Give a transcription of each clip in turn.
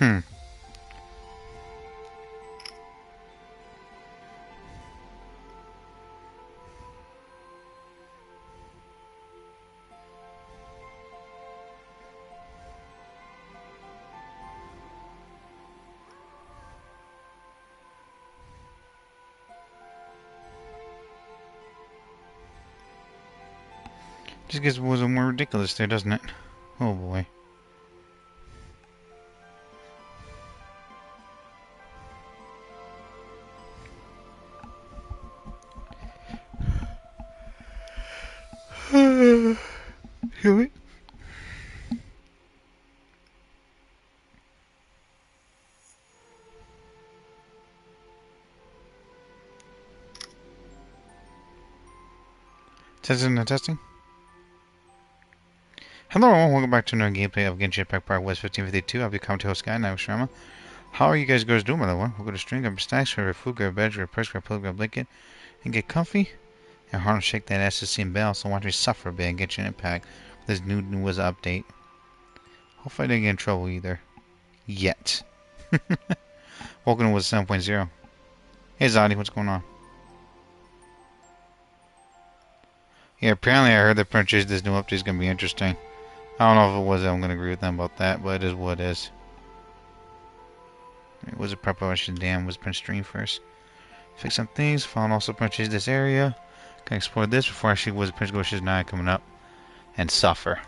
Just gets a little more ridiculous there, doesn't it? Oh boy. Hear it? Testing and testing. Hello everyone, welcome back to another gameplay of Genshin Impact Part West 1552. I'll be coming to host guy, Nightmare0XRanma's. How are you guys doing, by the way? We'll go to stream, grab snacks, grab food, grab bed, grab purse, grab pillow, grab blanket, and get comfy. And hard to shake that ass to see him bail, so watch me suffer a bit and Genshin Impact with this new Wizard update. Hopefully I didn't get in trouble either. Yet. Welcome to Wizard 7.0. Hey Zadi, what's going on? Yeah, apparently I heard that purchase this new update is going to be interesting. I don't know if it was, I'm going to agree with them about that, but it is what it is. It was a preparation, damn, was print stream first. Fix some things, found also purchase this area. Can explore this before I actually was a Prince Goshi's 9 coming up. And suffer.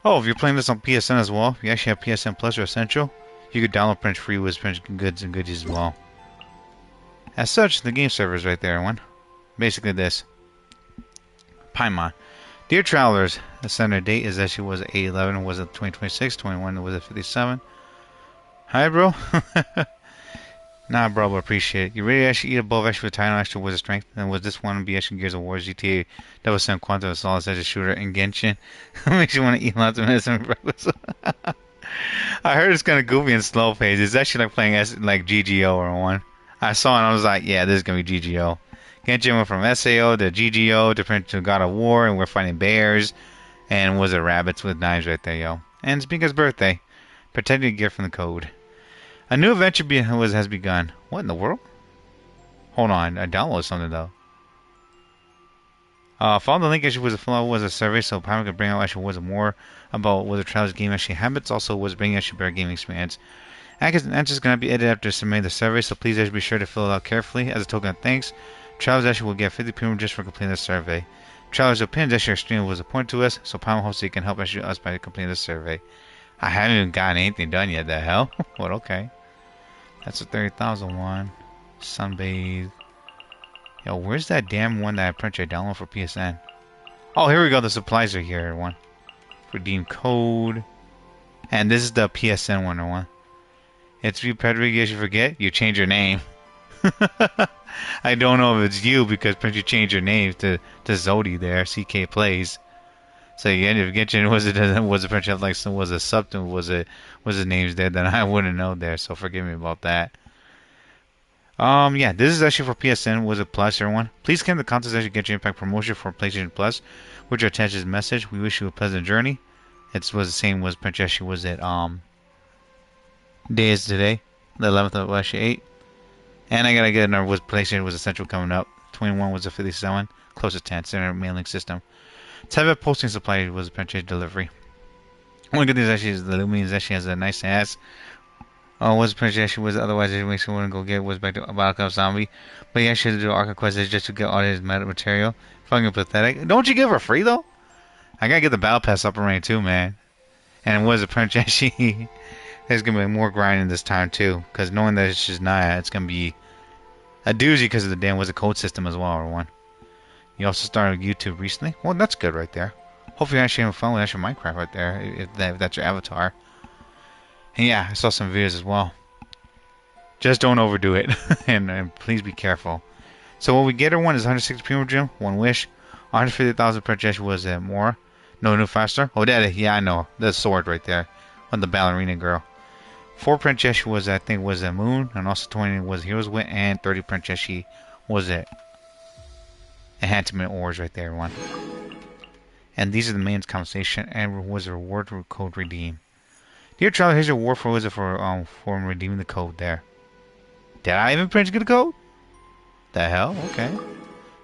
Oh, if you're playing this on PSN as well, if you actually have PSN Plus or Essential, you could download Prince Free with Prince Goods and Goodies as well. As such, the game server is right there, everyone. Basically this. Paimon. Dear travelers, the center date is actually was 8/11, was it 2026, 21 was it 57. Hi, bro. Nah, bro, but appreciate it. You ready to actually eat a bowl of extra title, extra wizard strength? And was this one to be actually Gears of War GTA that was sent Quantum Assault as a shooter in Genshin? Makes you want to eat lots of medicine for breakfast. I heard it's kind of goofy and slow paced. It's actually like playing like GGO or one. I saw it and I was like, yeah, this is gonna be GGO. Genshin went from SAO to GGO to God of War, and we're fighting bears and was it rabbits with knives right there, yo. And it's Pika's birthday. Protecting a gift from the code. A new adventure has begun. What in the world? Hold on, I downloaded something though. Follow the link actually was a survey, so Paimon could bring out actually was more about what the travelers game actually habits. Also was bringing actually better gaming experience. Answers is gonna be edited after submitting the survey, so please actually be sure to fill it out carefully. As a token of thanks, travelers actually will get 50 premium just for completing the survey. Travelers' opinions actually extremely was important to us, so Paimon hopes he can help actually us by completing the survey. I haven't even gotten anything done yet. The hell? What? Okay. That's a 30,000 one. Sunbathe. Yo, where's that damn one that I printed? I download for PSN. Oh, here we go. The supplies are here, everyone. Redeem code. And this is the PSN one, everyone. It's you, Pedrick. You should forget. You change your name. I don't know if it's you because you changed your name to Zodi there. CK Plays. So again, if Genshin was a Prince of like was a substance was his name's there, then I wouldn't know there. So forgive me about that. Yeah, this is actually for PSN. Was it Plus, everyone? Please claim the contest actually Genshin Impact promotion for PlayStation Plus, which attaches message. We wish you a pleasant journey. It was the same was Prince actually was it day is today, the 11th of actually 8. And I gotta get another was PlayStation was essential coming up. 21 was a 57, close to 10. Center mailing system. Type of posting supply was purchase delivery. One good thing is actually is the Lumine's actually has a nice ass. Was purchase actually was otherwise it makes me want to go get was back to Balkan Zombie. But he actually had to do Arca Quest just to get all his material. Fucking pathetic. Don't you give her free though? I gotta get the battle pass up and running too, man. And it was a purchase actually there's gonna be more grinding this time too. Cause knowing that it's just Naya, it's gonna be a doozy because of the damn was a code system as well, everyone. You also started YouTube recently. Well, that's good right there. Hopefully you're actually having fun with actual Minecraft right there, if that's your avatar. And yeah, I saw some videos as well. Just don't overdo it, and please be careful. So what we get everyone is 160 premium gem, one wish, 150,000 per gesture was more. No new faster. Odette, yeah I know, the sword right there, on the ballerina girl. 4 print gesture was I think was a moon, and also 20 was hero's wit, and 30 print gesture was it. Enhancement ores right there, everyone. And these are the main compensation and was a reward code redeem. Dear Traveler, here's your reward for wizard for redeeming the code there. Did I even print get a code? The hell? Okay.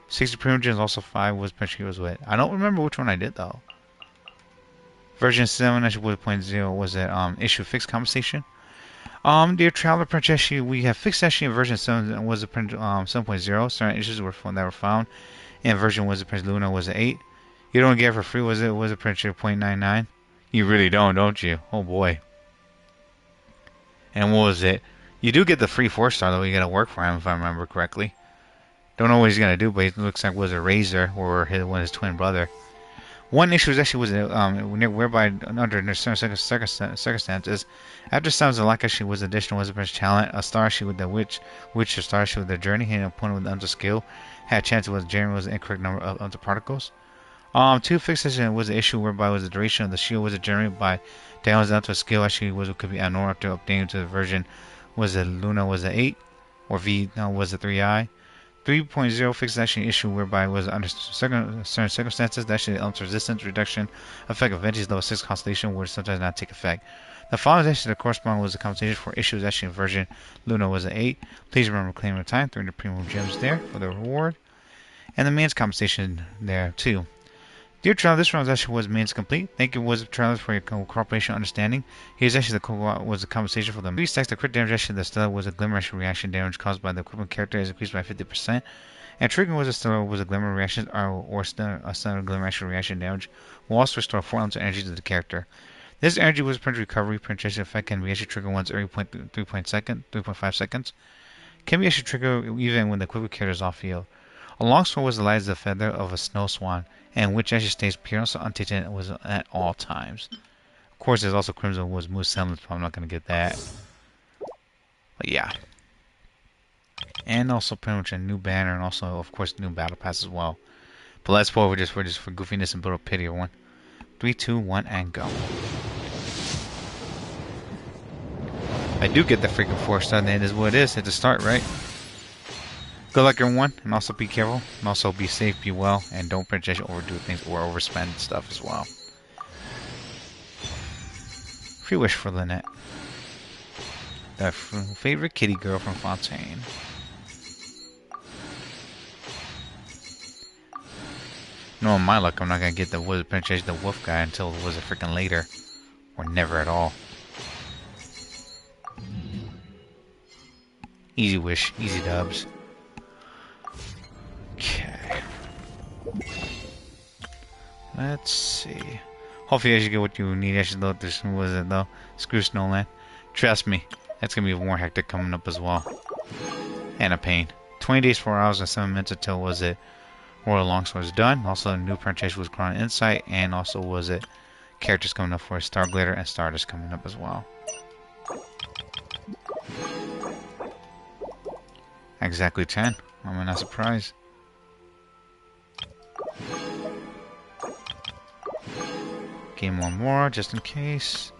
60 premium gems, also 5 was print was with. I don't remember which one I did though. Version 7 actually was 0.0 was it issue fixed compensation. Dear Traveler, print actually we have fixed actually in version 7 was a print 7.0. Certain issues were found. And version was a print Luna was a 8. You don't get it for free, was it? Was a print 0.99? You really don't you? Oh boy. And what was it? You do get the free 4-star though. You gotta work for him if I remember correctly. Don't know what he's gonna do, but it looks like it was a Razor or his twin brother. One issue was actually whereby under certain circumstances, after sounds like actually was additional was a talent, a star actually with the witch or star actually with the journey, and an opponent with under skill had a chance it was generally was an incorrect number of under particles. Two fixation was the issue whereby was the duration of the shield was generated by down to a skill actually was could be abnormal after updating to the version was a Luna was a 8 or V was a 3i. 3.0 fixed actually issue whereby was under certain circumstances that actually resistance reduction effect of Venti's level 6 constellation would sometimes not take effect. The following actually the corresponding was the compensation for issues actually in version Luna was an 8. Please remember claiming the time 300 premium gems there for the reward. And the man's compensation there too. Dear Traveler, this round actually was means complete. Thank you, Wizard Traveler, for your cooperation and understanding. Here's actually the compensation for the 3 stacks. The crit damage actually the stellar was a glimmer reaction damage caused by the equipment character is increased by 50%. And triggering was a stellar was a glimmer reaction or a stellar glimmer reaction damage will also restore 4 ounces of energy to the character. This energy was print recovery. Print effect can be actually triggered once every 3.5 seconds. Can be actually triggered even when the equipment character is off field. A longsword was the light as the feather of a snow swan, and which actually stays pure, so untainted was at all times. Of course, there's also Crimson was Moose Semblance, but I'm not going to get that. But yeah. And also pretty much a new banner, and also, of course, new battle pass as well. But let's pull over just for goofiness and build a pity one. 3, 2, 1, and go. I do get the freaking 4-star, and that is what it is. It's a start, right? Good luck everyone, and also be careful, and also be safe, be well, and don't just overdo things or overspend stuff as well. Free wish for Lynette. The favorite kitty girl from Fontaine. No, in my luck, I'm not gonna get the wizard penetration the wolf guy until it was a freaking later. Or never at all. Easy wish, easy dubs. Okay. Let's see. Hopefully you should get what you need. I should load this was it though. Screw Snowland. Trust me, that's gonna be more hectic coming up as well. And a pain. 20 days, 4 hours, and 7 minutes until was it Royal Longsword is done. Also a new presentation was Crown Insight, and also was it characters coming up for Star Glitter and Stardust coming up as well. Exactly 10. I'm not surprised. Game one more, just in case.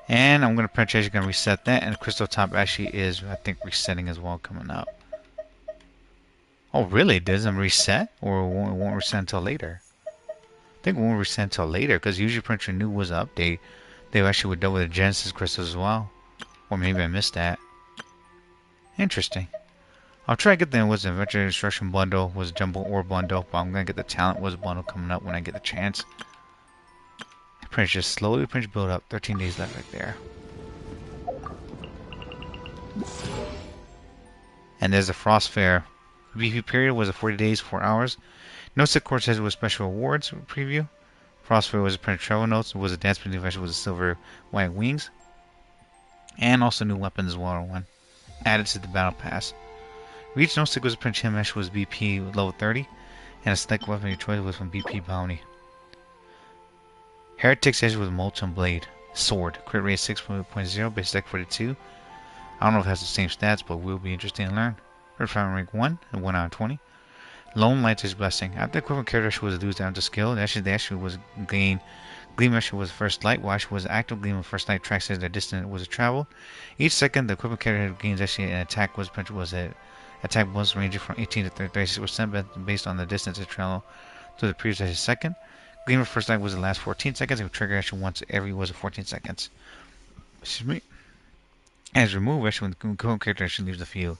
And I'm going to pretty going to reset that. And Crystal Top actually is, I think, resetting as well coming up. Oh, really? It doesn't reset? Or it won't reset until later? I think it won't reset until later. Because usually Prince New was an update. They actually would double the Genesis Crystals as well. Or maybe I missed that. Interesting. I'll try to get the Adventure Instruction Bundle, was Jumbo Ore Bundle, but I'm going to get the Talent was Bundle coming up when I get the chance. Prince just slowly build up. 13 days left right there. And there's the Frost Fair. The BP period was a 40 days, 4 hours. No sick course has with special awards preview. Frost Fair was a print travel notes. It was a dance between the was a silver white wings. And also new weapons as well. One added to the battle pass. Reach no stick was a print Chimesh was BP level 30. And a select weapon of your choice was from BP Bounty. Heretic's Edge with Molten Blade. Sword. Crit rate 6.0, base deck 42. I don't know if it has the same stats, but will be interesting to learn. Refinement rank 1 and 1 out of 20. Lone Light's Blessing. After the equivalent character was lose down to skill, they actually was gain. Gleam actually was first light, while actually was active gleam of first light tracks as the distance was a travel. Each second the equivalent character gains actually an attack was a attack bonus ranging from 18 to 36% based on the distance it traveled to the previous second. Gleamer first light was the last 14 seconds, and trigger action once every was 14 seconds. Excuse me. As removed action when the character actually leaves the field.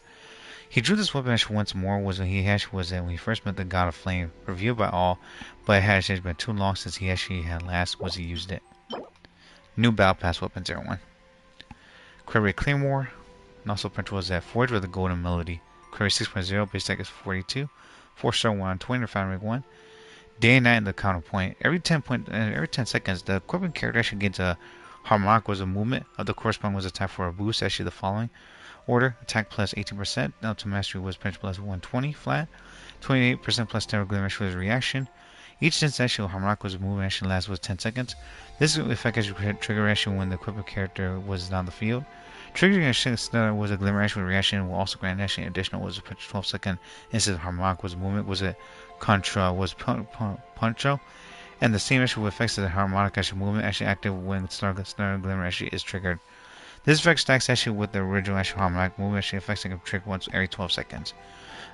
He drew this weapon action once more was when when he first met the God of Flame, revealed by all, but it had actually been too long since he actually had last was he used it. New Battle Pass weapons, everyone. Query Claymore, and also print was that Forge with a Golden Melody. Query 6.0, base attack is 42, 4-star 1 on 20, refinement rank 1. Day and night in the counterpoint. Every 10 seconds, the equipping character actually gains a harmonic was a movement of the corresponding was attack for a boost. Actually, the following order: attack plus 18%, down to mastery was pinch plus 120 flat, 28% plus 10 glimmer was reaction. Each instance actually harmonic was a movement action lasts was 10 seconds. This effect actually trigger action when the equipping character was on the field. Triggering action was a glimmer action with reaction will also grant action additional was a 12-second instant harmonic was a movement was a contra was puncho, and the same action with effects of the harmonic action movement actually active when star glimmer actually is triggered. This effect stacks actually with the original action harmonic movement actually effects that can trigger once every 12 seconds.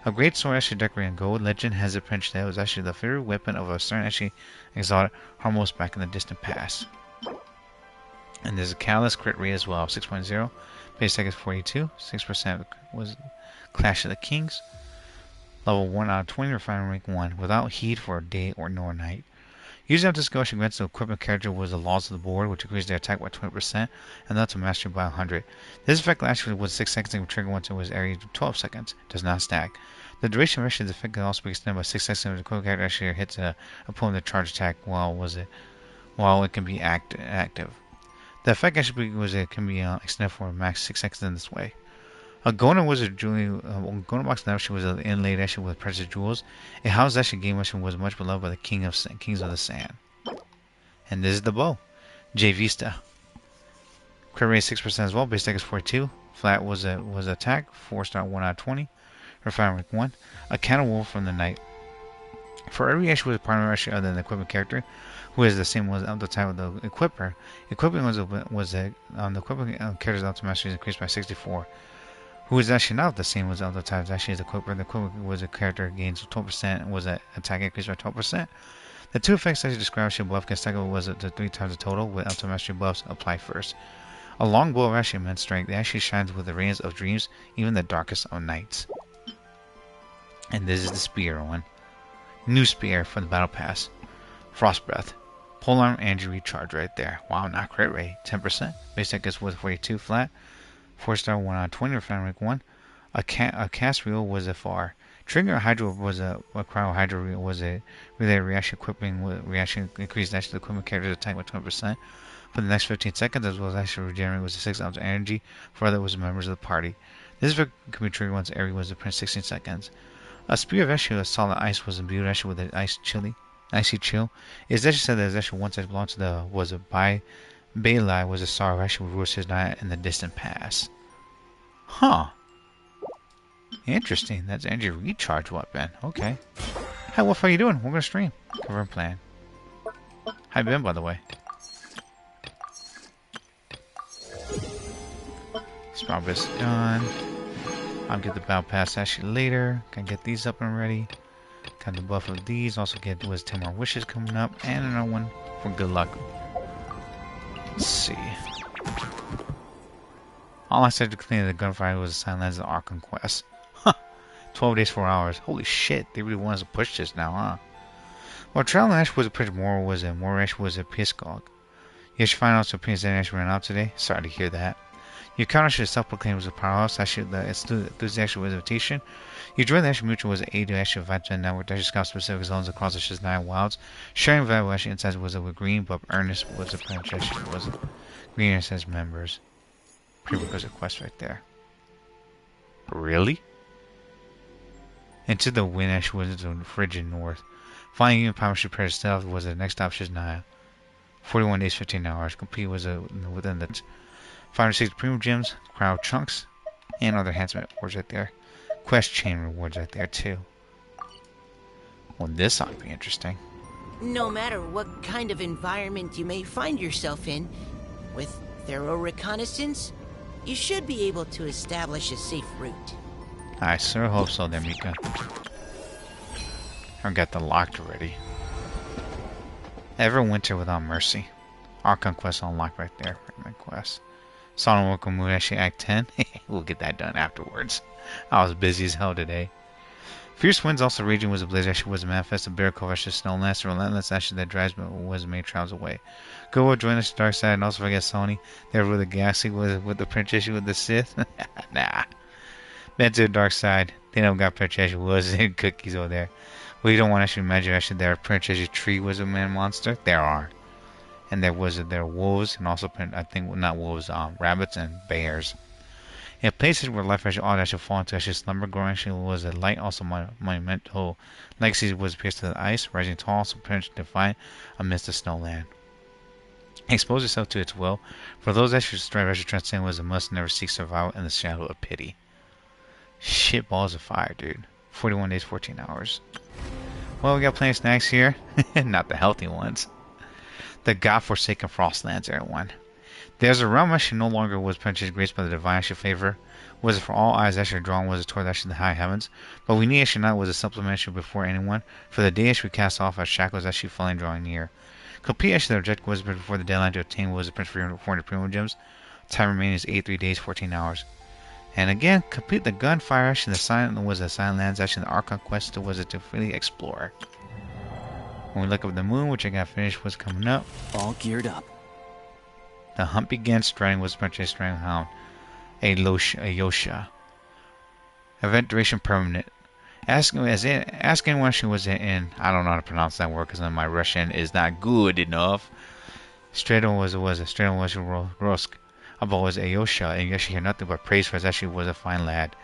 A great sword actually decorated in gold. Legend has a pinch that was actually the favorite weapon of a certain actually exotic Harmos back in the distant past. And there's a Callus crit rate as well, 6.0. Base attack is 42. 6% was Clash of the Kings. Level 1 out of 20, refinement rank 1. Without heat for a day or nor night. Using up this skill, she grants the equipment character was the laws of the board, which increases their attack by 20% and not to mastery by 100. This effect actually was 6 seconds and would trigger once it was every 12 seconds. Does not stack. The duration of actually the effect can also be extended by 6 seconds if the equipment character actually hits a opponent with a charge attack while it can be active. The effect actually can be extended for a max 6 seconds in this way. A Golden Wizard Golden Box actually was inlaid actually with precious jewels. It housed actually game actually was much beloved by the kings of the sand. And this is the bow, J Vista. Crit rate 6% as well. Base attack is 42. Flat was attack 4-star 1 out of 20. Refinement rank 1. A Candle Wolf from the Night. For every actually with a partner actually other than the equipment character, who is the same was of the type of the equipper. Equipping was on the equipping character's ultimate mastery is increased by 64. Who is actually not the same as other types actually is the equipper. The equipper was a character gains 12% was an attack increase by 12%. The two effects actually described actually buff can stack was the 3 times the total with ultimate mastery buffs apply first. A long bow of actually immense strength. It actually shines with the radiance of dreams, even the darkest of nights. And this is the spear one. New spear for the battle pass. Frost breath. Polearm and recharge right there. Wow, not crit rate. 10%. Base attack is with 42 flat. 4-star 1 out of 20, refinement rank 1. A cast reel was a far. Trigger Hydra was a cryo Hydra reel was a relay reaction equipping with reaction increased actually the equipment character's attack by 20% for the next 15 seconds, as well as actually regenerate was a 6 ounce energy for other was members of the party. This effect can be triggered once every was a print 16 seconds. A spear of actually a solid ice was imbued actually with an icy chill. It's actually said that actually once that belonged to the was a Bailai was a star who actually rules his night in the distant past. Huh. Interesting. That's energy recharge weapon. Okay. Hi, Wolf, how you doing? We're gonna stream. Confirm plan. Hi, Ben, by the way. Smart bits done. I'll get the battle pass actually later. Can get these up and ready. Got the buff of these. Also get was 10 more wishes coming up, and another one for good luck. Let's see. All I said to clean the gunfire was the Silence of Arkham quest. Huh. 12 days, 4 hours. Holy shit, they really want us to push this now, huh? Well, Travel Ash was a push more was a more Ash was a Piscog. You should find out some opinions that Ash ran out today. Sorry to hear that. Your counter should self-proclaim was a powerhouse. Actually, it's the actual invitation. You join the Ash Mutual was an aid to actual advancement network that scout specific zones across the Shiz's 9 wilds. Sharing valuable actually insights was with green, but Ernest was a branch actually was green and says members. Prerequisite quest right there. Really? Into the wind actually was the frigid north. Flying human power should prepare stealth was the next stop Shiznaya. 41 days, 15 hours. Complete was within the 560 premium gems, crowd chunks, and other enhancement rewards right there. Quest chain rewards right there too. Well, this ought to be interesting. No matter what kind of environment you may find yourself in, with thorough reconnaissance, you should be able to establish a safe route. I sure hope so, there, Mika. I got the locked already. Everwinter Without Mercy. Archon quest unlocked right there. Recommend quest. Solemn Welcome Moon actually Act 10. We'll get that done afterwards. I was busy as hell today. Fierce winds also raging was a blizzard. Actually was a manifest of bear cold ashes, snow lance, relentless ashes that drives but was made travels away. Go join us dark side and also forget Sony. There with the galaxy with the princess with the Sith. Nah. Been to the dark side. They don't got princess was and cookies over there. Well, you don't want to actually imagine actually there princess tree was a man monster. There are. And there are wolves and also I think not wolves, rabbits and bears. In places where life actually ought to fall into actually slumber, growing actually was a light, also monumental legacy was pierced to the ice, rising tall, also penetrating defiant amidst the snowland. Expose yourself to its will. For those that should strive actually transcend was a must never seek survival in the shadow of pity. Shit balls of fire, dude. 41 days, 14 hours. Well, we got plenty of snacks here. Not the healthy ones. The God-forsaken Frostlands, everyone. There's a realm actually no longer was penetrated graced by the divine actually favor. Was it for all eyes actually drawn was it toward actually the high heavens. But we need actually not was a supplementary before anyone. For the day actually cast off our shackles actually falling drawing near. Complete actually the objective was before the deadline to obtain was the prince for 400 premium gems. Time remaining is 83 days, 14 hours. And again, complete the gunfire actually the silent was the silent lands actually the Archon quest was it to freely explore. When we look up the moon, which I got finished, was coming up. All geared up. The hunt begins. Striding was French Stranghound. A Yosha. Event duration permanent. Ask anyone she was in. I don't know how to pronounce that word because my Russian is not good enough. Stradon was Rosk. Above was a Yosha, and you actually hear nothing but praise for as actually was a fine lad.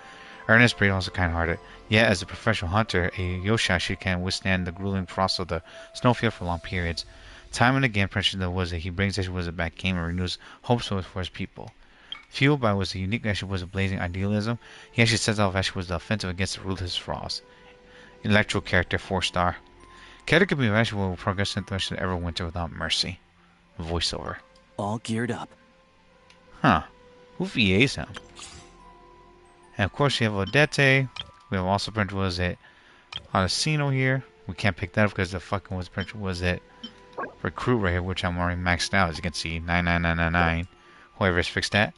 Earnest, but also kind-hearted. Yet, as a professional hunter, a Yosha she can withstand the grueling frost of the snowfield for long periods. Time and again, Prince was that he brings actually was a back game and renews hopes for his people. Fueled by was the unique actually was a blazing idealism, he actually sets off actually was the offensive against the ruthless frost. Electro character 4-star. Character could be actually will progress into actually Everwinter Without Mercy. Voiceover. All geared up. Huh. Who VAs him? And of course, you have Odette. We have also printed was it Harassing here. We can't pick that up because the fucking was printed was it Recruit right here, which I'm already maxed out as you can see 99999. Whoever's fixed that.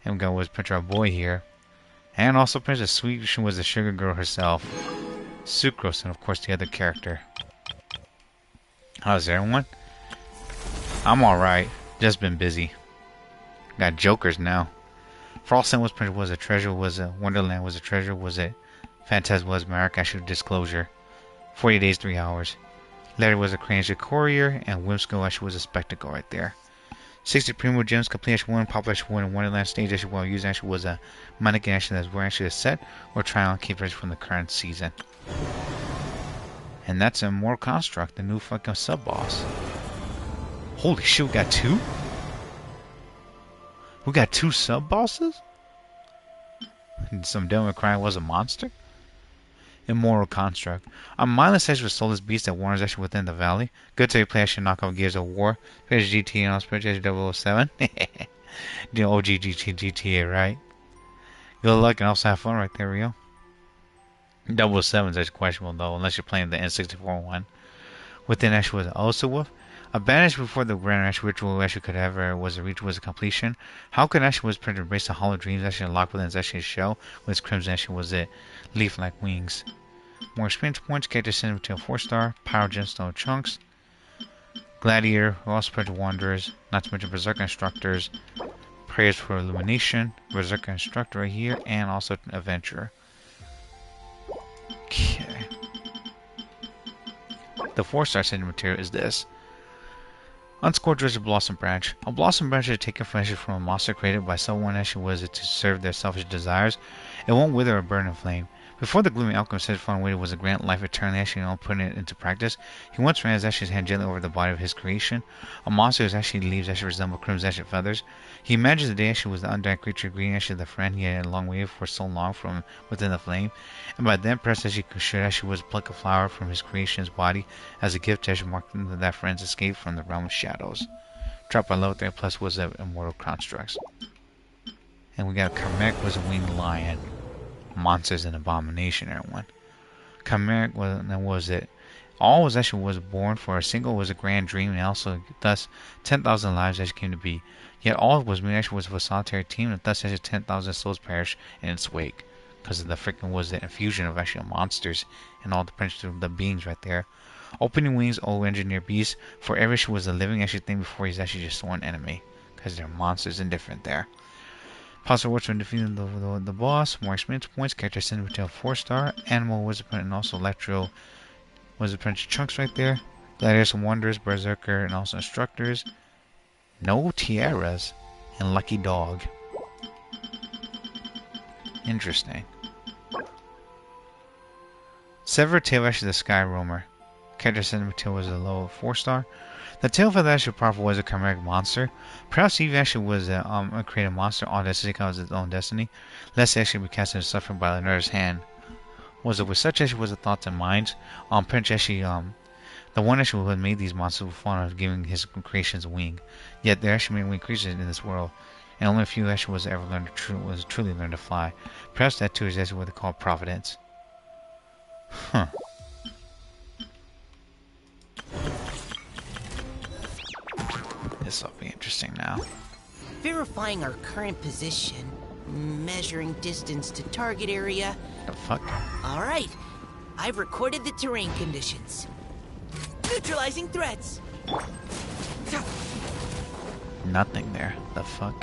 And we got was printed our boy here, and also printed a sweet she was the sugar girl herself, Sucrose, and of course the other character. How's everyone? I'm all right. Just been busy. Got jokers now. Frostland was printed was a treasure, was a Wonderland was a treasure, was it Phantasm was Marek actual disclosure. 40 days, 3 hours. Letter was a Crane courier, and Whimsical actually was a spectacle right there. 60 Primo Gems, complete actually 1, Pop actually 1, and Wonderland stage actually while using actually was a mannequin actually that's wearing actually a set or try on keep from the current season. And that's a Immortal Construct, the new fucking sub boss. Holy shit, we got 2? We got 2 sub bosses? And some Devil Cry was a monster? Immortal Construct. A mindless edge with soulless beast that wanders actually within the valley. Good to play actually knock out Gears of War. Play GT and also play 007. The OG GTA, right? Good luck and also have fun right there, Rio. 007 is actually questionable though, unless you're playing the N64 one. Within actually was also Wolf. A banish before the grand actual ritual actually could ever was a reach was a completion. How could actually was printed embrace the hollow dreams actually unlocked within its actually a shell with its crimson actually was it leaf like wings. More experience points, character sent to a 4-star, power gemstone chunks. Gladiator, also printed wanderers, not to mention berserker instructors, prayers for illumination, berserker instructor right here, and also adventurer. Okay. The 4-star sending material is this. Unscored Treasure Blossom Branch. A blossom branch is taken from a monster created by someone actually was it to serve their selfish desires. It won't wither or burn in flame. Before the gloomy alchemist said fun way was to grant life eternally, actually not putting it into practice, he once ran his actually hand gently over the body of his creation. A monster whose actually leaves actually resemble crimson actually feathers. He imagines the day actually was the undying creature greeting actually the friend he had long waited for so long from within the flame, and by then perhaps actually should actually was pluck a flower from his creation's body as a gift actually marking that friend's escape from the realm of shadows. Dropped by level 3 plus was the Immortal Constructs. And we got Chimeric was a winged lion. Monsters and abomination, everyone. Chimeric was it All was actually was born for a single was a grand dream, and also thus 10,000 lives actually came to be. Yet all was made actually was of a solitary team, and thus actually 10,000 souls perished in its wake because of the freaking was the infusion of actually monsters and all the beings right there. Opening wings, oh engineer beast, for every was a living actually thing before he's actually just one enemy because they're monsters and different there. Possible words when defeating the boss, more experience points, character sent to a 4-star, animal wizard and also electro wizard punch chunks right there. Gladiators and wonders, berserker and also instructors. No tiaras and lucky dog. Interesting. Severed tail actually the sky roamer. Character sent tail was a low 4-star. The tail for that actually powerful was a chimeric monster. Perhaps Eve actually was a created monster on destiny because of its own destiny. Lest actually be cast into suffering by another's hand. Was it with such actually was the thoughts and minds? Prince actually the one actually who had made these monsters was fond of giving his creations a wing. Yet there actually many winged creatures in this world, and only a few actually was ever learned to truly learn to fly. Perhaps that too is actually what they call providence. Huh. This will be interesting now. Verifying our current position, measuring distance to target area. The fuck? Alright, I've recorded the terrain conditions. Neutralizing threats. Nothing there. The fuck?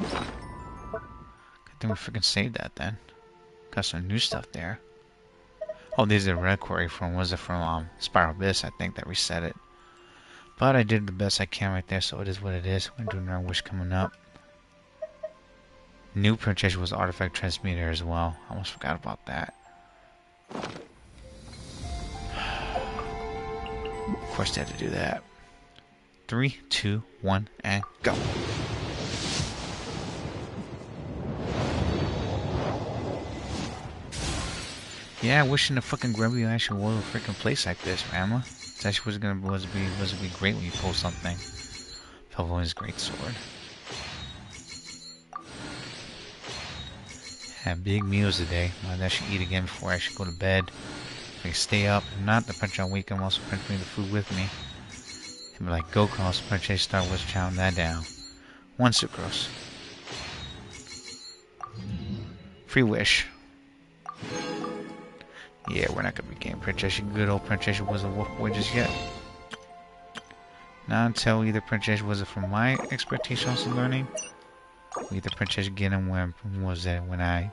Good thing we freaking saved that then. Got some new stuff there. Oh, these are red query from, was it from Spiral Abyss, I think, that reset it. But I did the best I can right there, so it is what it is. We're doing our wish coming up. New purchase was artifact transmitter as well. I almost forgot about that. Of course they had to do that. 3, 2, 1, and go. Yeah, wishing the fucking Grubby actually was a freaking place like this, Rama. It actually was be great when you pull something. Pelvoin's great sword. Had big meals today. Might actually eat again before I actually go to bed. If I can stay up, if not, the punch on week, I'm also punch me the food with me. And be like Goku, also punch a Star Wars chowing that down. 1 sucrose. Free wish. Yeah, we're not gonna be getting Princess. Good old Princess was a wolf boy just yet. Not until either Princess was it from my expectations of learning. Either Princess get him when was that when I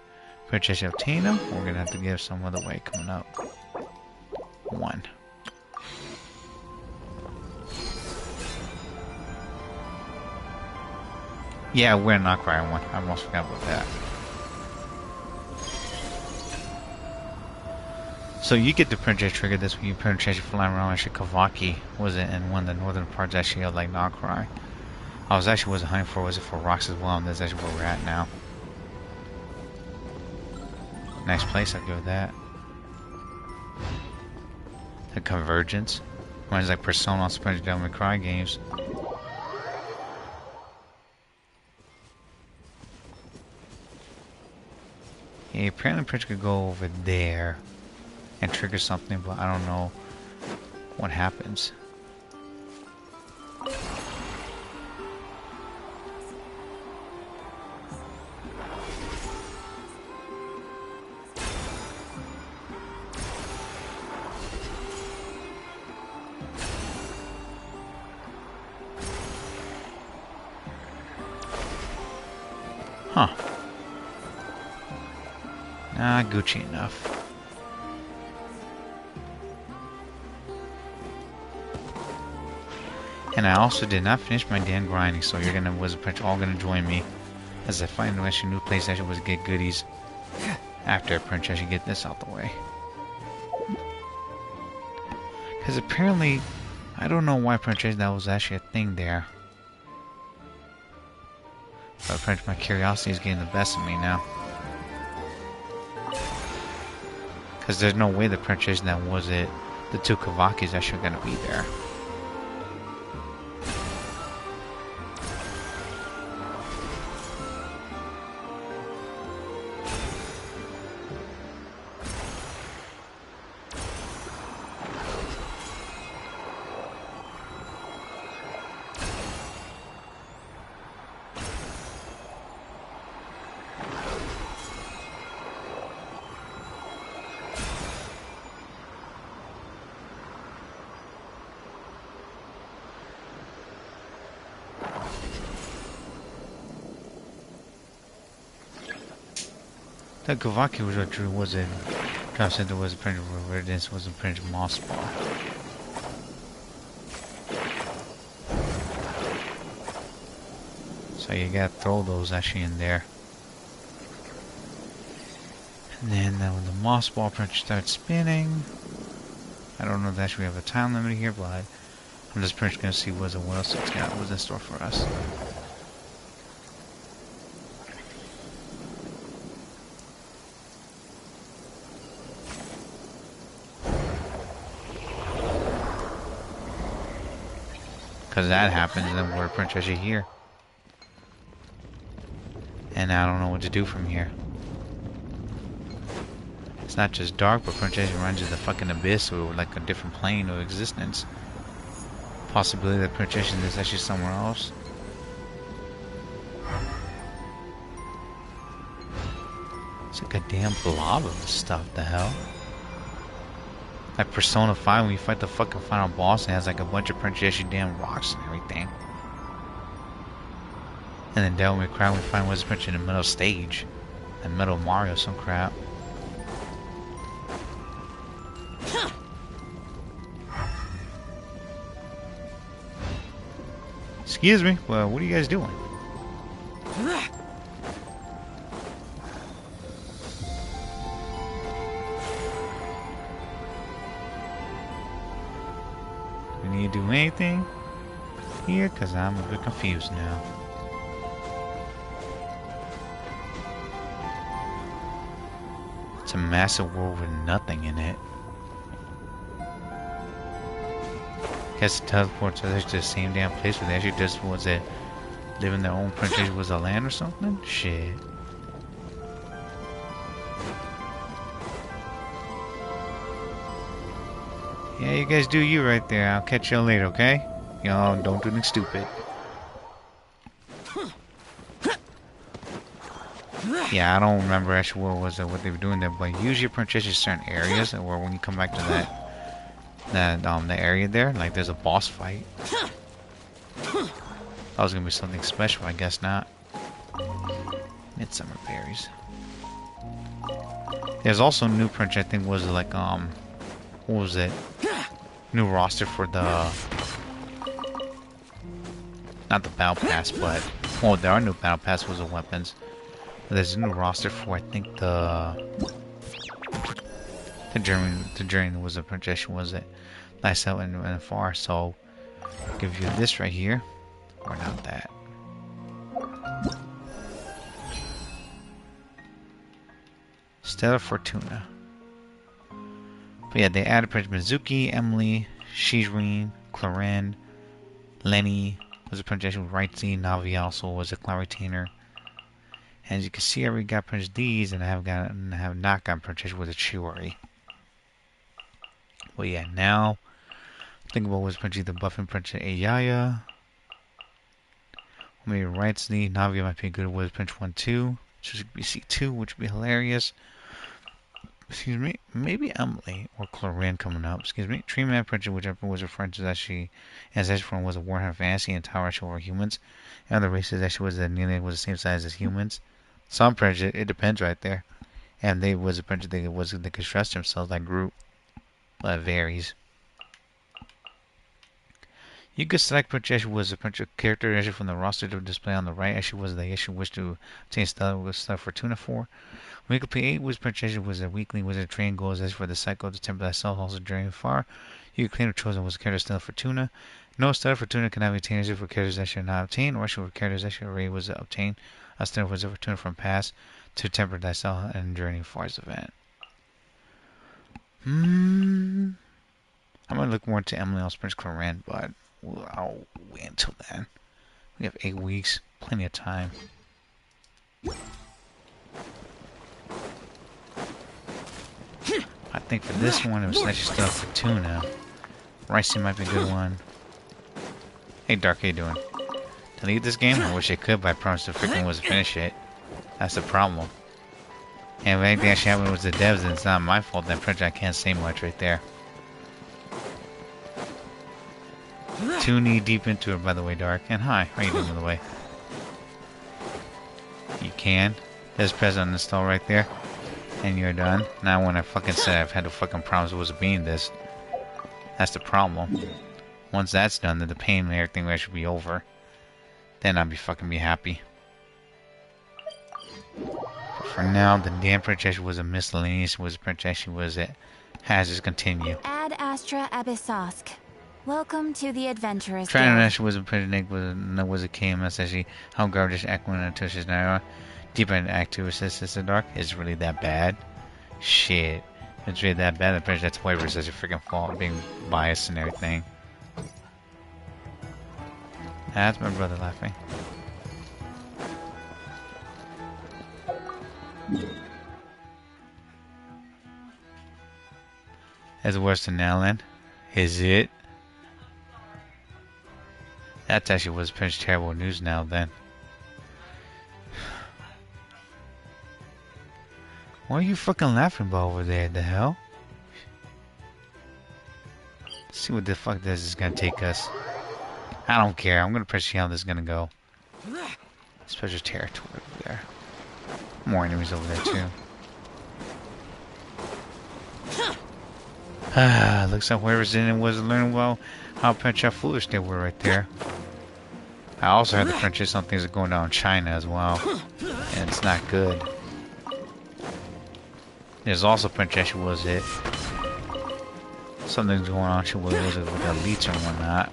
Princess obtain him, or we're gonna have to give some other way coming up. 1. Yeah, we're not crying 1. I almost forgot about that. So you get the Princess trigger this when you Princess flying around actually Kavaki, was it in one of the northern parts actually of like Nocry. I was actually hunting for was it for rocks as well, and that's actually where we're at now. Nice place, I'll go with that. The Convergence. Reminds like Persona on Super Devil May Cry games. Yeah, apparently Prince could go over there and trigger something, but I don't know what happens. Huh. Nah, Gucci enough. And I also did not finish my damn grinding, so you're gonna all gonna join me as I find a new place I should get goodies after Prince I should get this out the way. Because apparently I don't know why Prince that was actually a thing there. But Prince, my curiosity is getting the best of me now. Because there's no way the Prince that was it the 2 Kavakis actually gonna be there. That Gavaki was what Drew was in. Drop Center was a print of Residence was a print of Moss Bar. So you gotta throw those actually in there. And then when the Moss Ball print starts spinning, I don't know if actually we have a time limit here, but I'm just pretty much gonna see what else it's got was in store for us. Because that happens, and then we're print treasure here. And I don't know what to do from here. It's not just dark, but print treasure runs into the fucking abyss or like a different plane of existence. Possibility that print treasure is actually somewhere else. It's like a damn blob of stuff, the hell. Like Persona 5 when you fight the fucking final boss and it has like a bunch of print treasure damn rocks and everything. And then Devil May Cry we find was print in the middle stage. And Metal Mario some crap. Excuse me, well, what are you guys doing? Do we need to do anything here? Because I'm a bit confused now. It's a massive world with nothing in it. Guess it teleports us to the same damn place where they actually just was it live in their own plantation was a land or something? Shit. Yeah, you guys do you right there. I'll catch you later, okay? Y'all don't do anything stupid. Yeah, I don't remember actually what they were doing there, but usually purchases certain areas, or when you come back to the area there, like there's a boss fight. That was gonna be something special, I guess not. Midsummer berries. There's also new print, I think was like what was it? New roster for the not the battle pass, but well, there are new battle pass was the weapons. But there's a new roster for I think the journey was a projection was it? Nice out and far, so I'll give you this right here. Or not that. Stellar Fortuna. But yeah, they added Prince Mizuki, Emily, Shireen, Claren, Lenny was a projection with Rightzy, Navi also was a clan retainer. And as you can see, I already got Prince these, and I have not gotten projection with a Chiori. Well, yeah, now think about what's Prince the buffing Prince Ayaya. Maybe Rightzy, Navi might be good with Prince 1-2, which would be C2, which would be hilarious. Excuse me, maybe Emily or Claren coming up. Excuse me, Tree Man Prince, whichever was referred to as from was a Warhammer Fantasy and Tower actually were humans. And other races actually was nearly was the same size as humans. Some Prince, it depends right there. And they was a Prince they could trust themselves like group. But it varies. You could select Prince was a Prince character actually from the roster to display on the right. Actually was the issue wish to obtain Stellar Fortuna for. When you complete 8 Wizard Prince was a weekly Wizard training goals as for the cycle to temper thyself also during far. You could claim the chosen was a character Stellar Fortuna. No Stellar Fortuna cannot be obtained for characters that should not obtain, or for characters that should already was obtained. A Stellar Wizard Fortuna from past to temper thyself and during far's event. I'm gonna look more into Emily Else Prince Claren, but I'll wait until then. We have 8 weeks, plenty of time. I think for this one, it was actually still Fortuna. Ricey might be a good one. Hey, Dark, how you doing? Delete this game? I wish I could, but I promised the freaking was to finish it. That's the problem. And if anything actually happened with the devs, then it's not my fault. That print I can't say much right there. 2 knee deep into it, by the way, Dark. And hi, how you doing, by the way? You can. There's press uninstall right there. And you're done. Now when I fucking said I've had to fucking promise it was being this, that's the problem. Once that's done, then the pain and everything should be over. Then I'll be happy. For now, the damn projection was a miscellaneous, was a projection, was it? Has to continue. Ad Astra Abyssosk. Welcome to the Adventurous Guild. Transnational was a pretty was a KMS actually how garbage Aquina touches Naira. Deeper in Act 2 Assist the Dark is really that bad. Shit. It's really that bad. I'm pretty sure that's why we're such a freaking fault, being biased and everything. That's my brother laughing. It's worse than Nalan. Is it? That actually was pretty terrible news now then. What are you fucking laughing about over there? The hell? Let's see what the fuck this is gonna take us. I don't care. I'm gonna press see how this is gonna go. Special territory over there. More enemies over there too. Looks like whoever's in it was learning well how French how foolish they were right there. I also heard the French say some things are going on in China as well. And it's not good. There's also French actually was it. Something's going on was it with elites and whatnot.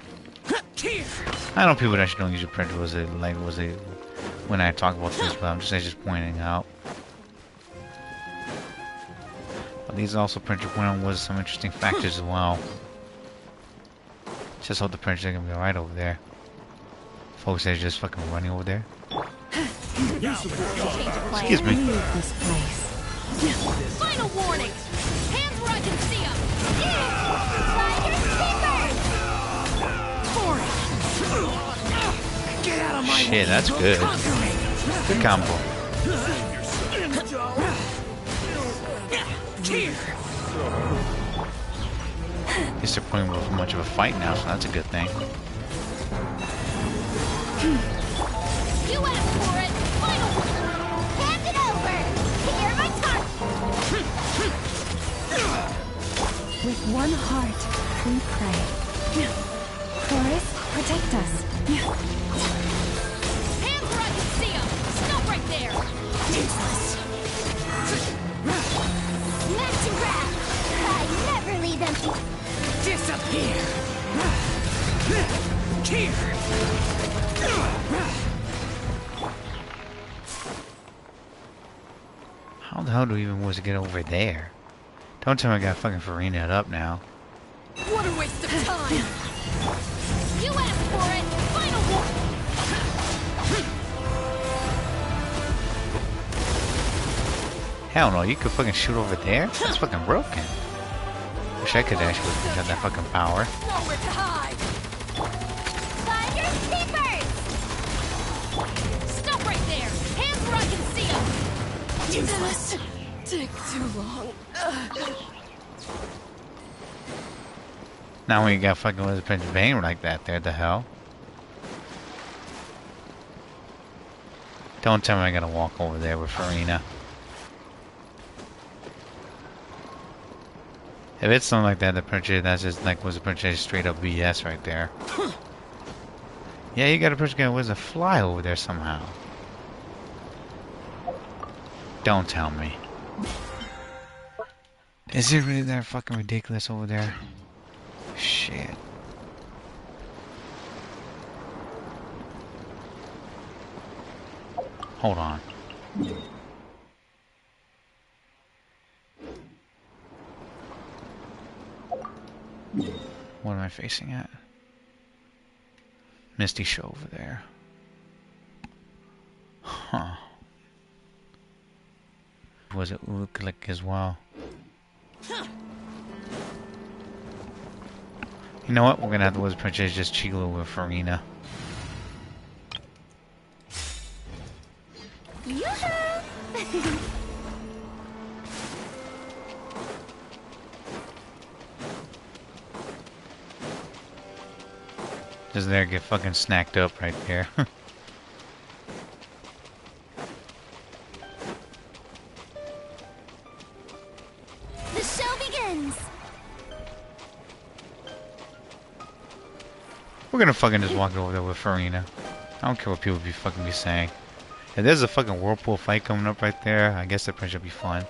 I know people that actually don't use the French was it like was it when I talk about this, but I'm just pointing out. But these also French went on was some interesting factors as well. Just hope the French are gonna be alright over there. Folks are just fucking running over there. Excuse me. This place. Final warning! Hands where I can see them! Get out of my Shit, that's good. Good combo. At least they're putting with much of a fight now, so that's a good thing. You asked for it! Final hand it over! You're my target! With one heart, we pray. Chorus, protect us. Hands where I can see them! Stop right there! Useless! Smash and grab! I never leave empty! Disappear! Here! How the hell do we even was to get over there? Don't tell me I got fucking Farina it up now. What a waste of time! You asked for it! Final one! Hell no, you could fucking shoot over there? That's fucking broken. Wish I could actually have that fucking power. Nowhere to hide! Finders keepers! Stop right there! Hands where I can see them! Useless! Take too long. Now when you got fucking with a Prince Bane like that there, the hell? Don't tell me I gotta walk over there with Farina. If it's something like that, the purchase that's just like was a purchase straight up BS right there. Yeah, you got a purchase guy was a fly over there somehow. Don't tell me. Is it really that fucking ridiculous over there? Shit. Hold on. What am I facing at? Misty Show over there. Huh. Was it look like as well? You know what? We're gonna have to purchase just Chilo with Farina. Just there, get fucking snacked up right there. We're gonna fucking just walk over there with Farina. I don't care what people be fucking be saying. If there's a fucking whirlpool fight coming up right there, I guess that probably should be fun.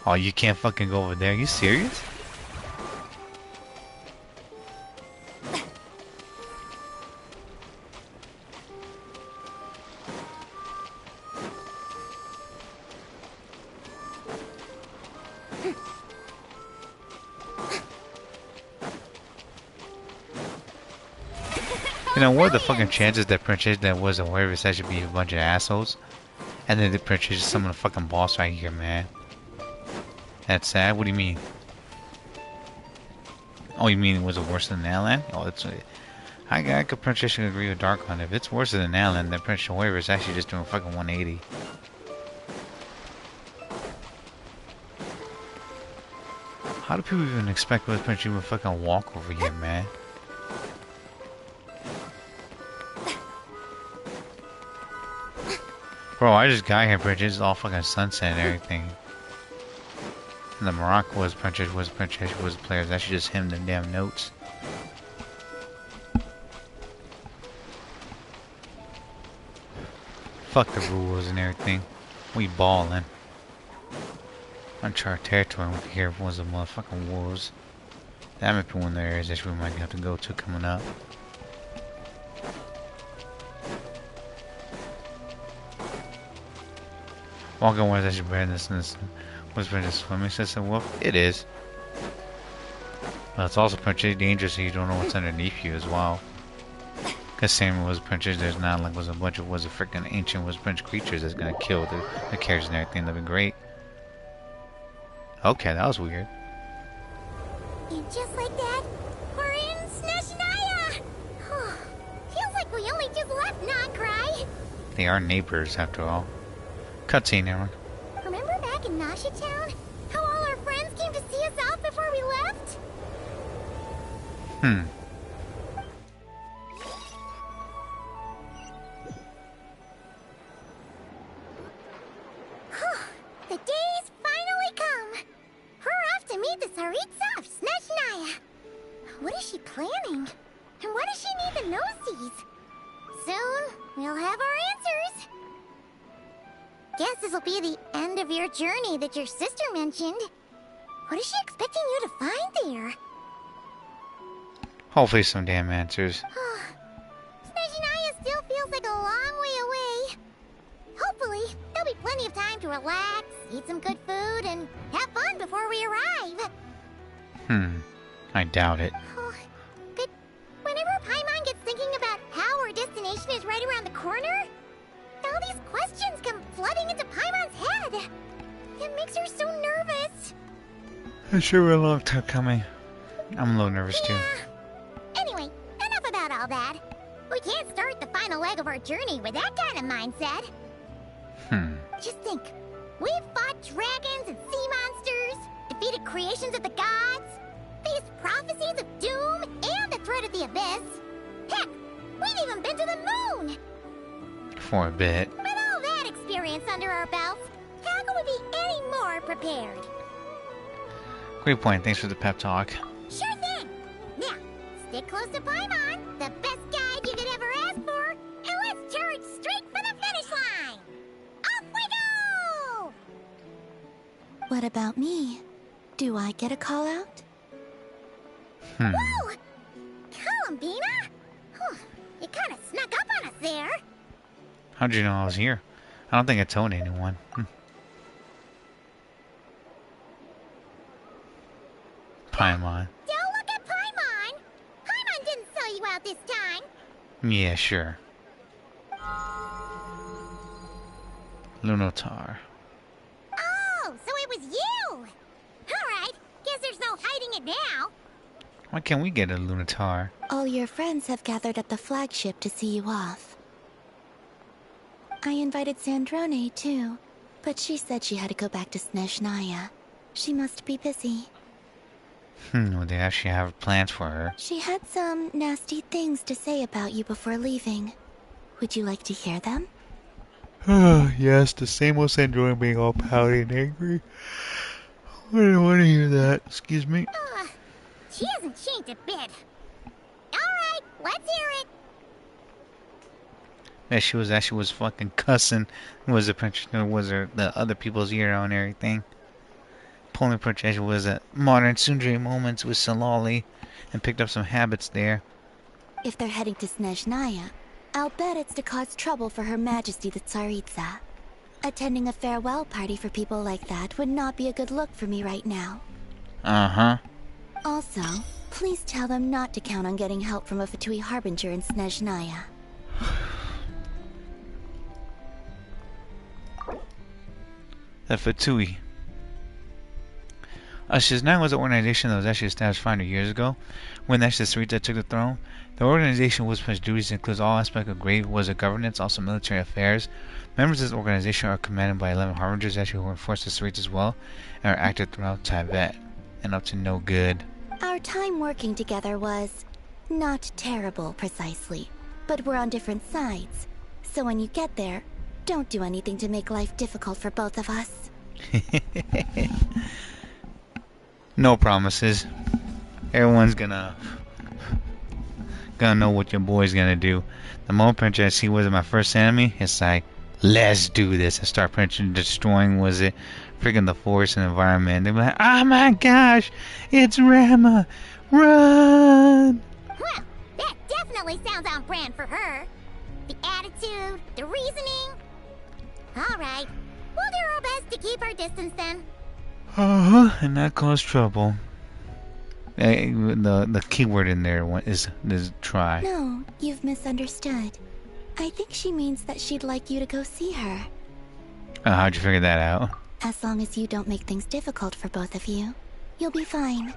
Oh, you can't fucking go over there? Are you serious? You know, what are the fucking chances that Princess that was aware of this should be a bunch of assholes? And then the Princess is some of the fucking boss right here, man. That's sad? What do you mean? Oh, you mean it was worse than Alan? Oh, it's... I could Princess should agree with Dark on it. If it's worse than Alan, then Princess Waiver is actually just doing fucking 180. How do people even expect this Princess to fucking walk over here, man? Bro, I just got here, Princess. It's all fucking sunset and everything. And the Morocco was Princess was players. That's just him, the damn notes. Fuck the rules and everything. We ballin'. Uncharted territory over here was the motherfucking wolves. That might be one of the areas that we might have to go to coming up. Walking was actually better than this. Was better swimming system? Well, it is. But it's also pretty dangerous so you don't know what's underneath you as well. Cause same was Princess, there's not like was a bunch of freaking ancient Prince creatures that's gonna kill the characters and everything. That'd be great. Okay, that was weird. And just like that, we're in Snezhnaya! Feels like we only just left Nograi. They are neighbors after all. Cutscene, Aaron. Remember back in Nasha Town? How all our friends came to see us out before we left? The day's finally come. We're off to meet the Tsaritsa of Snezhnaya. What is she planning? And why does she need the noseies? Soon, we'll have our answers. Guess this'll be the end of your journey that your sister mentioned. What is she expecting you to find there? Hopefully some damn answers. Snezhnaya still feels like a long way away. Hopefully, there'll be plenty of time to relax, eat some good food, and have fun before we arrive. I doubt it. But whenever Paimon gets thinking about how our destination is right around the corner, all these questions come flooding into Paimon's head. It makes her so nervous. I'm sure we're a long time coming. I'm a little nervous too. Anyway, enough about all that. We can't start the final leg of our journey with that kind of mindset. Just think. We've fought dragons and sea monsters, defeated creations of the gods, faced prophecies of doom and the threat of the abyss. Heck, we've even been to the moon! For a bit. With all that experience under our belts, how could we be any more prepared? Great point. Thanks for the pep talk. Sure thing! Now, stick close to Paimon, the best guide you could ever ask for, and let's charge straight for the finish line! Off we go! What about me? Do I get a call out? Whoa! Columbina? You kind of snuck up on us there. How'd you know I was here? I don't think I told anyone. Paimon. Don't look at Paimon! Paimon didn't sell you out this time. Yeah, sure. Lunotar. Oh, so it was you! Alright, guess there's no hiding it now. Why can't we get a Lunotar? All your friends have gathered at the flagship to see you off. I invited Sandrone too, but she said she had to go back to Snezhnaya. She must be busy. Well, they actually have plans for her. She had some nasty things to say about you before leaving. Would you like to hear them? Yes, the same old Sandrone being all pouty and angry. I don't want to hear that. Excuse me. She hasn't changed a bit. Alright, let's hear it. Yeah, she was fucking cussing. Was the other people's ear on everything. Pulling Princess was at modern Sundre moments with Salali and picked up some habits there. If they're heading to Snezhnaya, I'll bet it's to cause trouble for Her Majesty the Tsaritsa. Attending a farewell party for people like that would not be a good look for me right now. Uh-huh. Also, please tell them not to count on getting help from a Fatui Harbinger in Snezhnaya. The Fatui. Snezhnaya was an organization that was actually established 500 years ago. When actually Sarita took the throne, the organization was such duties includes all aspects of grave was governance, also military affairs. Members of this organization are commanded by 11 harbingers actually who enforce the Sarita as well, and are active throughout Tibet, and up to no good. Our time working together was not terrible precisely, but we're on different sides. So when you get there, don't do anything to make life difficult for both of us. No promises. Everyone's gonna know what your boy's gonna do. The moment Princess he was my first enemy, it's like, let's do this and start destroying freaking the forest and environment. They'd be like, oh my gosh, it's Rama, run! Well, that definitely sounds on brand for her. The attitude, the reasoning. Alright, we'll do our best to keep our distance then. And not cause trouble. The key word in there is try. No, you've misunderstood. I think she means that she'd like you to go see her. How'd you figure that out? As long as you don't make things difficult for both of you, you'll be fine.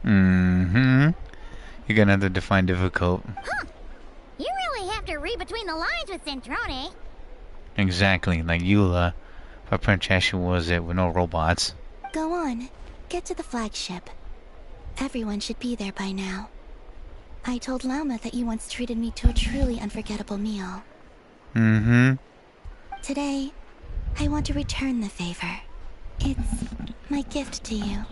Mm-hmm. You're gonna have to define difficult. Huh. You really have to read between the lines with Centrone. Exactly, like Eula. But Princess was it with no robots. Go on. Get to the flagship. Everyone should be there by now. I told Lauma that you once treated me to a truly unforgettable meal. Mm-hmm. Today, I want to return the favor. It's my gift to you.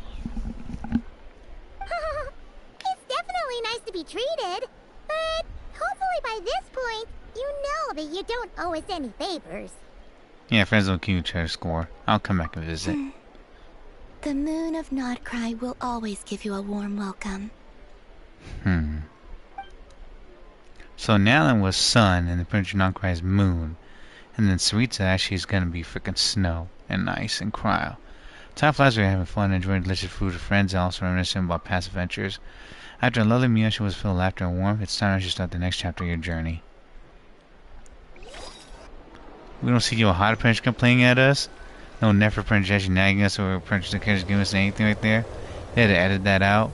It's definitely nice to be treated, but hopefully by this point, you know that you don't owe us any favors. Yeah, friends don't keep each other score. I'll come back and visit. The moon of Nodcry will always give you a warm welcome. So Nalan was sun and the Prince of Nodcry is moon. And then Sarita actually is gonna be freaking snow and ice and cryo. Time flies when you're having fun and enjoying delicious food with friends and also reminiscing about past adventures. After a lovely meal she was filled with laughter and warmth, it's time to start the next chapter of your journey. We don't see your hot Prince complaining at us. No Nefer Princess nagging us or Princess Killers giving us anything right there. They had to edit that out.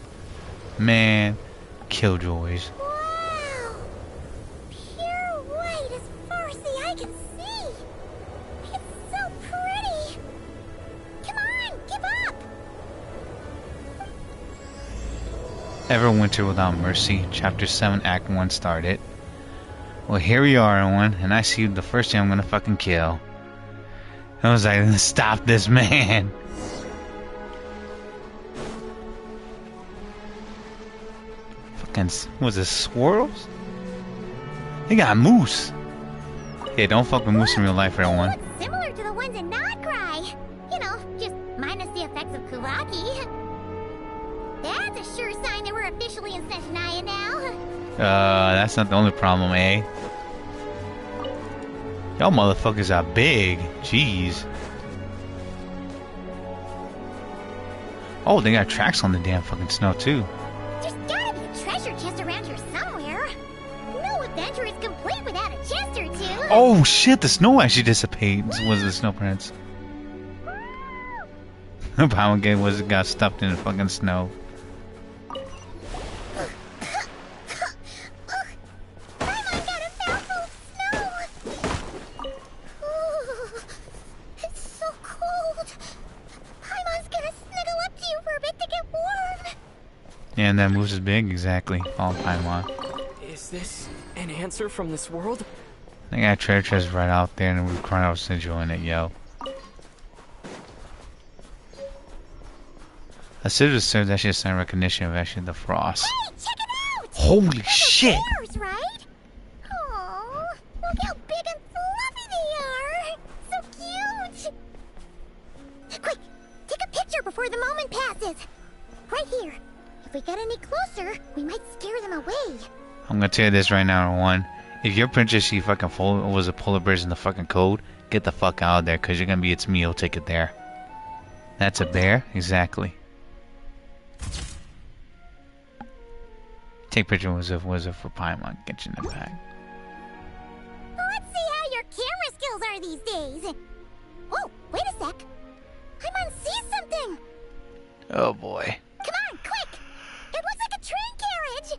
Man, killjoys. Wow! Pure white as far as the eye can see. It's so pretty. Come on, give up! Everwinter Without Mercy, Chapter 7, Act 1 started. Well, here we are, everyone, and I see the first thing I'm gonna fucking kill. I was like, stop this man! Fucking, was this squirrels? They got moose! Yeah, don't fuck with moose in real life, everyone. They look similar to the ones in Nodcry. You know, just minus the effects of Kuraki. That's a sure sign that we're officially in Snezhnaya now. That's not the only problem, eh? Y'all motherfuckers are big. Jeez. Oh, they got tracks on the damn fucking snow, too. There's gotta be a treasure chest around here somewhere. No adventure is complete without a chest or two. Oh, shit, the snow actually dissipates. Was the snow prince. Power Game got stuffed in the fucking snow. Yeah, and that moose is big, exactly. All Paimon. Is this an answer from this world? They got treasure chests right out there, and we're crying out central in it, yo. A citizen serves actually a sign of recognition of actually the frost. Hey, check it out! Holy shit! Bears, right? Oh, look how big and fluffy they are! So cute! Quick, take a picture before the moment passes. Right here. If we get any closer, we might scare them away. I'm gonna tell you this right now, one. If your princess she fucking was a polar bear in the fucking code, get the fuck out of there, cause you're gonna be its meal ticket there. That's a bear? Exactly. Take picture was it for Paimon, get you in the back. Let's see how your camera skills are these days. Oh, wait a sec. Paimon sees something. Oh boy. Come on, quick! It looks like a train carriage!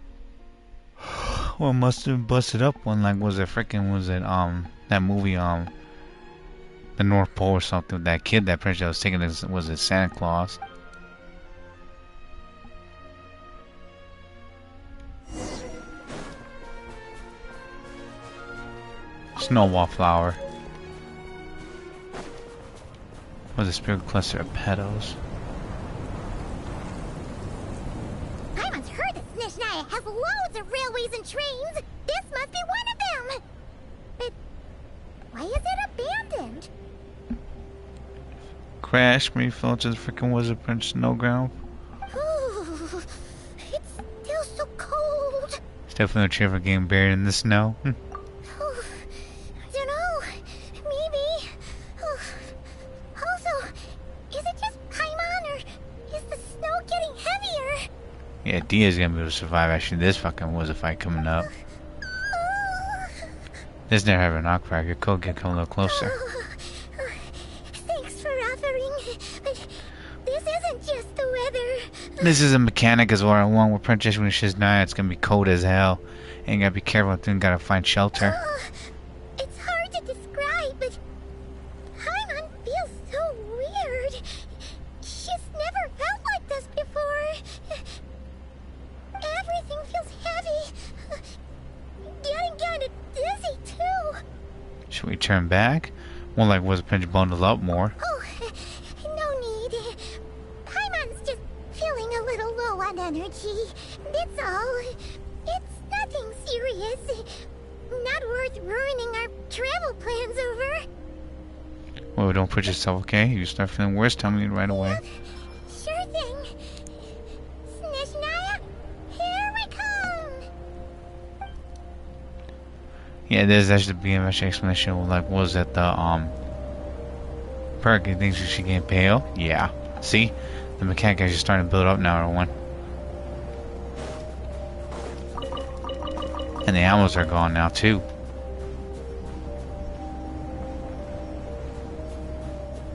Well, must have busted up one like was it that movie the North Pole or something. That kid that princess was taking was it Santa Claus? Snowball flower. Was a spirit cluster of petals. Paimon's heard that Snezhnaya has loads of railways and trains. This must be one of them. But why is it abandoned? Crash me fell to the freaking Wizard Prince Snowground. Ooh, it's still so cold. It's definitely a cheer for getting buried in the snow. Ooh, I don't know. Maybe. Ooh. Also, is it just Paimon or is the snow getting heavier? Yeah, Dia's gonna be able to survive actually this fucking Wizard fight coming up. This never have a knockback, your code can come a little closer. Thanks for offering, but this isn't just the weather. This is a mechanic as well. I want with Princess when she's 9, it's gonna be cold as hell. And you gotta be careful, then gotta find shelter. It's hard to describe, but Paimon feels so weird. She's never felt like this before. Everything feels heavy. Getting kinda dizzy too. Should we turn back? More like was Prince bundle up more. Oh, no need. Paimon's just feeling a little low on energy. That's all. It's nothing serious. Not worth ruining our travel plans over. Well, don't put yourself okay. You start feeling worse, tell me right away. Sure thing. Snezhnaya, here we come. Yeah, there's actually the BMX explanation. Like, was it the perk? You think she get pale? Yeah. See, the mechanic is just starting to build up now, everyone. And the animals are gone now too.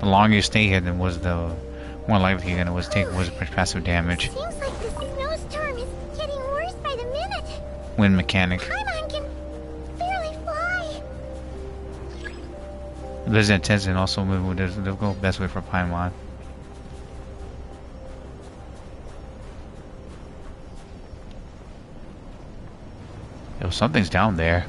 The longer you stay here, then was the more likely you're gonna take passive damage. Seems like the snowstorm is getting worse by the minute. Wind mechanic. Paimon can barely fly. There's intense and also move. There's the best way for Paimon. Yo, something's down there.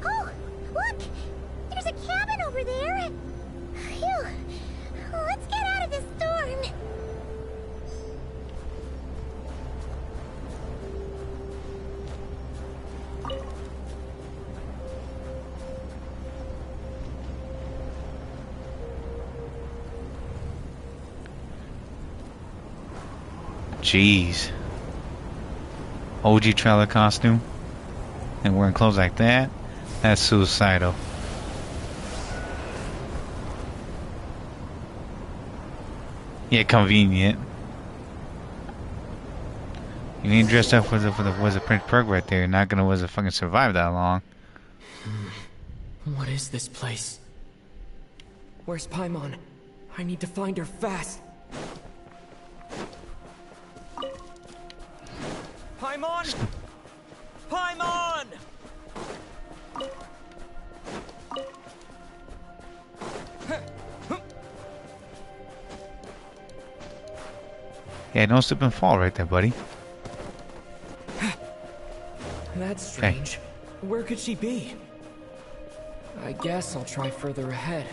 Oh, look! There's a cabin over there. Phew. Let's get out of this storm. Jeez. OG trailer costume and wearing clothes like that? That's suicidal. Yeah, convenient. You ain't dressed up for the Wizard Prince perk right there. You're not gonna Wizard fucking survive that long. What is this place? Where's Paimon? I need to find her fast. Paimon! Paimon! Yeah, don't slip and fall right there, buddy. That's strange. Where could she be? I guess I'll try further ahead.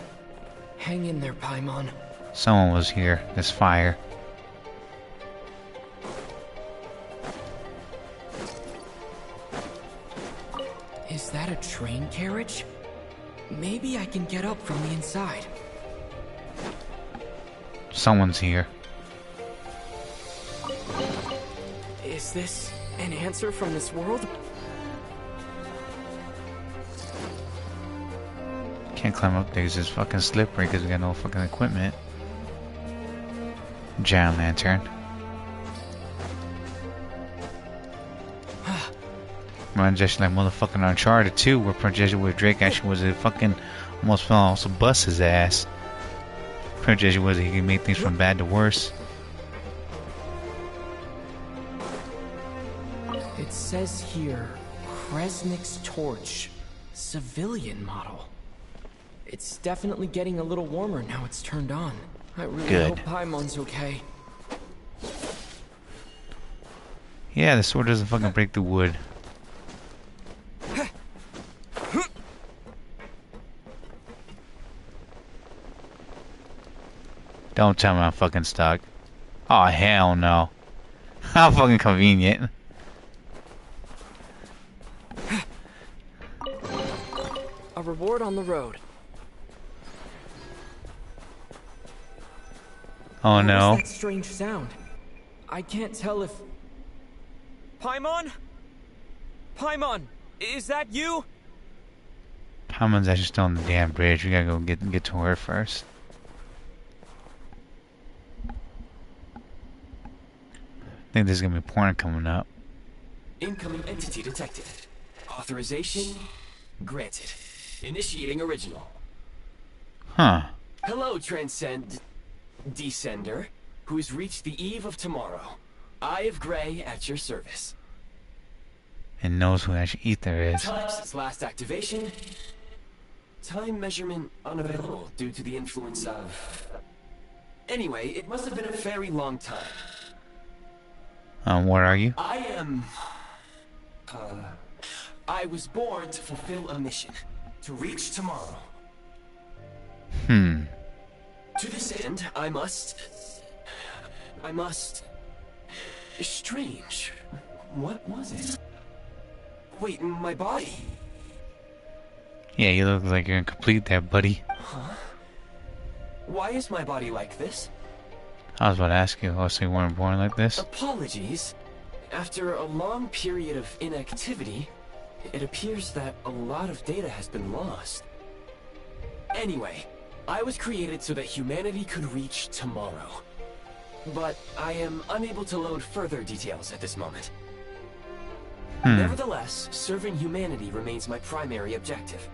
Hang in there, Paimon. Someone was here. There's fire. Is that a train carriage? Maybe I can get up from the inside. Someone's here. Is this an answer from this world? Can't climb up there 'cause it's fucking slippery because we got no fucking equipment. Giant lantern. Just like motherfucking Uncharted 2, where projection with Drake actually was a fucking almost fell off to bust his ass. Projection was he can make things from bad to worse. It says here, Kresnik's torch, civilian model. It's definitely getting a little warmer now it's turned on. I really Good. hope Paimon's okay. Yeah, the sword doesn't fucking break the wood. Don't tell me I'm fucking stuck. Oh hell no. How fucking convenient. A reward on the road. Oh What no. was that strange sound? I can't tell if... Paimon? Paimon, is that you? Paimon's actually still on the damn bridge. We gotta go get to her first. I think there's gonna be porn coming up. Incoming entity detected. Authorization granted. Initiating original. Huh. Hello, Descender, who's reached the eve of tomorrow. Eye of Grey at your service. And knows who actually Ether is. Time since last activation. Time measurement unavailable due to the influence of... Anyway, it must have been a very long time. What are you? I am... I was born to fulfill a mission. To reach tomorrow. Hmm. To this end, I must... Strange. What was it? Wait, my body? Yeah, you look like you're incomplete there, buddy. Huh? Why is my body like this? I was about to ask you, so you weren't born like this? Apologies. After a long period of inactivity, it appears that a lot of data has been lost. Anyway, I was created so that humanity could reach tomorrow. But I am unable to load further details at this moment. Nevertheless, serving humanity remains my primary objective.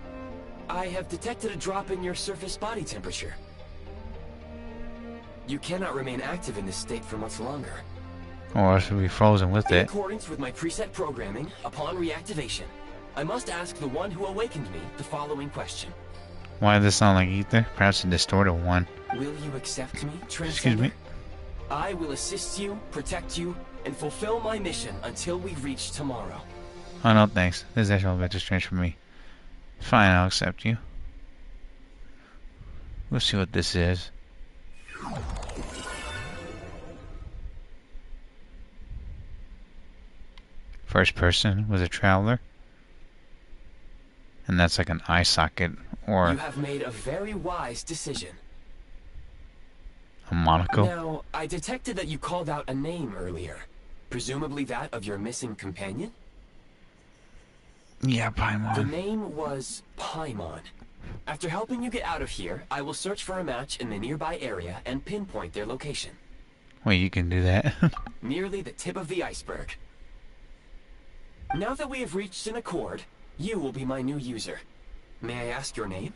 I have detected a drop in your surface body temperature. You cannot remain active in this state for much longer. Or else we'll be frozen with In it. accordance with my preset programming, upon reactivation, I must ask the one who awakened me the following question. Why does this sound like Ether? Perhaps a distorted one. Will you accept me, Transcender? Excuse me? I will assist you, protect you, and fulfill my mission until we reach tomorrow. Oh no, thanks. This is actually a bit too strange for me. Fine, I'll accept you. We'll see what this is. First person was a traveler. And that's like an eye socket or You have made a very wise decision. a monocle. Now, I detected that you called out a name earlier. Presumably that of your missing companion? Yeah, The Paimon. name was Paimon. After helping you get out of here, I will search for a match in the nearby area and pinpoint their location. Wait, you can do that? Merely the tip of the iceberg. Now that we have reached an accord, you will be my new user. May I ask your name?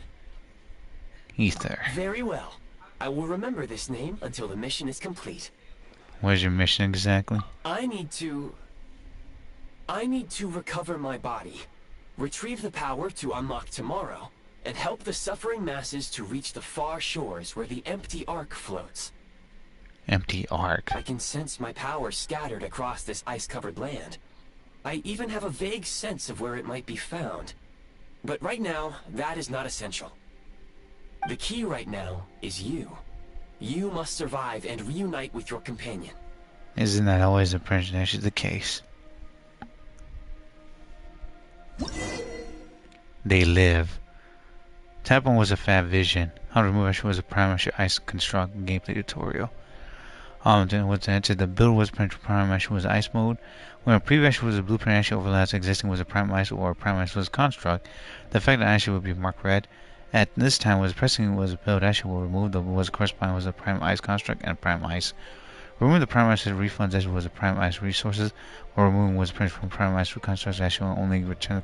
Ether. Very well. I will remember this name until the mission is complete. What's your mission exactly? I need to recover my body, retrieve the power to unlock tomorrow, and help the suffering masses to reach the far shores where the empty Ark floats. Empty arc. I can sense my power scattered across this ice-covered land. I even have a vague sense of where it might be found. But right now, that is not essential. The key right now is you. You must survive and reunite with your companion. Isn't that always actually the case? They live. Tab 1 was a fat vision. How to remove Asher was a prime ice construct gameplay tutorial. Then was to enter the build was prime Asher was ice mode. When a previous Asher was a blueprint Asher overlaps existing was a prime ice or a prime ice was construct, the effect on Asher would be marked red. At this time was pressing was a build Asher will remove the was corresponding was a prime ice construct and prime ice. Removing the prime ice refunds Asher was a prime ice resources, or removing was print from prime ice reconstructs Asher will only return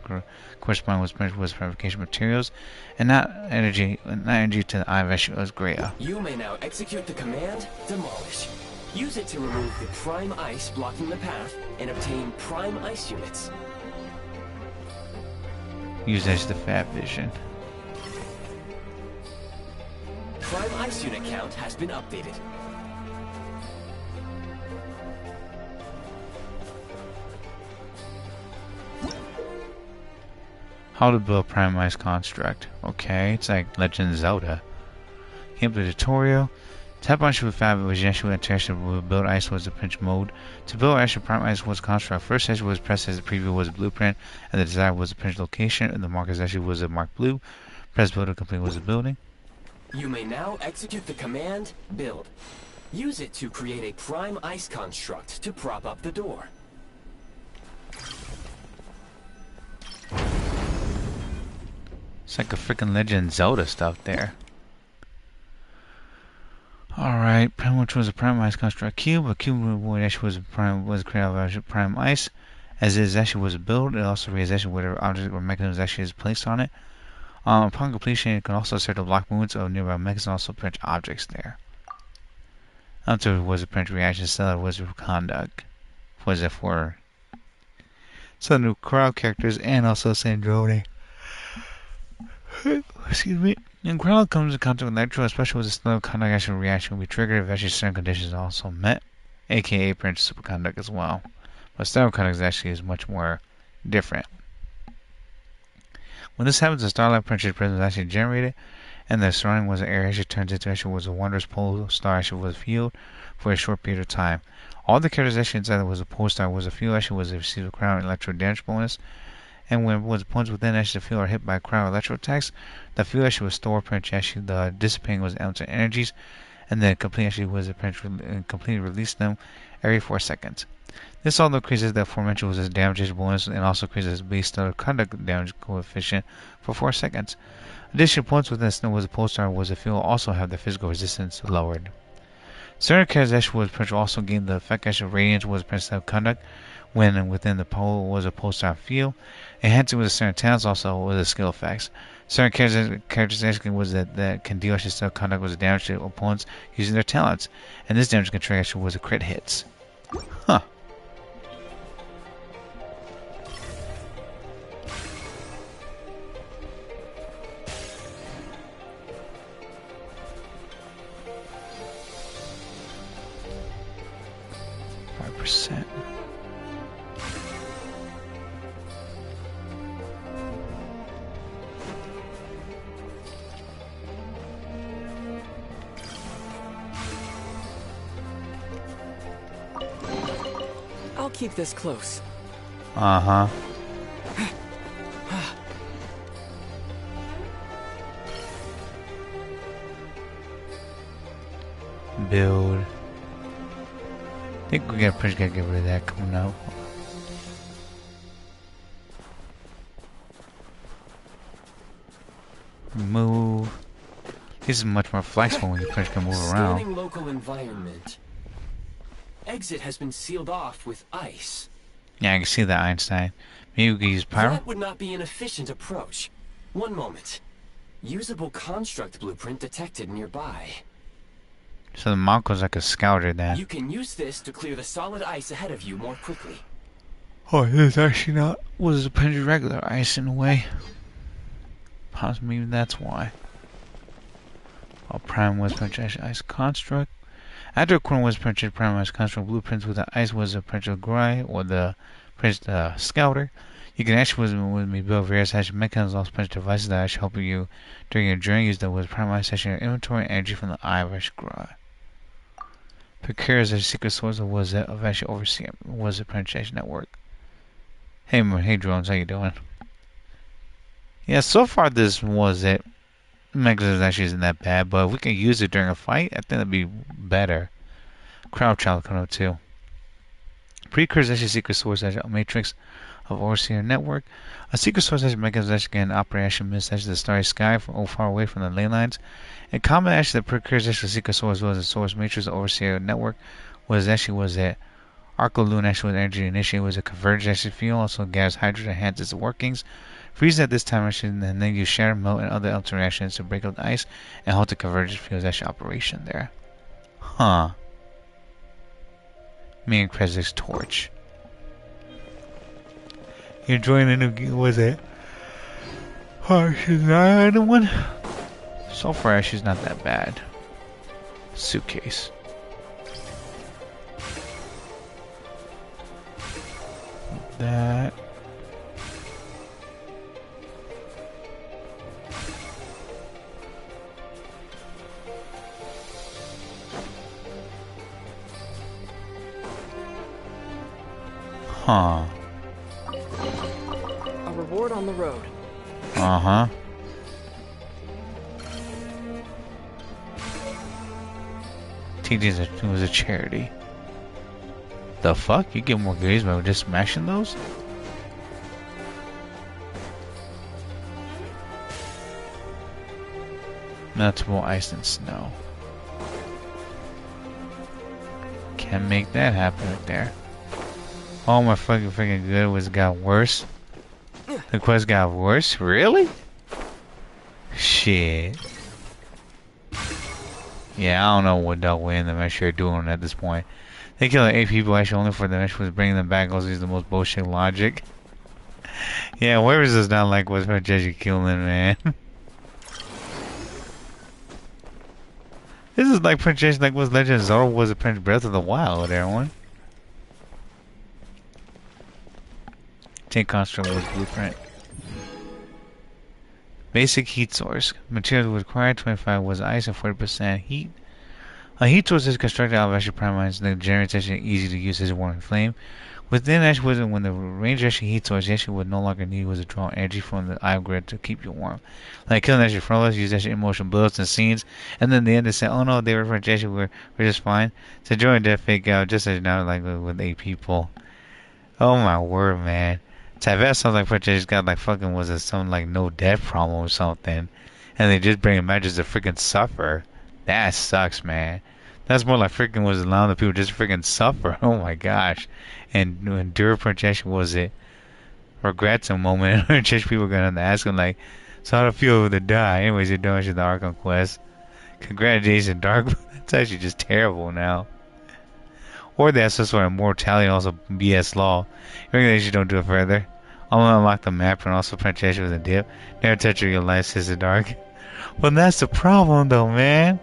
corresponding was print was fabrication materials, and not energy to the eye of Asher was greater. You may now execute the command Demolish. Use it to remove the prime ice blocking the path and obtain prime ice units. Use as the fat vision. Prime ice unit count has been updated. How to build prime ice construct. Okay, it's like Legend of Zelda. Gameplay tutorial. Tap on Asher with Fab was Asher interaction with build ice was the pinch mode. To build Asher prime ice was construct. First Asher was pressed as the preview was a blueprint, and the desired was a pinch location, and the markers Asher was a mark blue. Press build to complete was a building. You may now execute the command Build. Use it to create a prime ice construct to prop up the door. It's like a freaking Legend of Zelda stuff there. Alright, prime which was a prime ice construct cube. A cube actually was created out of prime ice. As is actually was a build, it also reads actually whatever object or mechanism actually is placed on it. Upon completion, it can also assert the block movements of nearby mechanisms, also print objects there. After was a print reaction cell was conduct. Was it for some new crowd characters and also Sandrone. Excuse me. When crowd comes in contact with Electro, especially with a slow conduct action reaction will be triggered if actually certain conditions are also met, aka print superconduct as well. But stellar conduct actually is much more different. When this happens, the starlight print prism is actually generated, and the surrounding was an area actually turns into actually was a wondrous pole star actually was a field for a short period of time. All the characters actually inside was a pole star was a field actually was a receive a crowd electro damage bonus. And when was points within actually the field are hit by crowd electro attacks, the field actually was stored print actually the dissipating was elements and energies, and then complete actually was a print completely release them every 4 seconds. This also increases the aforementioned was a damage bonus and also increases base stellar conduct damage coefficient for 4 seconds. Additional points within snow was a pole star was a field also have the physical resistance lowered. Certain characters actually was print also gain the effect actually radiance was print stellar conduct when within the pole was a pole star field. Enhancing with a certain talents also was a skill effects. Certain characters actually was that can deal actually stellar conduct was a damage to opponents using their talents, and this damage control actually was a crit hits. Huh. %. I'll keep this close. Uh-huh. Build. I think we gotta pretty gotta get rid of that coming out. Move. This is much more flexible when you pretty can move around. Scanning local environment. Exit has been sealed off with ice. Yeah, I can see that, Einstein. Maybe we could use pyro? That would not be an efficient approach. One moment. Usable construct blueprint detected nearby. So the monk was like a scouter then. You can use this to clear the solid ice ahead of you more quickly. Oh, this actually not was a pretty regular ice in a way. Possibly that's why. Prime was ice construct. After a corner was printed, primary construct blueprints with the ice was a print of Gry or the print Scouter. You can actually with me build various action mechanisms, also print devices that actually help you during your journey. Use that was primary section of your inventory energy from the eye of Gry. Procure as a secret source of was that of actually overseeing was a penetration network. Hey drones, how you doing? Yeah, so far this was it. Mechanism actually isn't that bad, but if we can use it during a fight, I think that'd be better. Crowd child coming up too. Precursor is actually a secret source as a matrix of overseer network. A secret source as a mechanism that can operate actually miss actually the starry sky from far away from the ley lines. In common actually the precursor actually secret source was a source matrix of overseer network was that Arcoloon actually with energy initiated was a converged actually field, also gas hydrogen enhances its workings. Freeze at this time actually, and then use shatter, melt, and other interactions to break up the ice and halt the convergence field's actually operation there. Huh. Me and Kresnik's torch. You enjoying the new game? Was it? Oh, she's not the one. So far, she's not that bad. Suitcase. That. Huh. A reward on the road. Uh-huh. TJ's was a charity. The fuck? You get more goodies by just smashing those? Meltable ice and snow. Can't make that happen right there. Oh my fucking good was got worse. The quest got worse? Really? Shit. Yeah, I don't know what that way in the mesh are doing at this point. They killed like 8 people actually only for the mesh was bringing them back. Also use the most bullshit logic. Yeah, where is this not like what's Judge killing, man? This is like Prince like was Legend of Zelda was a Prince Breath of the Wild, everyone. Tank construct was blueprint. Basic heat source. Material required 25 was ice and 40% heat. A heat source is constructed out of actually primines that generates actually easy to use as a warming flame. Within actually when the range actually heat source actually would no longer need was to draw energy from the eye grid to keep you warm. Like killing actually frontliners use actually emotion builds and scenes, and then the end they say, oh no, they were actually we're just fine. So join death fake out just as now like with 8 people. Oh my word, man. Tavette sounds like Prince got like fucking was it some like no death problem or something, and they just bring matches to freaking suffer. That sucks, man. That's more like freaking was allowing the people just freaking suffer. Oh my gosh. And endure projection was it regrets a moment and just people gonna ask him like, so how to feel to die? Anyways, you're doing the Arkham quest. Congratulations, Dark. That's actually just terrible now. Or they have some sort of mortality and also BS law. Regulations don't do it further. I'm gonna unlock the map and also penetration with a dip. Never touch your life, Sister Dark. But that's the problem though, man.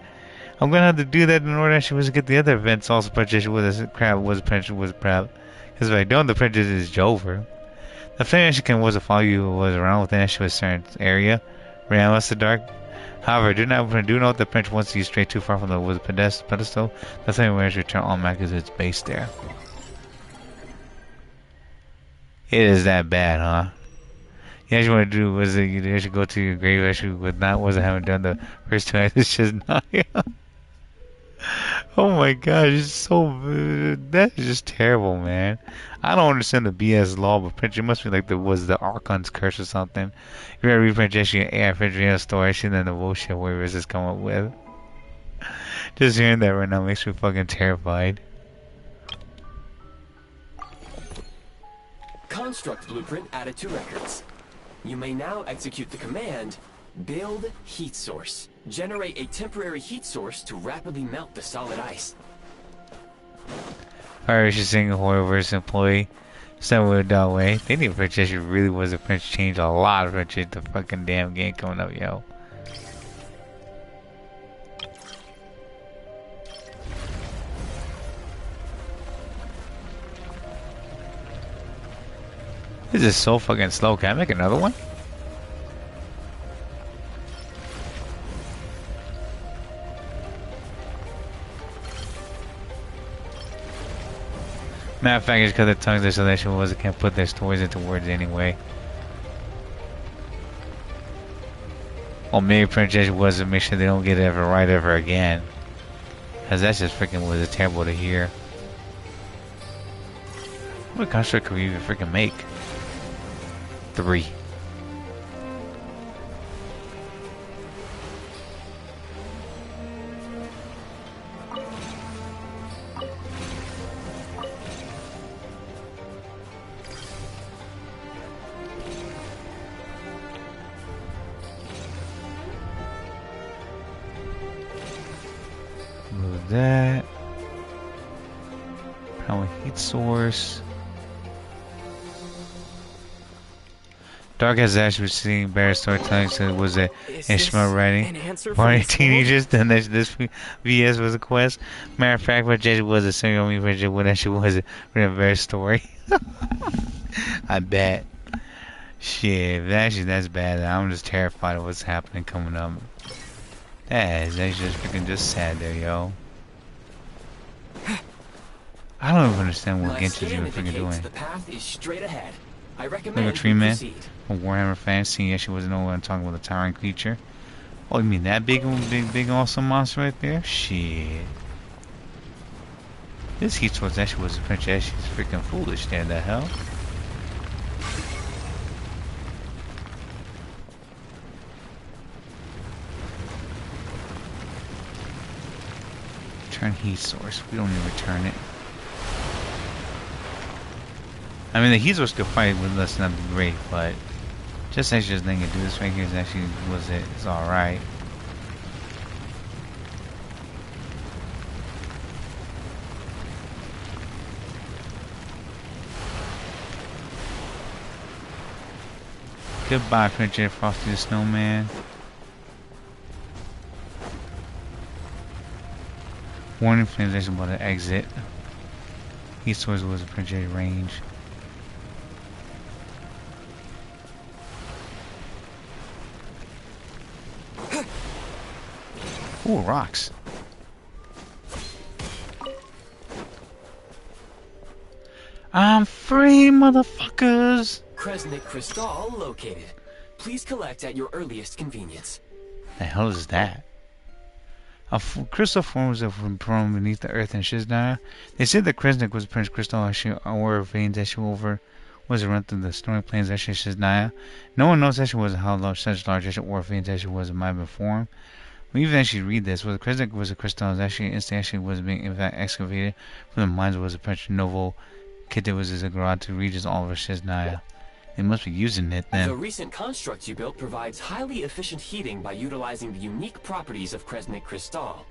I'm gonna have to do that in order to get the other events also penetration with a crab was penetration with crab. Because if I don't, the penetration is over. The flame actually can was a follow you was around within actually a certain area. Realm the dark. However, do note the penetration once you stray too far from the pedestal, the flame will return automatically to its base there. It is that bad, huh? You actually want to do was it you actually go to your grave actually with not wasn't having done the first 2 acts, it's just not. Oh my gosh, it's so that's just terrible, man. I don't understand the BS law, but Prince must be like the Archon's curse or something. You gotta reprint actually an AI refrigerator story, actually then the bullshit warriors just come up with. Just hearing that right now makes me fucking terrified. Construct blueprint added to records. You may now execute the command build heat source. Generate a temporary heat source to rapidly melt the solid ice. Alright, she's saying Horrorverse employee. Somewhere that way. They need French actually really was a French change a lot of French the fucking damn game coming up, yo. This is so fucking slow. Can I make another one? Matter of fact, it's because the tongue's isolation was, can't put their stories into words anyway. Or maybe pronunciation was to make sure they don't get it ever right ever again. Cause that's just freaking was terrible to hear. What construct could we even freaking make? 3. Move that. Power heat source. Dark has actually seen better storytelling, so it was an instrument writing. Party teenagers, then this VS was a quest. Matter of fact, what Jason was a single me version when actually was a better story. I bet. Shit, if actually that's bad, I'm just terrified of what's happening coming up. That's just freaking just sad there, yo. I don't even understand what Genshin is freaking doing. The path is straight ahead. I Like a tree man, a Warhammer fan, seeing she wasn't know what I'm talking about, the towering creature. Oh, you mean that big awesome monster right there? Shit. This heat source actually was a princess. She's freaking foolish there, the hell. Return heat source. We don't need to return it. I mean, the heat source could fight with us, not be great, but just actually just thinking, do this right here is actually it's all right. Goodbye, Princess Frosty the Snowman. Warning flames actually about to exit. Heat source was a Princess range. Ooh, rocks. I'm free, motherfuckers! Kresnik Crystal located. Please collect at your earliest convenience. The hell is that? A crystal forms from beneath the earth in Shiznaya. They said that Kresnik was Prince Crystal, actually, or veins actually over was run through the stormy plains actually Shiznaya. No one knows actually was how large such large actually or veins actually was in my form. We even actually read this. Well, the Kresnik was a crystal. Actually, actually was being in fact excavated from the mines. Was a French novel kit that was a garage to regions all over Shiznaya. They must be using it then. The recent construct you built provides highly efficient heating by utilizing the unique properties of Kresnik Crystal.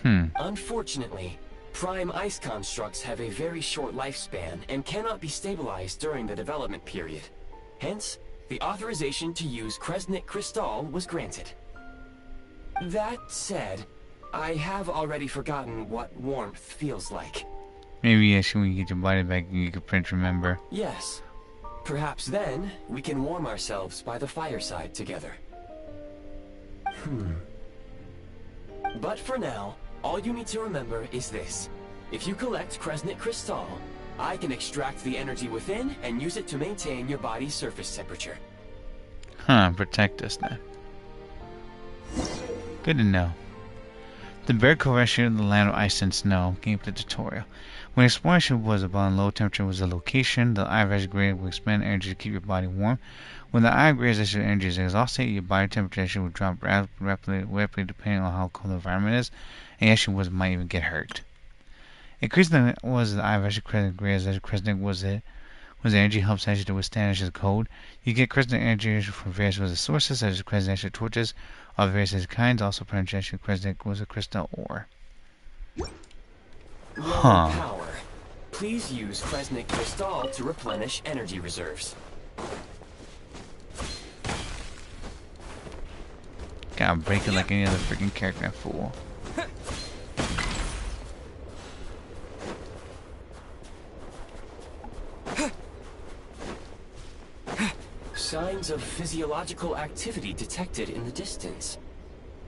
Unfortunately, prime ice constructs have a very short lifespan and cannot be stabilized during the development period. Hence, the authorization to use Kresnik Crystal was granted. That said, I have already forgotten what warmth feels like. Maybe actually when you get your body back, you can print remember. Yes. Perhaps then, we can warm ourselves by the fireside together. But for now, all you need to remember is this. If you collect Kresnik Crystal, I can extract the energy within and use it to maintain your body's surface temperature. Protect us now. Good to know. The Bear Correction of the land of ice and snow came to the tutorial. When exploration was about low temperature was a location, the average grade will expend energy to keep your body warm. When the average energy is exhausted, your body temperature will drop rapidly depending on how cold the environment is, and actually might even get hurt. Increasing was the average credit grade as Kresnik was energy helps actually to withstand the cold. You get Kresnik energy from various sources such as Kresnik torches of various kinds. Also, pronunciation Kresnik was a crystal ore. Power. Please use Kresnik Crystal to replenish energy reserves. Gotta break it like any other freaking character, fool. signs of physiological activity detected in the distance.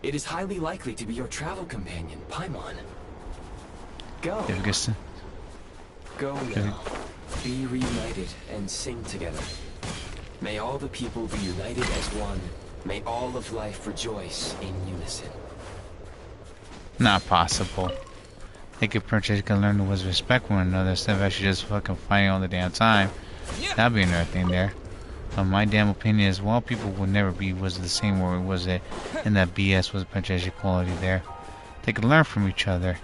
It is highly likely to be your travel companion, Paimon. Go. Go now. Be reunited and sing together. May all the people be united as one. May all of life rejoice in unison. Not possible. They could purchase, can learn to was respect one another instead of actually just fucking fighting all the damn time. That'd be another thing there. My damn opinion is, well, people would never be was the same where it was it in that BS was purchase equality there. They could learn from each other,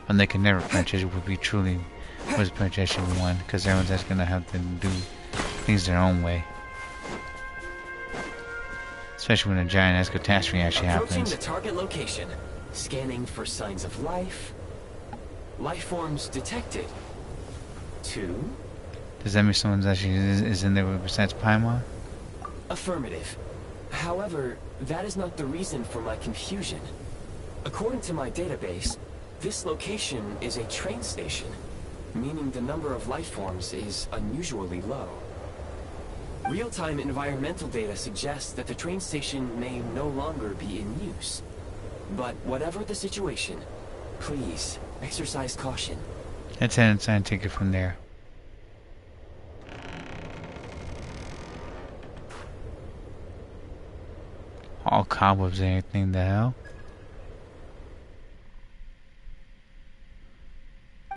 but they could never purchase would be truly was purchase one because everyone's just gonna have to do things their own way. Especially when a giant catastrophe actually happens. Approaching the target location. Scanning for signs of life. Life forms detected. 2. Does that mean someone's actually is in there besides Paimon? Affirmative. However, that is not the reason for my confusion. According to my database, this location is a train station, meaning the number of life forms is unusually low. Real-time environmental data suggests that the train station may no longer be in use. But whatever the situation, please exercise caution. Let's head inside and take it from there. All cobwebs and everything, the hell?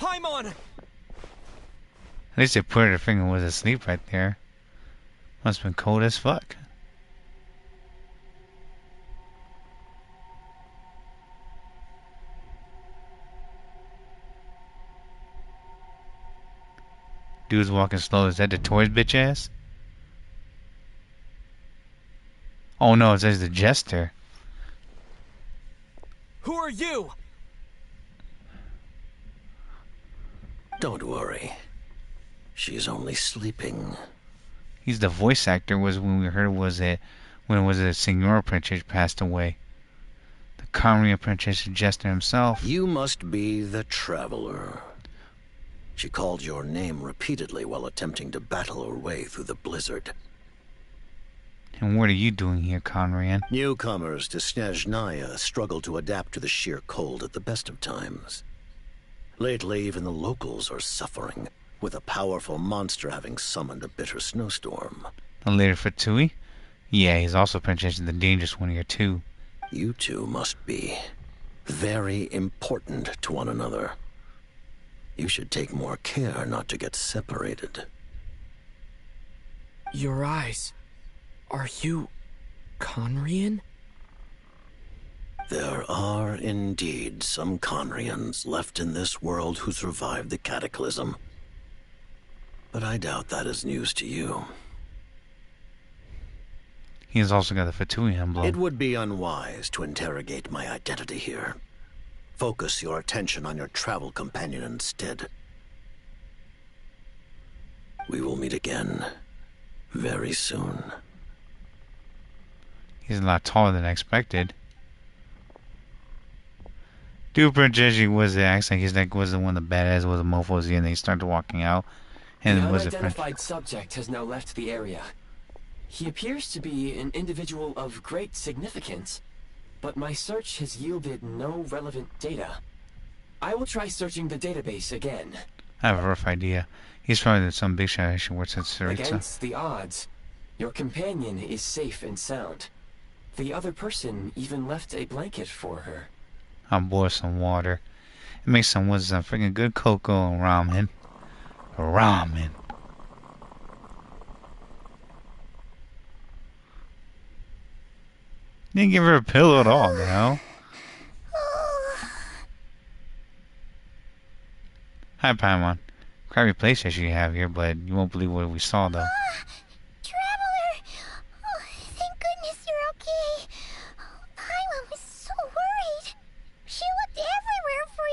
Paimon! At least they put her finger was asleep right there. Must have been cold as fuck. Dude's walking slow. Is that the toys bitch ass? Oh no, it says the jester. Who are you? Don't worry. She's only sleeping. He's the voice actor. Was when we heard was it when it was a Senor Princess passed away. The Conria Princess jester himself. You must be the Traveler. She called your name repeatedly while attempting to battle her way through the blizzard. And what are you doing here, Conrian? Newcomers to Snezhnaya struggle to adapt to the sheer cold at the best of times. Lately, even the locals are suffering, with a powerful monster having summoned a bitter snowstorm. The leader Fatui? Yeah, he's also potentially the dangerous one here too. You two must be very important to one another. You should take more care not to get separated. Your eyes. Are you Conrian? There are indeed some Conrians left in this world who survived the cataclysm. But I doubt that is news to you. He's also got the Fatui emblem. It would be unwise to interrogate my identity here. Focus your attention on your travel companion instead. We will meet again very soon. He's a lot taller than I expected. Dude, Princeshi was the accent. He's like was the one of the badass was the mofos here, and they started walking out. And the was unidentified subject has now left the area. He appears to be an individual of great significance, but my search has yielded no relevant data. I will try searching the database again. I have a rough idea. He's probably some big shot who works at Saritsa. Against the odds, your companion is safe and sound. The other person even left a blanket for her. I'll boil some water. It makes some freaking good cocoa and ramen. Ramen. Didn't give her a pillow at all, the hell? Hi, Paimon. Crappy PlayStation you have here, but you won't believe what we saw, though. Traveler! Oh, thank goodness you're okay. Paimon was so worried. She looked everywhere for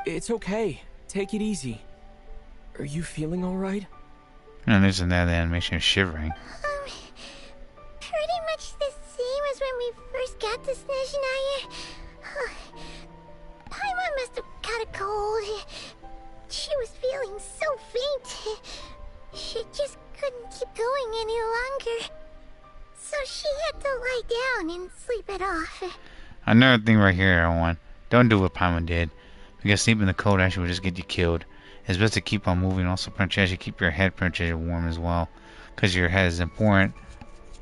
you. It's okay. Take it easy. Are you feeling alright? And there's another animation of shivering. Pretty much the same as when we first got to Snezhnaya. Paimon must have caught a cold. She was feeling so faint. down and sleep it off. Another thing right here, everyone. Don't do what Paimon did. Because sleeping in the cold actually will just get you killed. It's best to keep on moving. Also, Princess, keep your head, Princess, warm as well. Because your head is important.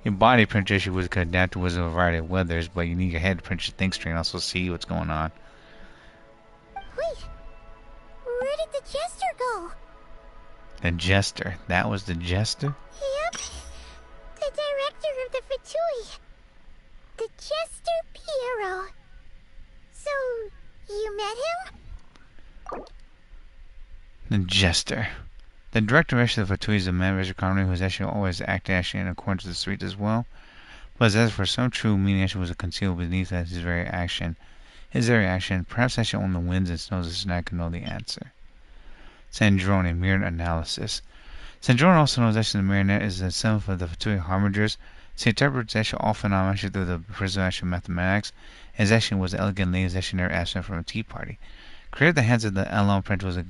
Your body, Princess, could adapt to a variety of weathers. But you need your head, Princess, to think straight and also see what's going on. Wait. Where did the Jester go? The Jester? That was the Jester? Yep. The director of the Fatui. The Jester Piero. So, you met him? The Jester. The director of the Fatui is a man of comedy who has actually always acted in accordance with the streets as well. But as for some true meaning actually was concealed beneath his very action. His very action, perhaps actually on the winds and snows, is not to know the answer. Sandrone, mirror analysis. Sandrone, also known as actually the marionette, is the symbol of the Fatui harbingers. She interprets actually all phenomena actually through the prism of actually mathematics, and actually was elegant lady actually never absent from a tea party. Created the hands of the Elon Prince was a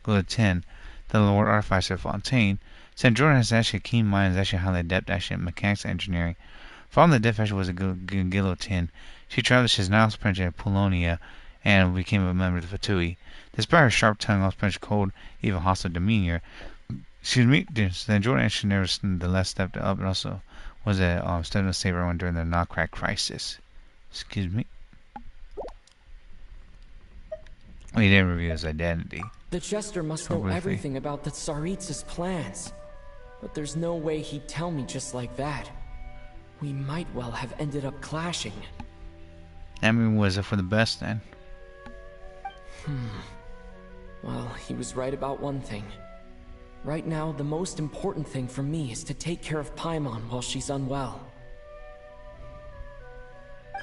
guillotine, the Lord Artificer of Fontaine. Sandrone has actually a keen mind and is actually highly adept actually in mechanics and engineering. Following the death actually was a guillotine. She traveled to Chisnaus Prince in Polonia and became a member of the Fatui. Despite her sharp tongue, also Prince cold, even hostile demeanor, Sandrone actually never the less stepped up and also was a stepped to save everyone during the Knockcrack crisis. Excuse me. We didn't reveal his identity. The Jester must know everything about the Tsaritsa's plans. But there's no way he'd tell me just like that. We might well have ended up clashing. I mean, was it for the best then? Well, he was right about one thing. Right now, the most important thing for me is to take care of Paimon while she's unwell.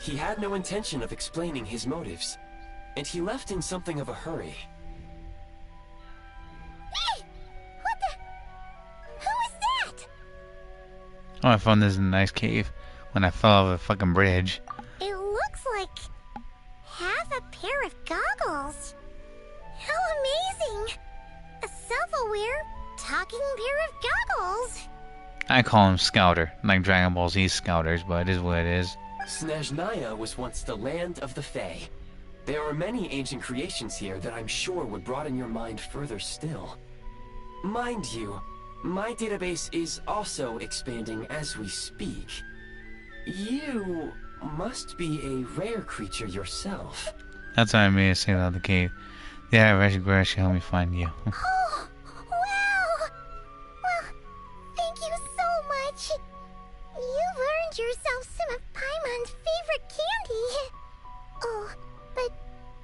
He had no intention of explaining his motives, and he left in something of a hurry. Hey! What the... Who is that? Oh, I found this in a nice cave when I fell off a fucking bridge. It looks like... half a pair of goggles. How amazing! A self-aware, talking pair of goggles. I call him Scouter, like Dragon Ball Z Scouters, but it is what it is. Snezhnaya was once the land of the Fae. There are many ancient creations here that I'm sure would broaden your mind further still. Mind you, my database is also expanding as we speak. You must be a rare creature yourself. That's why I made it say out of the cave. Yeah, Rashigura should help me find you. Oh, wow! Well, thank you so much. You've earned yourself some of Paimon's favorite candy. Oh, but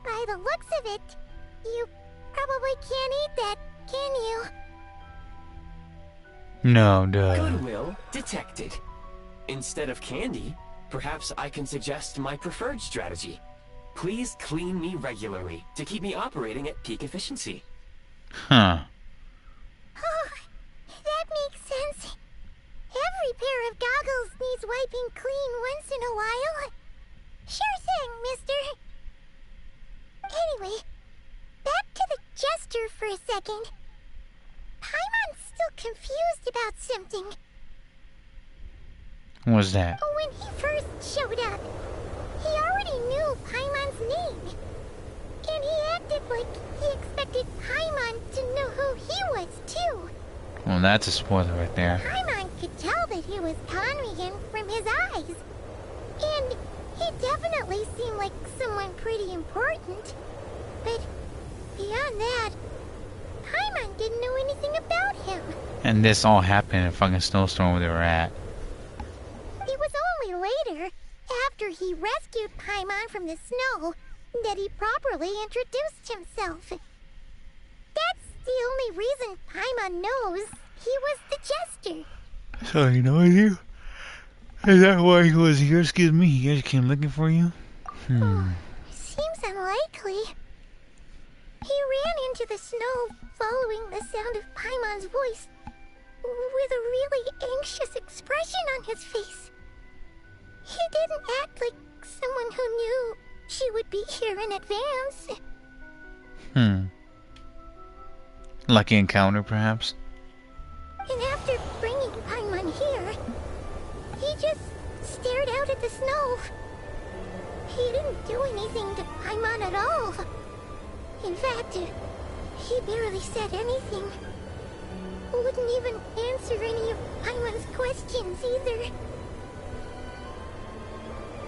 by the looks of it, you probably can't eat that, can you? No, duh. Goodwill detected. Instead of candy, perhaps I can suggest my preferred strategy. Please clean me regularly to keep me operating at peak efficiency. Huh. Oh, that makes sense. Every pair of goggles needs wiping clean once in a while. Sure thing, mister. Anyway, back to the Jester for a second. Paimon's still confused about something. What was that? When he first showed up, he already knew Paimon's name. And he acted like he expected Paimon to know who he was, too. Well, that's a spoiler right there. Paimon could tell that he was Conrigan from his eyes. And he definitely seemed like someone pretty important. But beyond that, Paimon didn't know anything about him. And this all happened in a fucking snowstorm where they were at. It was only later, after he rescued Paimon from the snow, that he properly introduced himself. That's the only reason Paimon knows he was the Jester. So he knows you? Is that why he was here? Excuse me, he actually came looking for you? Seems unlikely. He ran into the snow following the sound of Paimon's voice, with a really anxious expression on his face. He didn't act like someone who knew she would be here in advance. Lucky encounter, perhaps? And after bringing Paimon here, he just stared stared out at the snow. He didn't do anything to Paimon at all. In fact, he barely said anything. Wouldn't even answer any of Paimon's questions either.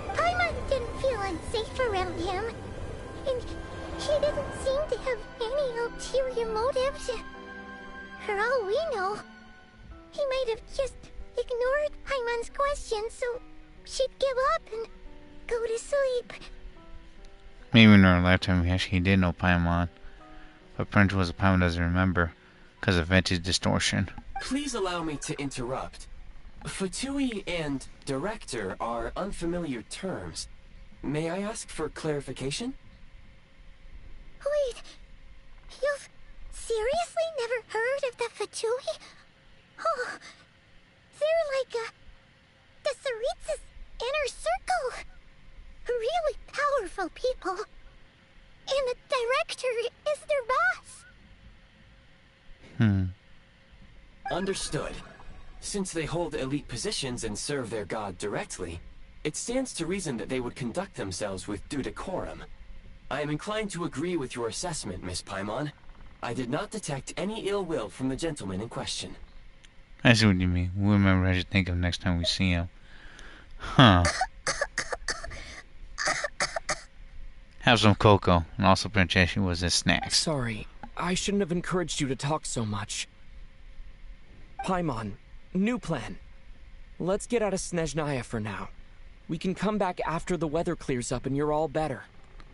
Paimon didn't feel unsafe around him, and he didn't seem to have any ulterior motives. For all we know, he might have just ignored Paimon's questions so she'd give up and go to sleep. Maybe in our lifetime we actually did know Paimon, but Prince was a Paimon doesn't remember because of vintage distortion. Please allow me to interrupt. Fatui and director are unfamiliar terms. May I ask for clarification? Wait, you've seriously never heard of the Fatui? Oh, they're like the Tsaritsa's inner circle. Really powerful people. And the director is their boss. Understood. Since they hold elite positions and serve their god directly, it stands to reason that they would conduct themselves with due decorum. I am inclined to agree with your assessment, Miss Paimon. I did not detect any ill will from the gentleman in question. I see what you mean. We'll remember what I should think of next time we see him. Huh. Have some cocoa, and also Princess was a snack. Sorry, I shouldn't have encouraged you to talk so much. Paimon, new plan. Let's get out of Snezhnaya for now. We can come back after the weather clears up and you're all better.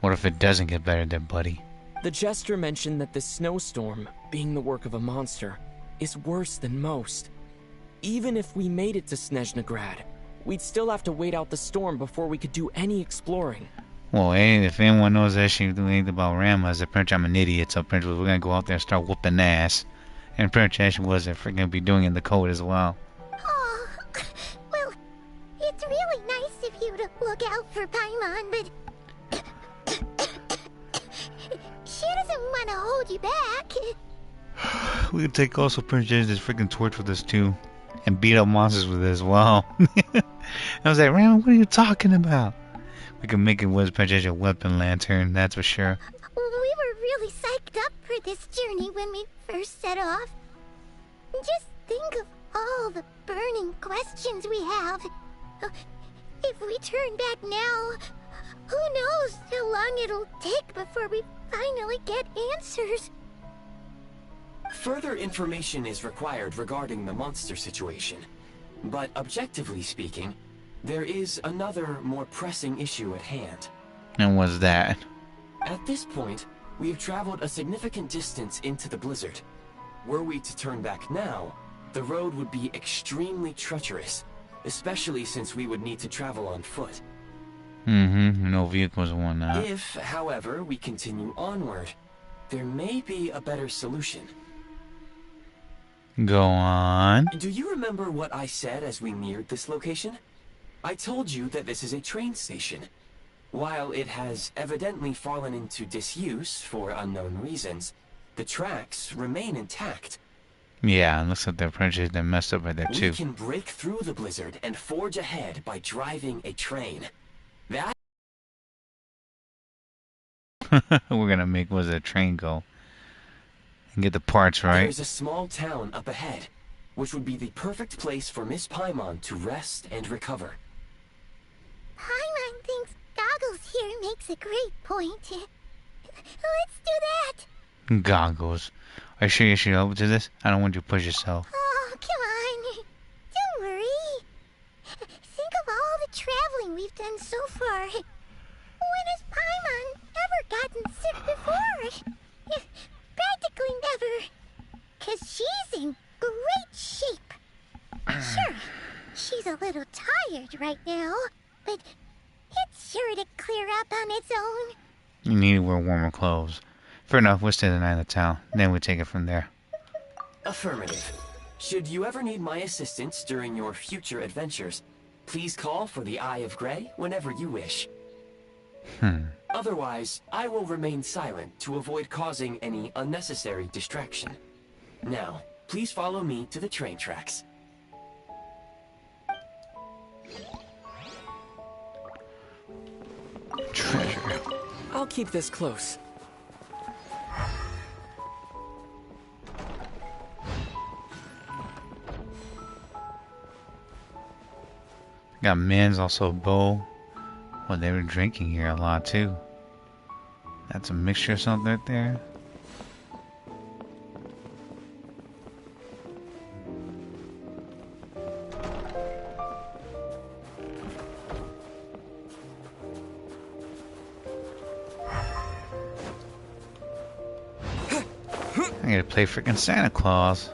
What if it doesn't get better then, buddy? The jester mentioned that this snowstorm, being the work of a monster, is worse than most. Even if we made it to Snezhnagrad, we'd still have to wait out the storm before we could do any exploring. Well, hey, if anyone knows anything about Ranma's, the Prince, I'm an idiot, so Prince, we're gonna go out there and start whooping ass. And Prince wasn't freaking be doing in the code as well. Oh, well, it's really nice of you to look out for Paimon, but she doesn't want to hold you back. We could take also Princess's freaking torch with us too, and beat up monsters with it as well. I was like, Ram, what are you talking about? We can make it with Princess a weapon lantern, that's for sure. We were really psyched up for this journey when we first set off. Just think of all the burning questions we have. If we turn back now, who knows how long it'll take before we finally get answers. Further information is required regarding the monster situation. But objectively speaking, there is another, more pressing issue at hand. And what's that? At this point, we have traveled a significant distance into the blizzard. Were we to turn back now, the road would be extremely treacherous, especially since we would need to travel on foot. No vehicles and whatnot. If, however, we continue onward, there may be a better solution. Go on. Do you remember what I said as we neared this location? I told you that this is a train station. While it has evidently fallen into disuse for unknown reasons, the tracks remain intact. Yeah, it looks like the Princess that messed up right there too. We can break through the blizzard and forge ahead by driving a train. That We're gonna make a train go and get the parts right. There's a small town up ahead, which would be the perfect place for Miss Paimon to rest and recover. Paimon thinks Goggles here makes a great point. Let's do that. Goggles. Are you sure you should open to this? I don't want you to push yourself. Oh, come on. Don't worry. Think of all the traveling we've done so far. When has Paimon ever gotten sick before? Practically never. 'Cause she's in great shape. Sure, she's a little tired right now, but it's sure to clear up on its own. You need to wear warmer clothes. Fair enough, we'll stay the night in the town. Then we'll take it from there. Affirmative. Should you ever need my assistance during your future adventures, please call for the Eye of Grey whenever you wish. Otherwise, I will remain silent to avoid causing any unnecessary distraction. Now, please follow me to the train tracks. I'll keep this close. Got men's also a bowl. Well, they were drinking here a lot too. That's a mixture of something right there. I gotta play freaking Santa Claus.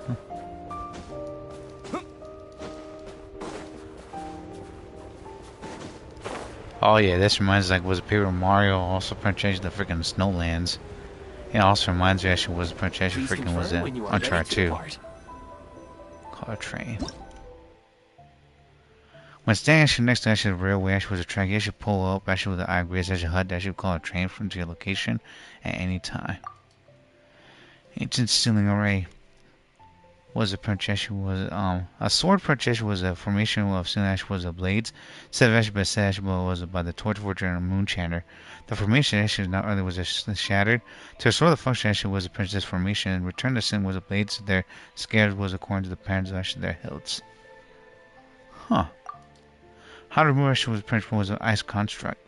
Oh yeah, this reminds me like was Paper Mario also purchased the freaking Snowlands. It also reminds me actually was purchased freaking was it Uncharted 2. Car train. When standing actually next to actually the railway actually was a track, you actually pull up actually with the eye grace actually HUD actually call a train from to your location at any time. Ancient Stealing Array was a purchase was a sword purchase was a formation of Stealing Ash was a blades. Set of Ash by Sash was by the Torch Forger and Moon Chanter. The formation actually not only was shattered. To restore the function actually was a princess formation and return to sin was a blades. Their scares was according to the patterns of actually their hilts. Huh. How to remove actually was principle was an ice construct.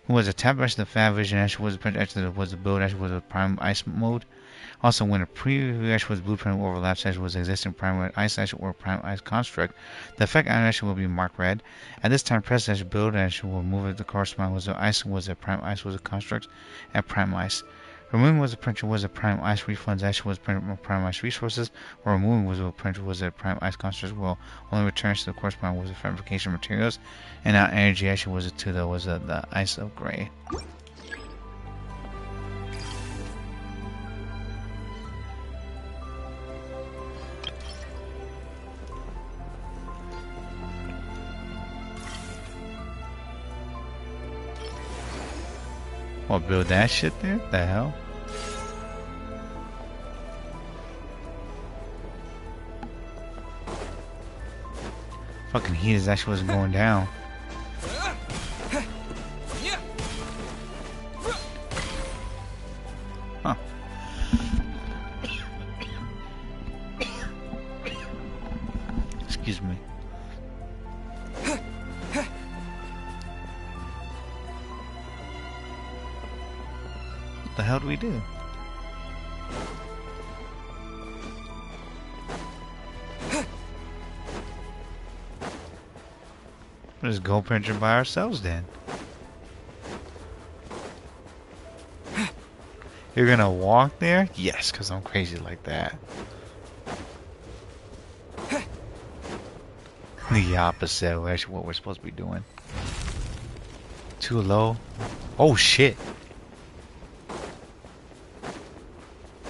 Who was a tap actually the Fat Vision actually was a print actually was a build actually was a prime ice mode. Also, when a preview actually was blueprint overlaps actually was existing prime ice actually or prime ice construct, the effect animation will be marked red. At this time, press actually build actually will move it. The corresponding was a ice was a prime ice was a construct and prime ice. Removing was a printer was a prime ice refunds actually was prime ice resources, or removing was a printer was a prime ice construct will only returns to the corresponding was a fabrication materials, and now energy actually was it to the was the ice of gray. What, build that shit there? The hell? Fucking heat is actually wasn't going down. Huh. Excuse me. What the hell do we do? We'll just go printer by ourselves then. You're gonna walk there? Yes, because I'm crazy like that. The opposite of actually what we're supposed to be doing. Too low. Oh shit.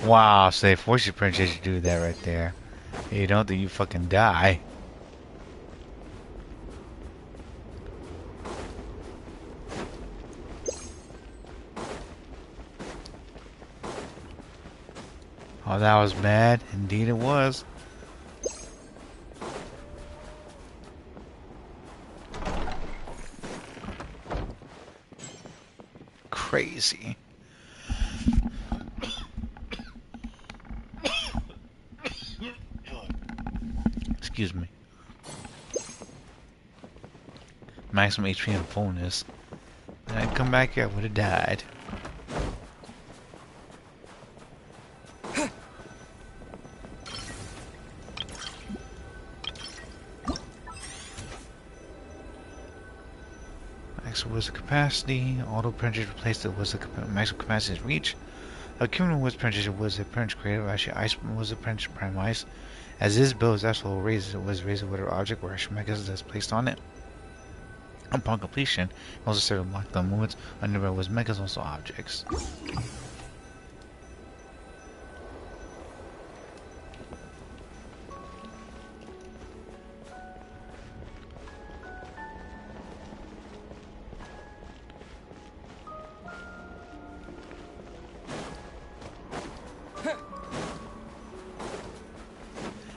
Wow, so they force you princess to do that right there. You don't think you fucking die. Oh, that was bad. Indeed it was. Crazy. Excuse me. Maximum HP and fullness. And I'd come back here, I would have died. Maximum was the capacity. Auto printer replaced it was the maximum capacity reach. Accumulating was printer was a print creative. Actually, ice was a print prime ice. As this build is actually raised, it was raised with whatever object or actual mechanism that's placed on it. Upon completion, it also served to block the movements under where was mechas also objects.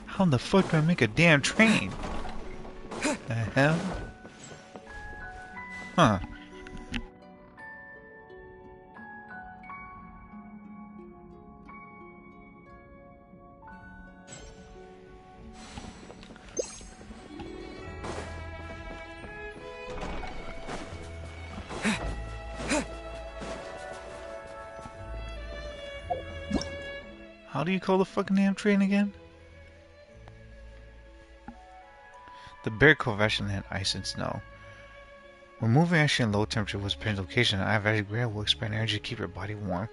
How the fuck do I make a damn train? The hell? Huh. How do you call the fucking damn train again? The Bear Cove actually had ice and snow. When moving actually in low temperature was present location, the eye of actually gray will expend energy to keep your body warm.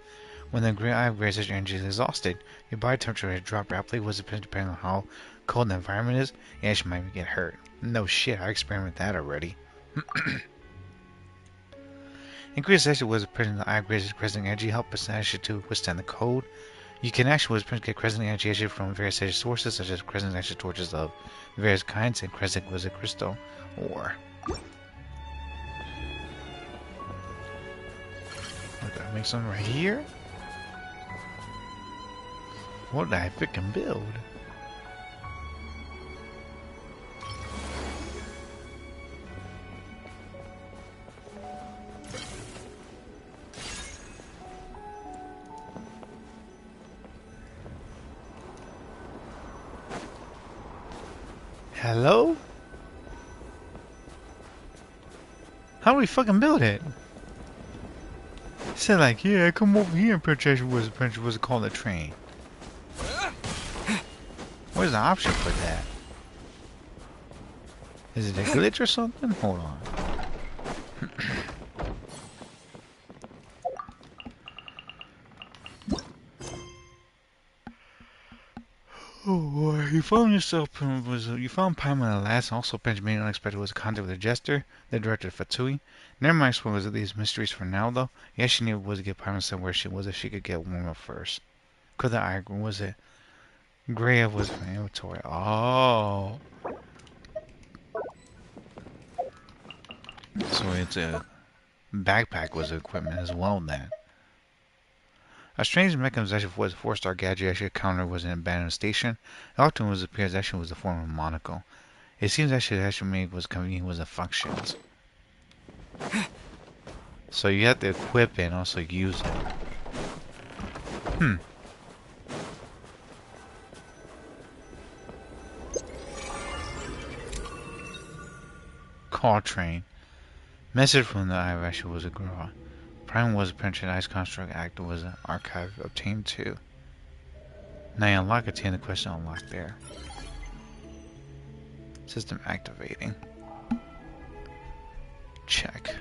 When the gray eye of gray such energy is exhausted, your body temperature will drop rapidly. Was depending on how cold the environment is, you actually might get hurt. No shit, I experimented with that already. Increased actually was present in the eye of gray's crescent energy help us actually to withstand the cold. You can actually get crescent energy actually from various energy sources such as crescent energy torches of various kinds and crescent was a crystal ore. Did I make something right here? What did I frickin' build? Hello? How do we fucking build it? He said like, yeah, come over here and purchase was called a train. Where's the option for that? Is it a glitch or something? Hold on. Oh boy, you found yourself you found Paimon at last, and also Benjamin unexpected was a contact with the jester, the director Fatui. Never mind explore these mysteries for now though. Yes, she knew was to get Paimon somewhere she was if she could get warm up first. Could the eye was it? Gray was from inventory. Oh, so it's a backpack was equipment as well then. A strange mechanism was a 4-star gadget actually counter was an abandoned station. It often was appears actually was the form of a monocle. It seems actually made was convenient was the functions. So you have to equip it and also use it. Call train. Message from the eye actually was a girl. Prime was a pension ice construct active was an archive obtained too. Now you unlock it, the question unlocked there. System activating. Check.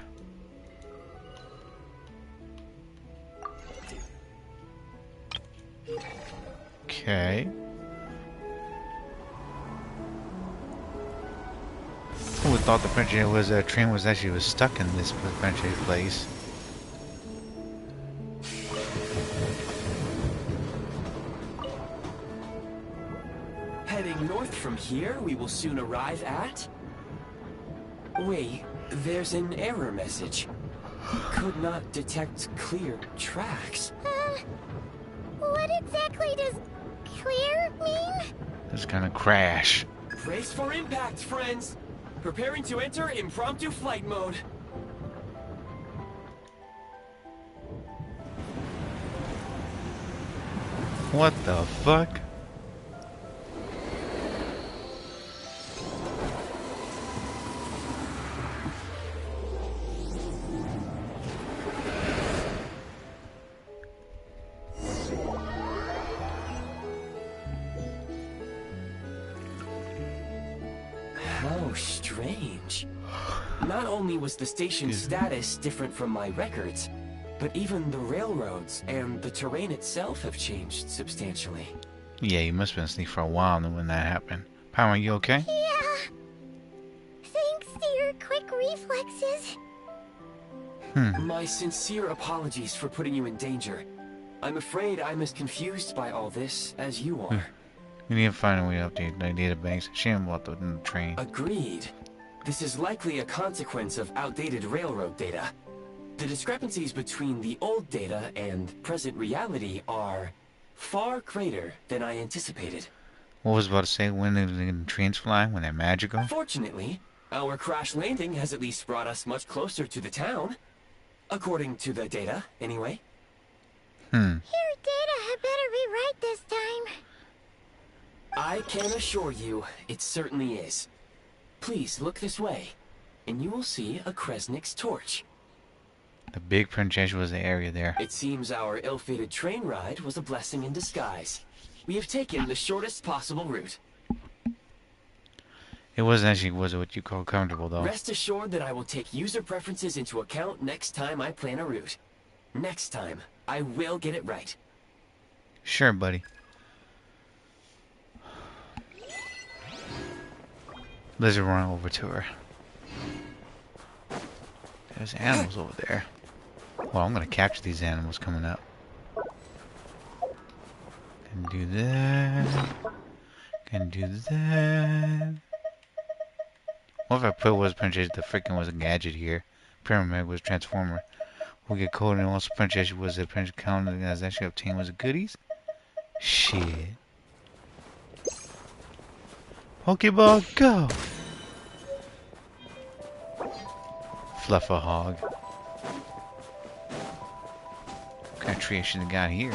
Okay. Who would thought the pension was a train was actually stuck in this pension place? Heading north from here, we will soon arrive at... Wait, there's an error message. Could not detect clear tracks. What exactly does clear mean? It's gonna crash. Brace for impact, friends! Preparing to enter impromptu flight mode. What the fuck? How strange. Not only was the station's status different from my records, but even the railroads and the terrain itself have changed substantially. Yeah, you must have been asleep for a while when that happened. Power, are you okay? Yeah. Thanks to your quick reflexes. My sincere apologies for putting you in danger. I'm afraid I'm as confused by all this as you are. You need to find a way to update the databanks. Shame about the train. Agreed. This is likely a consequence of outdated railroad data. The discrepancies between the old data and present reality are far greater than I anticipated. What was I about to say? When the trains fly? When they're magical? Fortunately, our crash landing has at least brought us much closer to the town. According to the data, anyway. Your data had better be right this time. I can assure you, it certainly is. Please look this way, and you will see a Kresnik's torch. The big princess was the area there. It seems our ill-fated train ride was a blessing in disguise. We have taken the shortest possible route. It wasn't actually what you call comfortable though. Rest assured that I will take user preferences into account next time I plan a route. Next time, I will get it right. Sure, buddy. Let's run over to her. There's animals over there. Well, I'm gonna capture these animals coming up. Can do that. Can do that. What if I put was princess? The freaking was a gadget here. Pyramid was transformer. We'll get code and also princess was the princess counted as actually obtained was the goodies. Shit. Pokeball, go! Fluff a hog. What kind of tree I should have got here?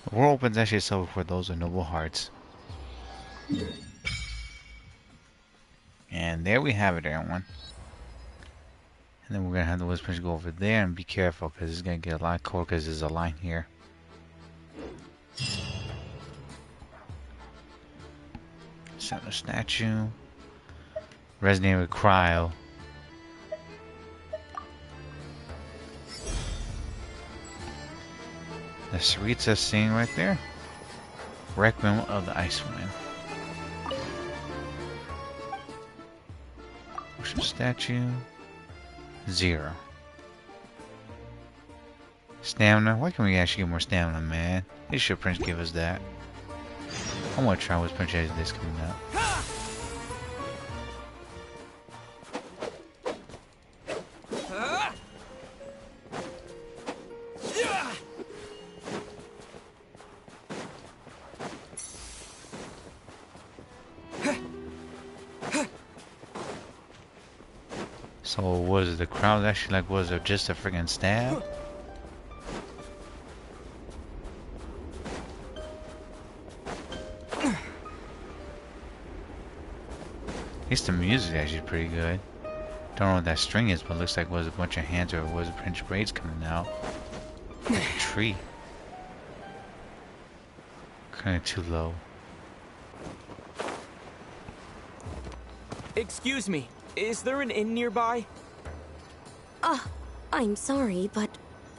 The world opens actually itself for those with noble hearts. And there we have it, everyone. And then we're going to have the whispers go over there and be careful because it's going to get a lot cold because there's a line here. Set a statue. Resonate with Cryo. The Saritsa scene right there. Requiem of the Ice Wind. Worship statue. 0. Stamina. Why can't we actually get more stamina, man? They should Prince give us that. I want to try what's Prince as this coming up. So was the crowd actually like, was it just a friggin' stab? At least the music is actually pretty good. Don't know what that string is, but it looks like it was a bunch of hands or it was a Prince braids coming out. Like a tree. Kinda too low. Excuse me, is there an inn nearby? I'm sorry, but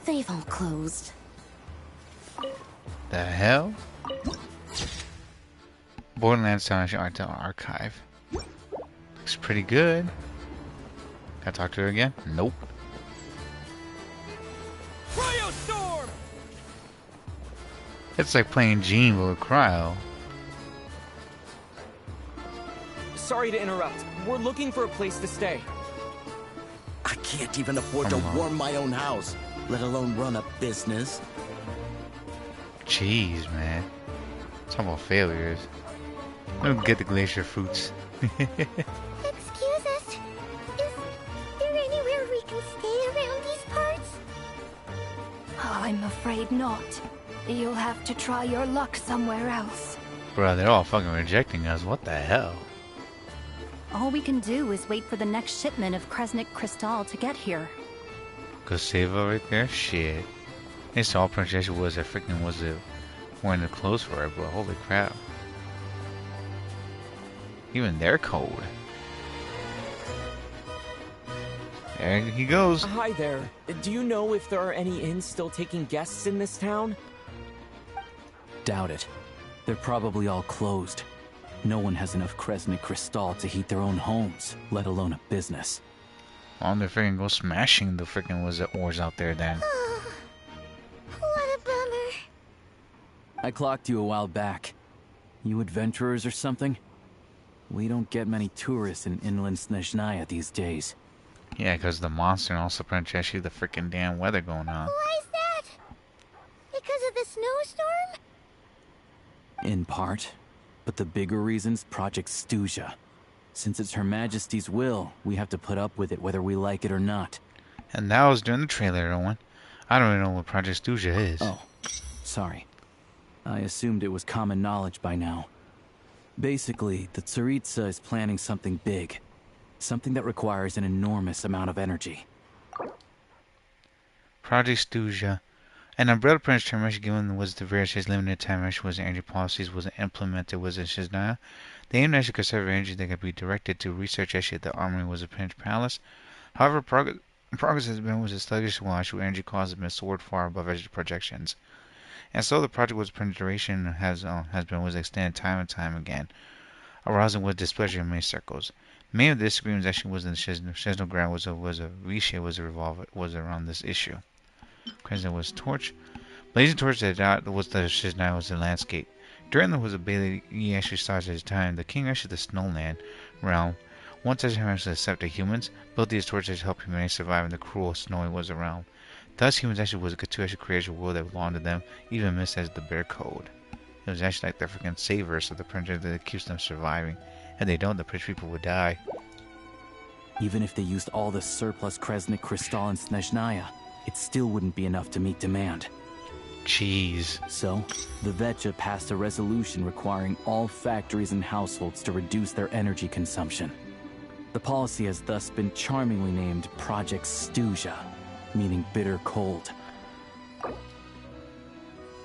they've all closed. The hell? Borderlands Town Art Archive. Looks pretty good. Can I talk to her again? Nope. Cryostorm! It's like playing Gene but with Cryo. Sorry to interrupt. We're looking for a place to stay. I can't even afford to warm my own house, let alone run a business. Jeez, man. Talk about failures. Don't get the glacier fruits. Excuse us. Is there anywhere we can stay around these parts? I'm afraid not. You'll have to try your luck somewhere else. Bro, they're all fucking rejecting us. What the hell? All we can do is wait for the next shipment of Kresnik Crystal to get here. Goseva right there? Shit. They saw Princess was a freaking was it wearing the clothes for her, bro. Holy crap. Even they're cold. There he goes. Hi there. Do you know if there are any inns still taking guests in this town? Doubt it. They're probably all closed. No one has enough Kresnik Crystal to heat their own homes, let alone a business. Why don't they freaking go smashing the freaking was it ores out there then? What a bummer. I clocked you a while back. You adventurers or something? We don't get many tourists in inland Snezhnaya these days. Yeah, because the monster and also Princess the freaking damn weather going on. Why is that? Because of the snowstorm? In part. But the bigger reason's Project Stuja. Since it's Her Majesty's will, we have to put up with it whether we like it or not. And that was during the trailer, everyone. I don't even know what Project Stuja is. Oh, Sorry. I assumed it was common knowledge by now. Basically, the Tsaritsa is planning something big. Something that requires an enormous amount of energy. Project Stuja. An umbrella Prince termination given was the various limited time measure was energy policies was implemented was in Shiznaya. The aim to conserve energy that could be directed to research at the armory was a Prince Palace. However, progress has been was a sluggish one, actual energy costs have been soared far above energy projections. And so the project was duration has been was extended time and time again, arousing with displeasure in many circles. Many of the disagreements actually was in Shiznograd was a reshape was around this issue. Crimson was torch. Blazing torch that was the Shiznaya was the landscape. During there was a Bailey he actually starts at his time. The king actually the Snowland realm. Once actually managed to accept the humans, built these torches to help humanity survive in the cruel snowy was around. Thus humans actually was to actually create a world that belonged to them, even missed as the bear code. It was actually like their freaking savers of the printer that keeps them surviving. If they don't, the rich people would die. Even if they used all the surplus Kresnik Crystal in Snezhnaya, it still wouldn't be enough to meet demand. Jeez. So, the Vetja passed a resolution requiring all factories and households to reduce their energy consumption. The policy has thus been charmingly named Project Stuja, meaning bitter cold.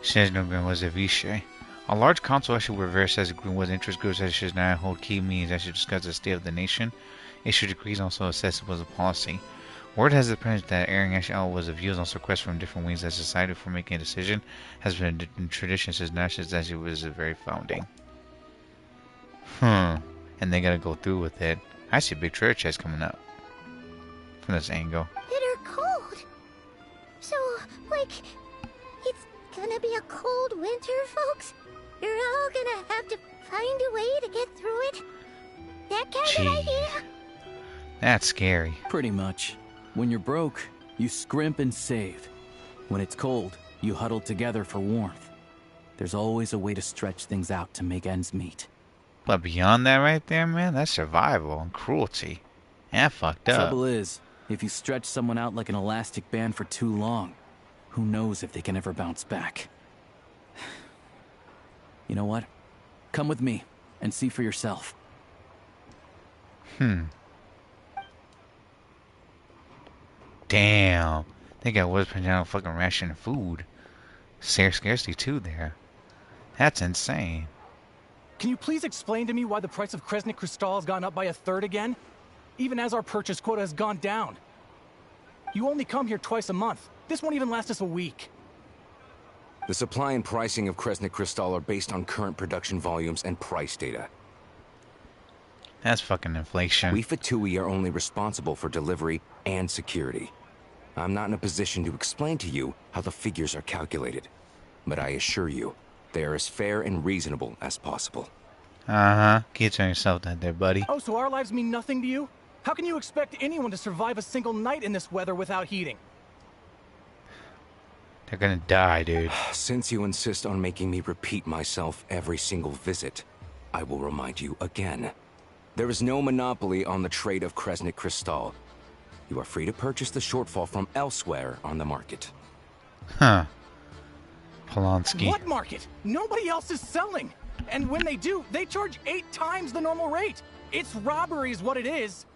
Shiznograd was a Vishay. A large council actually where various was interest groups that should now hold key meetings that should discuss the state of the nation. Issue decrees also assess it was a policy. Word has the prince that airing actually out was a views also requests from different wings of society for making a decision has been in tradition since Nash's as it was the very founding. And they gotta go through with it. I see a big treasure chest coming up from this angle. Bitter cold. So, like, it's gonna be a cold winter, folks? You're all gonna have to find a way to get through it? That kind of idea? That's scary. Pretty much. When you're broke, you scrimp and save. When it's cold, you huddle together for warmth. There's always a way to stretch things out to make ends meet. But beyond that right there, man, that's survival and cruelty. And fucked up. Trouble is, if you stretch someone out like an elastic band for too long, who knows if they can ever bounce back. You know what? Come with me and see for yourself. Damn. They got was putting down fucking ration of food. Scarcity too there. That's insane. Can you please explain to me why the price of Kresnik Crystal has gone up by 1/3 again? Even as our purchase quota has gone down. You only come here twice a month. This won't even last us a week. The supply and pricing of Kresnik Crystal are based on current production volumes and price data. That's fucking inflation. We Fatui are only responsible for delivery and security. I'm not in a position to explain to you how the figures are calculated, but I assure you, they are as fair and reasonable as possible. Keep telling yourself that there, buddy. Oh, so our lives mean nothing to you? How can you expect anyone to survive a single night in this weather without heating? They're gonna die, dude. Since you insist on making me repeat myself every single visit, I will remind you again. There is no monopoly on the trade of Kresnik Crystal. You are free to purchase the shortfall from elsewhere on the market. Polonsky. What market? Nobody else is selling. And when they do, they charge 8 times the normal rate. It's robbery is what it is.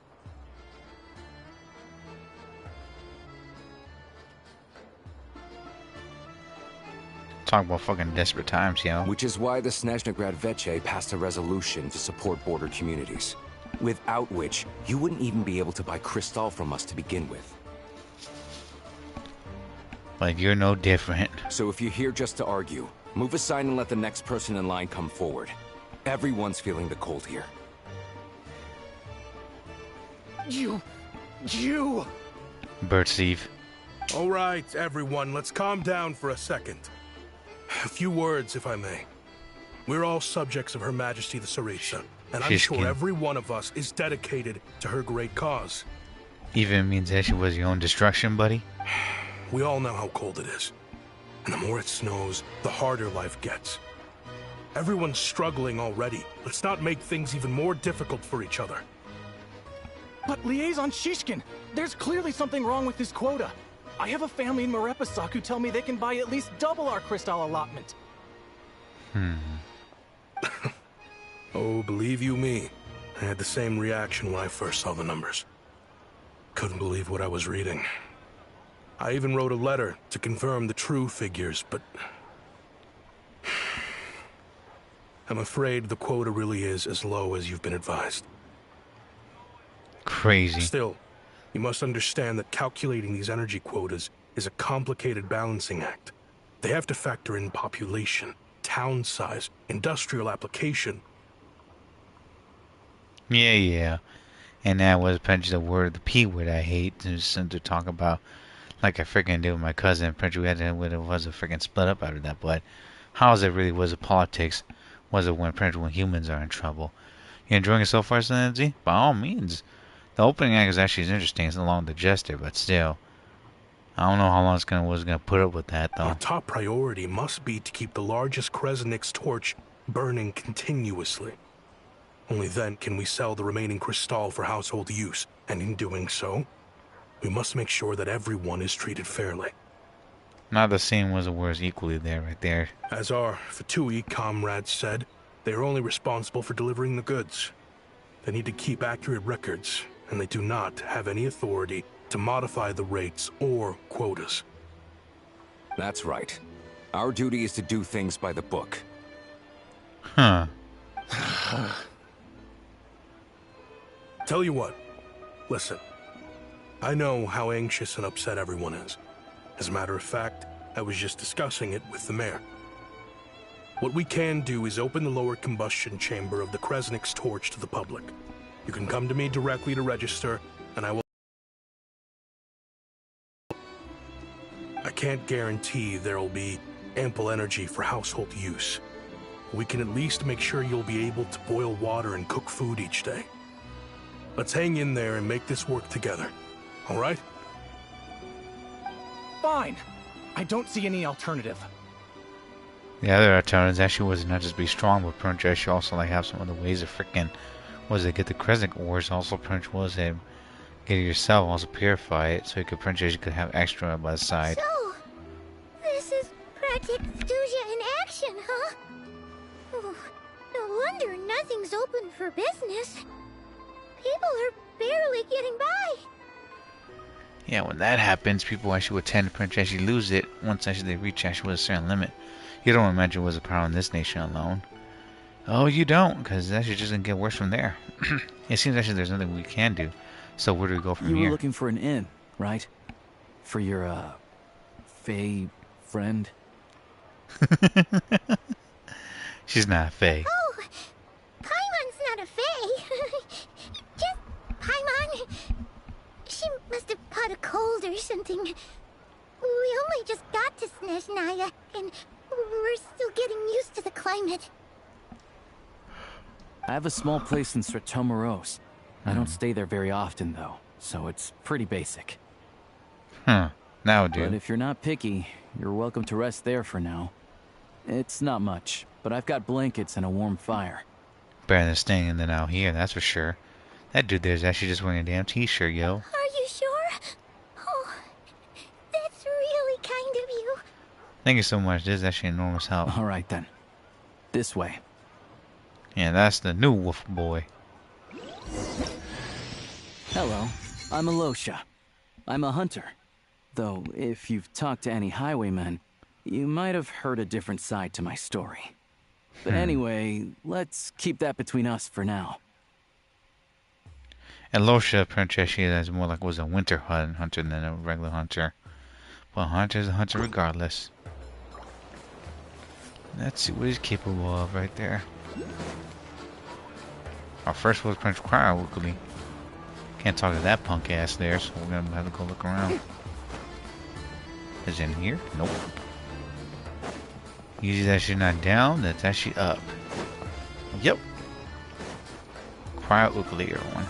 Talk about fucking desperate times, yo. Which is why the Snezhnograd Veche passed a resolution to support border communities, without which you wouldn't even be able to buy crystal from us to begin with. But you're no different. So if you're here just to argue, move aside and let the next person in line come forward. Everyone's feeling the cold here. You... Birdsteve. All right, everyone, let's calm down for a second. A few words, if I may. We're all subjects of Her Majesty the Tsaritsa, and I'm sure every one of us is dedicated to her great cause. Even means that she was your own destruction, buddy? We all know how cold it is. And the more it snows, the harder life gets. Everyone's struggling already. Let's not make things even more difficult for each other. But Liaison Shishkin, there's clearly something wrong with this quota. I have a family in Marepasak who tell me they can buy at least double our crystal allotment. Oh, believe you me, I had the same reaction when I first saw the numbers. Couldn't believe what I was reading. I even wrote a letter to confirm the true figures, but I'm afraid the quota really is as low as you've been advised. Crazy. Still, you must understand that calculating these energy quotas is a complicated balancing act. They have to factor in population, town size, industrial application. Yeah. And that was potentially the word, the P word I hate to talk about. Like I freaking did with my cousin. Potentially we had to, it was a freaking split up out of that. But how is it really? Was it politics? Was it when humans are in trouble? You enjoying it so far, Nancy? By all means. The opening act is actually interesting. It's along the jester, but still. I don't know how long it's gonna put up with that though. Our top priority must be to keep the largest Kresnik's torch burning continuously. Only then can we sell the remaining crystal for household use, and in doing so, we must make sure that everyone is treated fairly. Not the same was the words equally there, right there. As our Fatui comrades said, they are only responsible for delivering the goods. They need to keep accurate records, and they do not have any authority to modify the rates or quotas. That's right. Our duty is to do things by the book. Huh. Tell you what, listen. I know how anxious and upset everyone is. As a matter of fact, I was just discussing it with the mayor. What we can do is open the lower combustion chamber of the Kresnik's torch to the public. You can come to me directly to register, and I will... I can't guarantee there will be ample energy for household use. We can at least make sure you'll be able to boil water and cook food each day. Let's hang in there and make this work together. All right? Fine. I don't see any alternative. The other alternatives actually was not just be strong, but pretty much actually also like have some other ways of freaking get the Kresnik ores. Also, pretty much was get it yourself, also purify it, so you could pretty much you could have extra by the side. So, this is Project Stuja in action, huh? Oh, no wonder nothing's open for business. People are barely getting by. Yeah, when that happens, people actually would tend to pretty much actually lose it once actually they reach actually a certain limit. You don't imagine what's the power in this nation alone. Oh, you don't, because that's just gonna get worse from there. It seems actually there's nothing we can do. So where do we go from here? You were looking for an inn, right? For your, Fae friend? She's not a Fae. Oh, Paimon's not a Fae. Just Paimon. She must have caught a cold or something. We only just got to Snezhnaya, and we're still getting used to the climate. I have a small place in Sratomaros. I don't stay there very often, though, so it's pretty basic. Huh. Now, dude. But if you're not picky, you're welcome to rest there for now. It's not much, but I've got blankets and a warm fire. Better than staying in than out here, that's for sure. That dude there's actually just wearing a damn t-shirt, yo. Are you sure? Oh, that's really kind of you. Thank you so much. This is actually enormous help. All right, then. This way. Yeah, that's the new wolf boy. Hello, I'm Alosha. I'm a hunter. Though, if you've talked to any highwaymen, you might have heard a different side to my story. But anyway, let's keep that between us for now. And Losha apparently is more like was a winter hunter than a regular hunter. Well, hunter's a hunter regardless. Let's see what he's capable of right there. Our first was Prince Choir locally. Can't talk to that punk ass there, so we're gonna have to go look around. Is it in here? Nope. Usually that's actually not down, that's actually up. Yep. Quiet locally, everyone.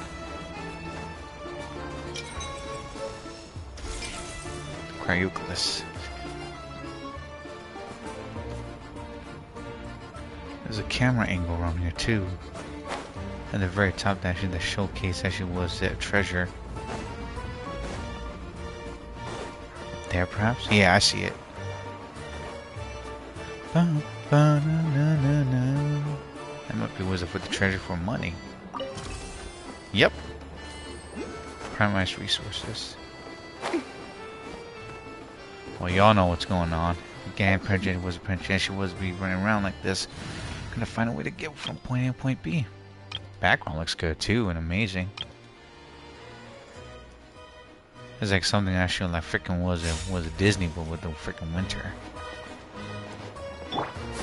Cryucleus. There's a camera angle around here too. At the very top, actually, the showcase actually was that treasure. there, perhaps? Yeah, I see it. That might be Wizard with the treasure for money. Yep. Primarized resources. Well, y'all know what's going on. Again, Prejudice was a princess. She was be running around like this. Gonna find a way to get from point A to point B. Background looks good too and amazing. It's like something actually like freaking was a Disney, but with the freaking winter.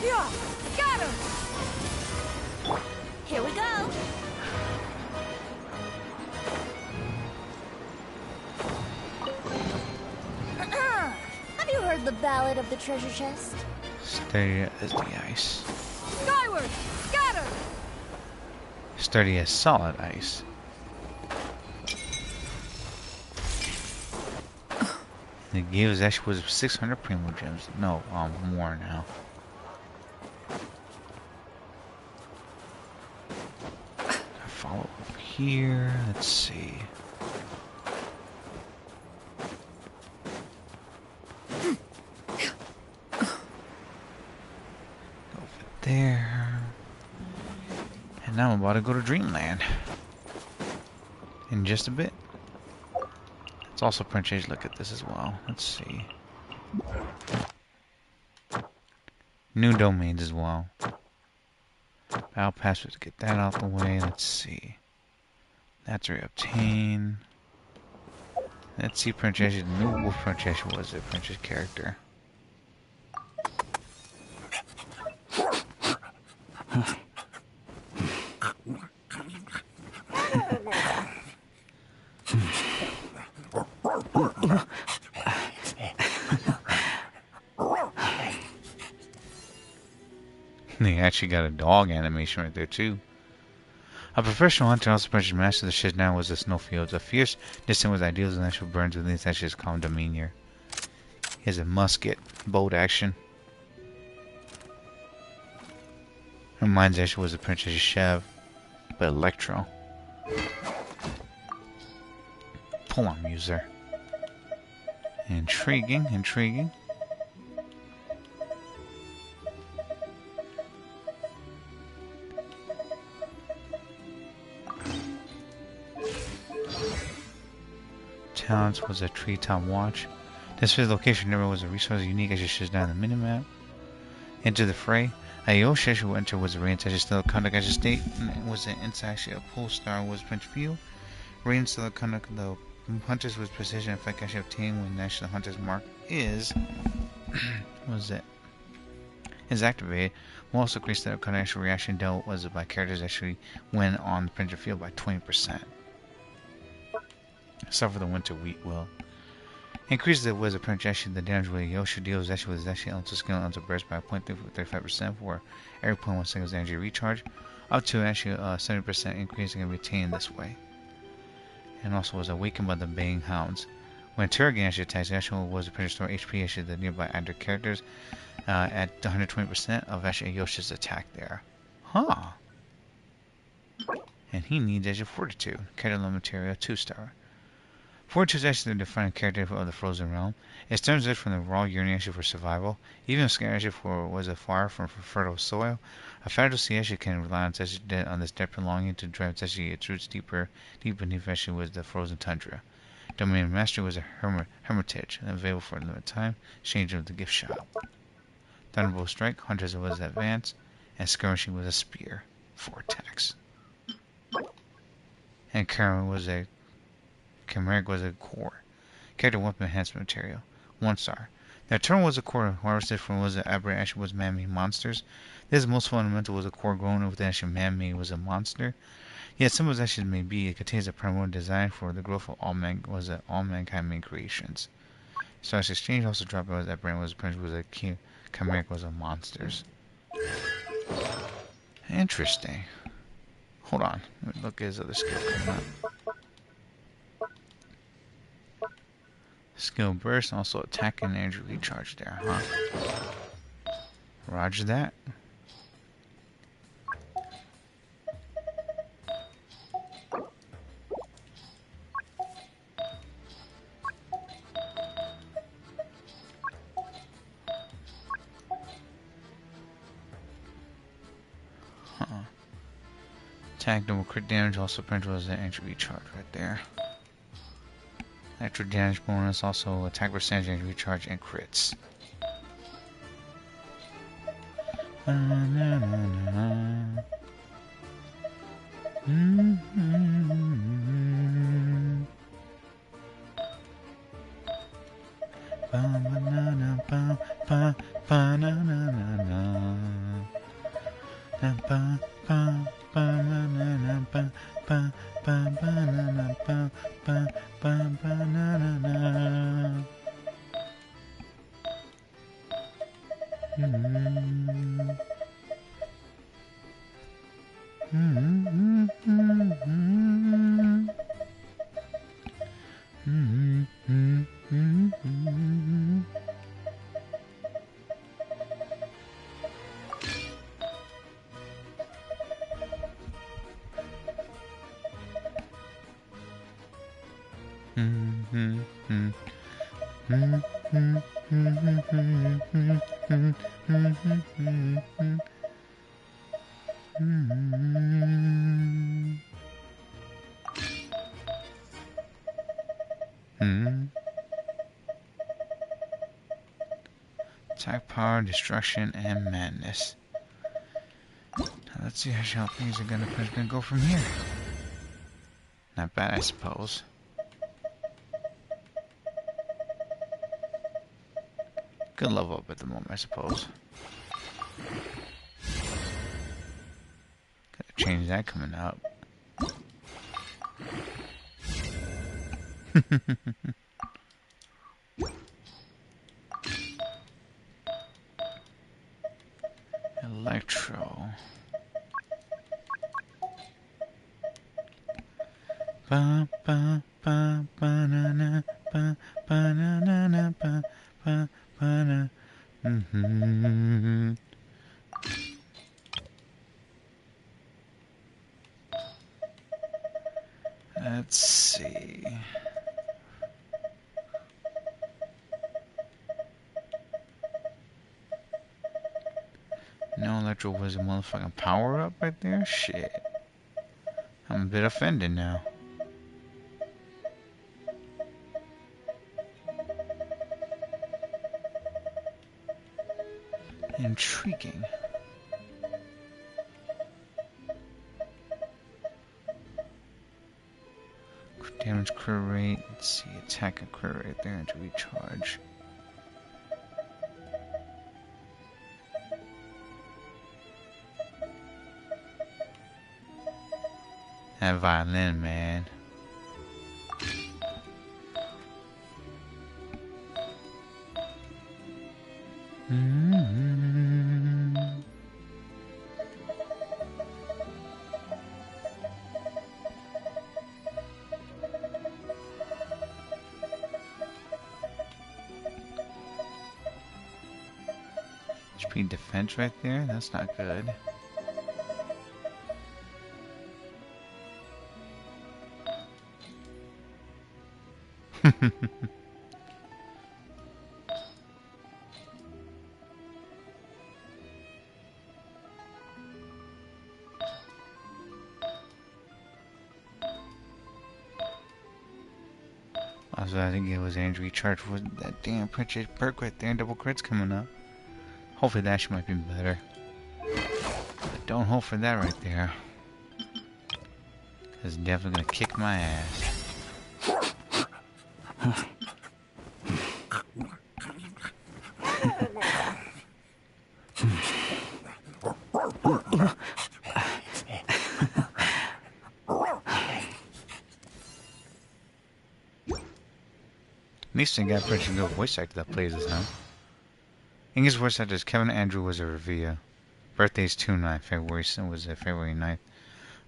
Yeah, got him. Here we go. Have you heard the ballad of the treasure chest? Sturdy as the ice. Skyward, scatter. Sturdy as solid ice. The gave us actually was 600 primo gems. No, more now. I follow up here. Let's see. Over there. And now I'm about to go to Dreamland. In just a bit. It's also Princess. Look at this as well. Let's see. New domains as well. Battle password to get that out the way. Let's see. That's reobtain. Let's see Princess. The new Wolf Princess was a Princess character. They actually got a dog animation right there too. A professional hunter also Princess master of the shit now was the snowfields. A fierce distant with ideals and natural burns within such as calm demeanor. He has a musket, bold action. Reminds actually was a Princess Chev, but Electro. Polearm user. Intriguing, intriguing. Talents was a treetop watch. This fifth location never was a resource unique as it shows down the minimap. Enter the fray. Ayosha who entered was a range as still conduct as a state was an inside a pole star was Prince Field. Range still conduct the hunters was precision effect actually obtained when national hunter's mark is was it is activated. Will also increase the connection reaction dealt was by characters actually when on the printer field by 20%. Suffer the winter wheat will. Increase the wizard projection. The damage with Yosha deals actually was actually onto skill onto burst by 0.35% for every 0.1 seconds energy recharge, up to actually 70% increase and retain this way. And also was awakened by the baying hounds. When interrogating actually attacks, actually was a printer store HP actually the nearby active characters at 120% of actually Yosha's attack there. Huh. And he needs actually fortitude. Character material 2-star. Fortitude is actually the defining character of the Frozen Realm. It stems from the raw yearning for survival. Even scared for was a far from fertile soil. A fragile sea actually can rely on this depth longing to drive its roots deep beneath actually was the frozen tundra. Domain Mastery was a hermitage, available for a limited time. Exchange of the gift shop. Thunderbolt Strike, Hunters was advance, and Skirmishing was a spear, 4 attacks. And Chimeric was a core. Character weapon enhancement material. 1-star. The Eternal was a core harvested from was the aberrant actually was man-made monsters. This most fundamental was a core grown within actually man-made was a monster. Yet some of actually may be it contains a primordial design for the growth of all mankind made creations. So as exchange also dropped was that brand was printed was a Chimeric was a monsters. Interesting. Hold on. Let me look at his other skill coming up. Skill burst, also attack and energy recharge there, huh? Roger that. Attack double crit damage also print was an entry recharge right there. Extra damage bonus, also attack percentage and recharge and crits. Attack power, destruction, and madness. Now let's see how things are gonna go from here. Not bad, I suppose. Good level up at the moment, I suppose. Gotta change that coming up. Electro. Ba ba ba ba na na ba ba na na na ba ba ba na. Let's see. No electro was a motherfucking power up right there? Shit. I'm a bit offended now. Intriguing. Crit damage, crit rate. Let's see, attack and crit rate there to recharge. That violin, man. HP defense right there. That's not good. Also, I think it was Andrew charged for that damn purchase perk right there, and double crits coming up. Hopefully that shit might be better. But don't hope for that right there. Cause it's definitely gonna kick my ass. At least they got a pretty good voice actor that plays this now. English voice actor is Kevin Andrew was a Revere. Birthday is 2/9. February was February 9th.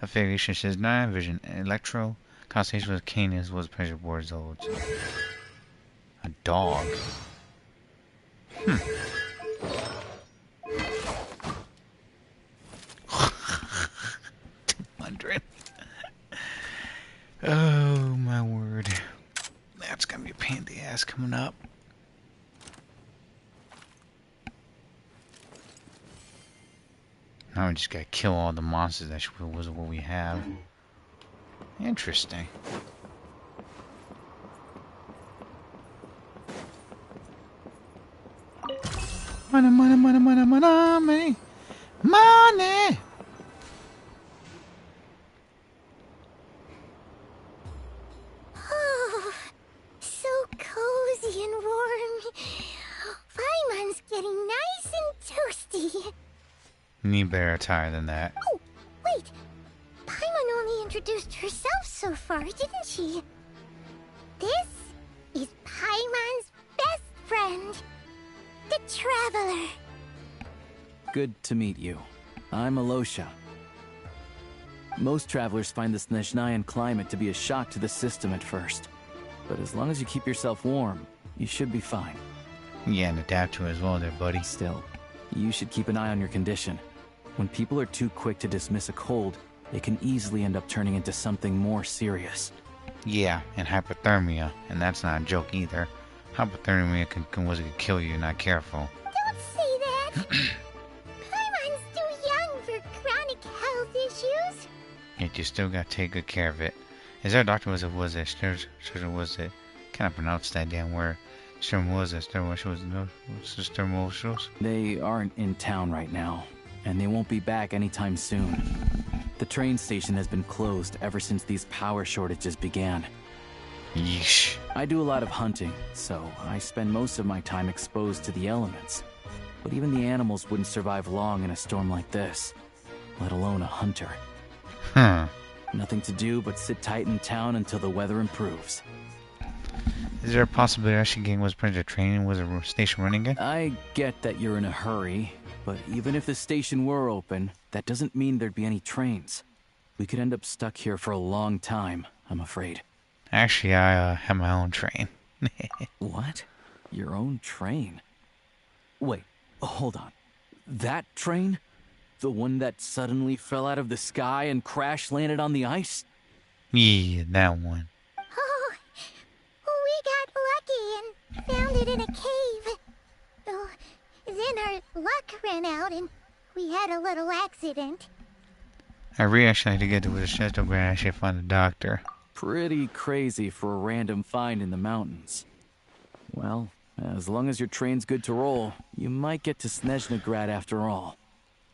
Affiliation says 9. Vision Electro. Constellation was Canis was Pressure Board's old. A dog. 200. Oh my word. That's gonna be a pain in the ass coming up. Now we just gotta kill all the monsters. That was what we have. Interesting. Money, money, money, money, money, money, money. Oh, so cozy and warm. Paimon's getting nice and toasty. Need better attire than that. Oh, wait. Paimon only introduced herself so far, didn't she? This is Paimon's best friend, the Traveler. Good to meet you. I'm Alosha. Most travelers find the Snezhnayan climate to be a shock to the system at first. But as long as you keep yourself warm, you should be fine. Yeah, and adapt to it as well there, buddy. Still, you should keep an eye on your condition. When people are too quick to dismiss a cold, it can easily end up turning into something more serious. Yeah, and hypothermia, and that's not a joke either. Hypothermia can kill you if you're not careful. Don't say that! Paimon's too young for chronic health issues. Yet you still gotta take good care of it. Is there a doctor? Was it? Can't pronounce that damn word. They aren't in town right now, and they won't be back anytime soon. The train station has been closed ever since these power shortages began. Yeesh. I do a lot of hunting, so I spend most of my time exposed to the elements. But even the animals wouldn't survive long in a storm like this, let alone a hunter. Nothing to do but sit tight in town until the weather improves. Is there a possibility Ashen Gang was printed training? Was a station running again? I get that you're in a hurry, but even if the station were open, that doesn't mean there'd be any trains. We could end up stuck here for a long time, I'm afraid. Actually, I have my own train. What? Your own train? Wait, hold on. That train? The one that suddenly fell out of the sky and crash landed on the ice? Yeah, that one. Oh, we got lucky and found it in a cave. Oh, then our luck ran out and we had a little accident. I really actually like to get to where the Chester Grand actually find the doctor. Pretty crazy for a random find in the mountains. Well, as long as your train's good to roll, you might get to Snezhnagrad after all.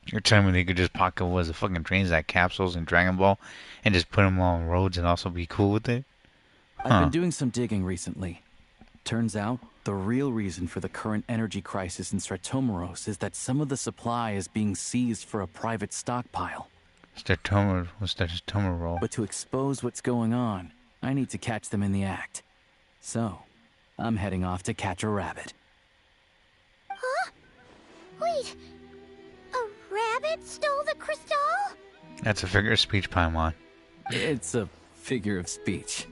You're telling me they could just pocket was the fucking trains like capsules in Dragon Ball and just put them on roads and also be cool with it? I've been doing some digging recently. Turns out, the real reason for the current energy crisis in Stratomeros is that some of the supply is being seized for a private stockpile. Stratomero. But to expose what's going on, I need to catch them in the act. So, I'm heading off to catch a rabbit. Huh? Wait, a rabbit stole the crystal? That's a figure of speech, Paimon. It's a figure of speech.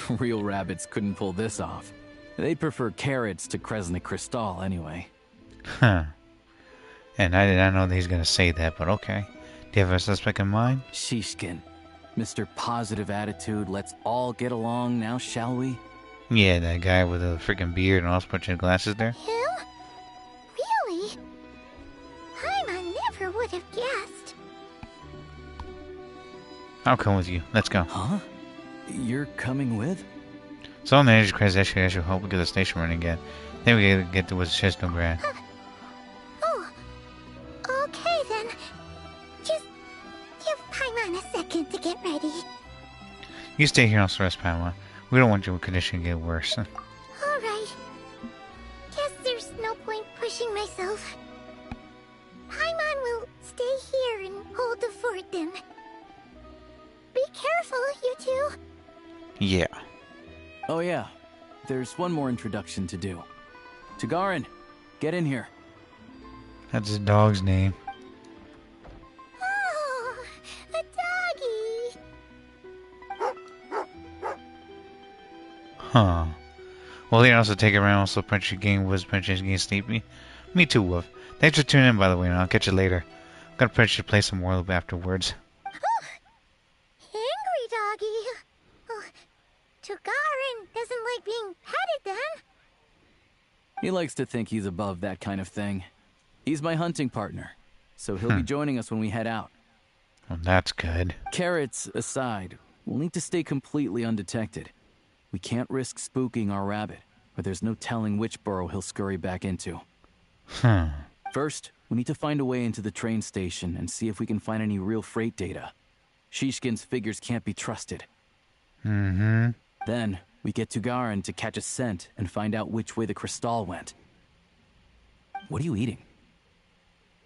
Real rabbits couldn't pull this off. They'd prefer carrots to Kresnik Crystal anyway. Huh. And I did not know that he's gonna say that, but okay. Do you have a suspect in mind? Shishkin. Mr. Positive Attitude, let's all get along now, shall we? Yeah, that guy with a freaking beard and all bunch of glasses there. Him? Really? Paimon never would have guessed. I'll come with you. Let's go. Huh? You're coming with? So on the energy crisis, I should hope we get the station running again. Then we gotta get to Chesnograd. Oh, okay then. Just give Paimon a second to get ready. You stay here and I'll rest, Paimon. We don't want your condition to get worse. Alright. Guess there's no point pushing myself. Paimon will stay here and hold the fort then. Be careful, you two. Yeah. Oh yeah, there's one more introduction to do. Tagarin, get in here. That's his dog's name. Oh, a doggy. Huh. Well, they also take it around, also punch your game, was punch your game sleepy. Me too, Wolf. Thanks for tuning in, by the way, and I'll catch you later. I'm gonna punch you play some more a little bit afterwards. Angry doggy. Oh, Tagarin doesn't like being petted then. He likes to think he's above that kind of thing. He's my hunting partner. so he'll be joining us when we head out. Well, that's good. Carrots aside, we'll need to stay completely undetected. We can't risk spooking our rabbit, or there's no telling which burrow he'll scurry back into. First, we need to find a way into the train station and see if we can find any real freight data. Shishkin's figures can't be trusted. Then, we get to Garin to catch a scent and find out which way the crystal went. What are you eating?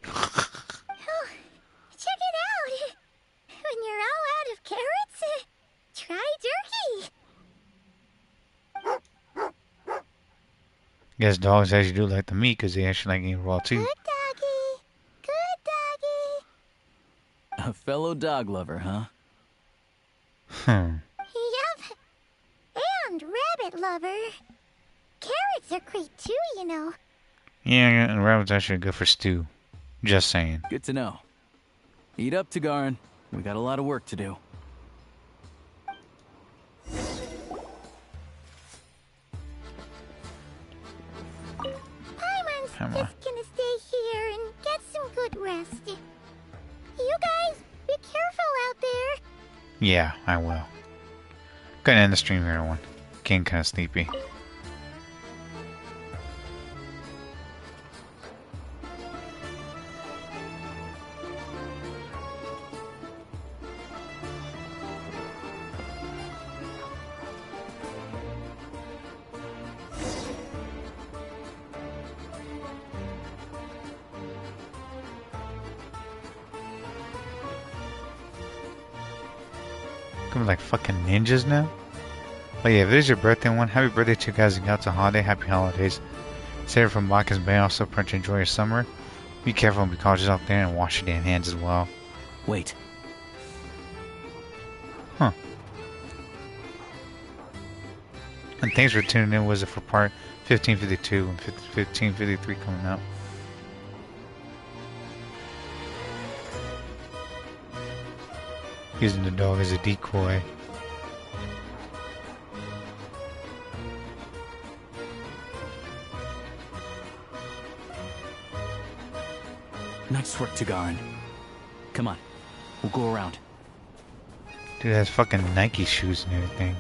Oh, check it out! When you're all out of carrots, try jerky! Guess dogs actually do like the meat because they actually like eating raw too. Good doggy! Good doggy! A fellow dog lover, huh? Yep. And rabbit lover. Carrots are great too, you know. Yeah, and rabbit's actually good for stew. Just saying. Good to know. Eat up, Tagarin. We got a lot of work to do. Paimon's just gonna stay here and get some good rest. You guys, be careful out there. Yeah, I will. Gonna end the stream here, everyone. Getting kind of sleepy. Like fucking ninjas now. But yeah, if it is your birthday one, happy birthday to you guys and got to holiday. Happy holidays. Sarah from Bacchus Bay also print to enjoy your summer. Be careful and be cautious out there and wash your damn hands as well. Wait. Huh. And thanks for tuning in. Was it for part 1552 and 1553 coming up? Using the dog as a decoy. Nice work, Tagarin. Come on, we'll go around. Dude has fucking Nike shoes and everything.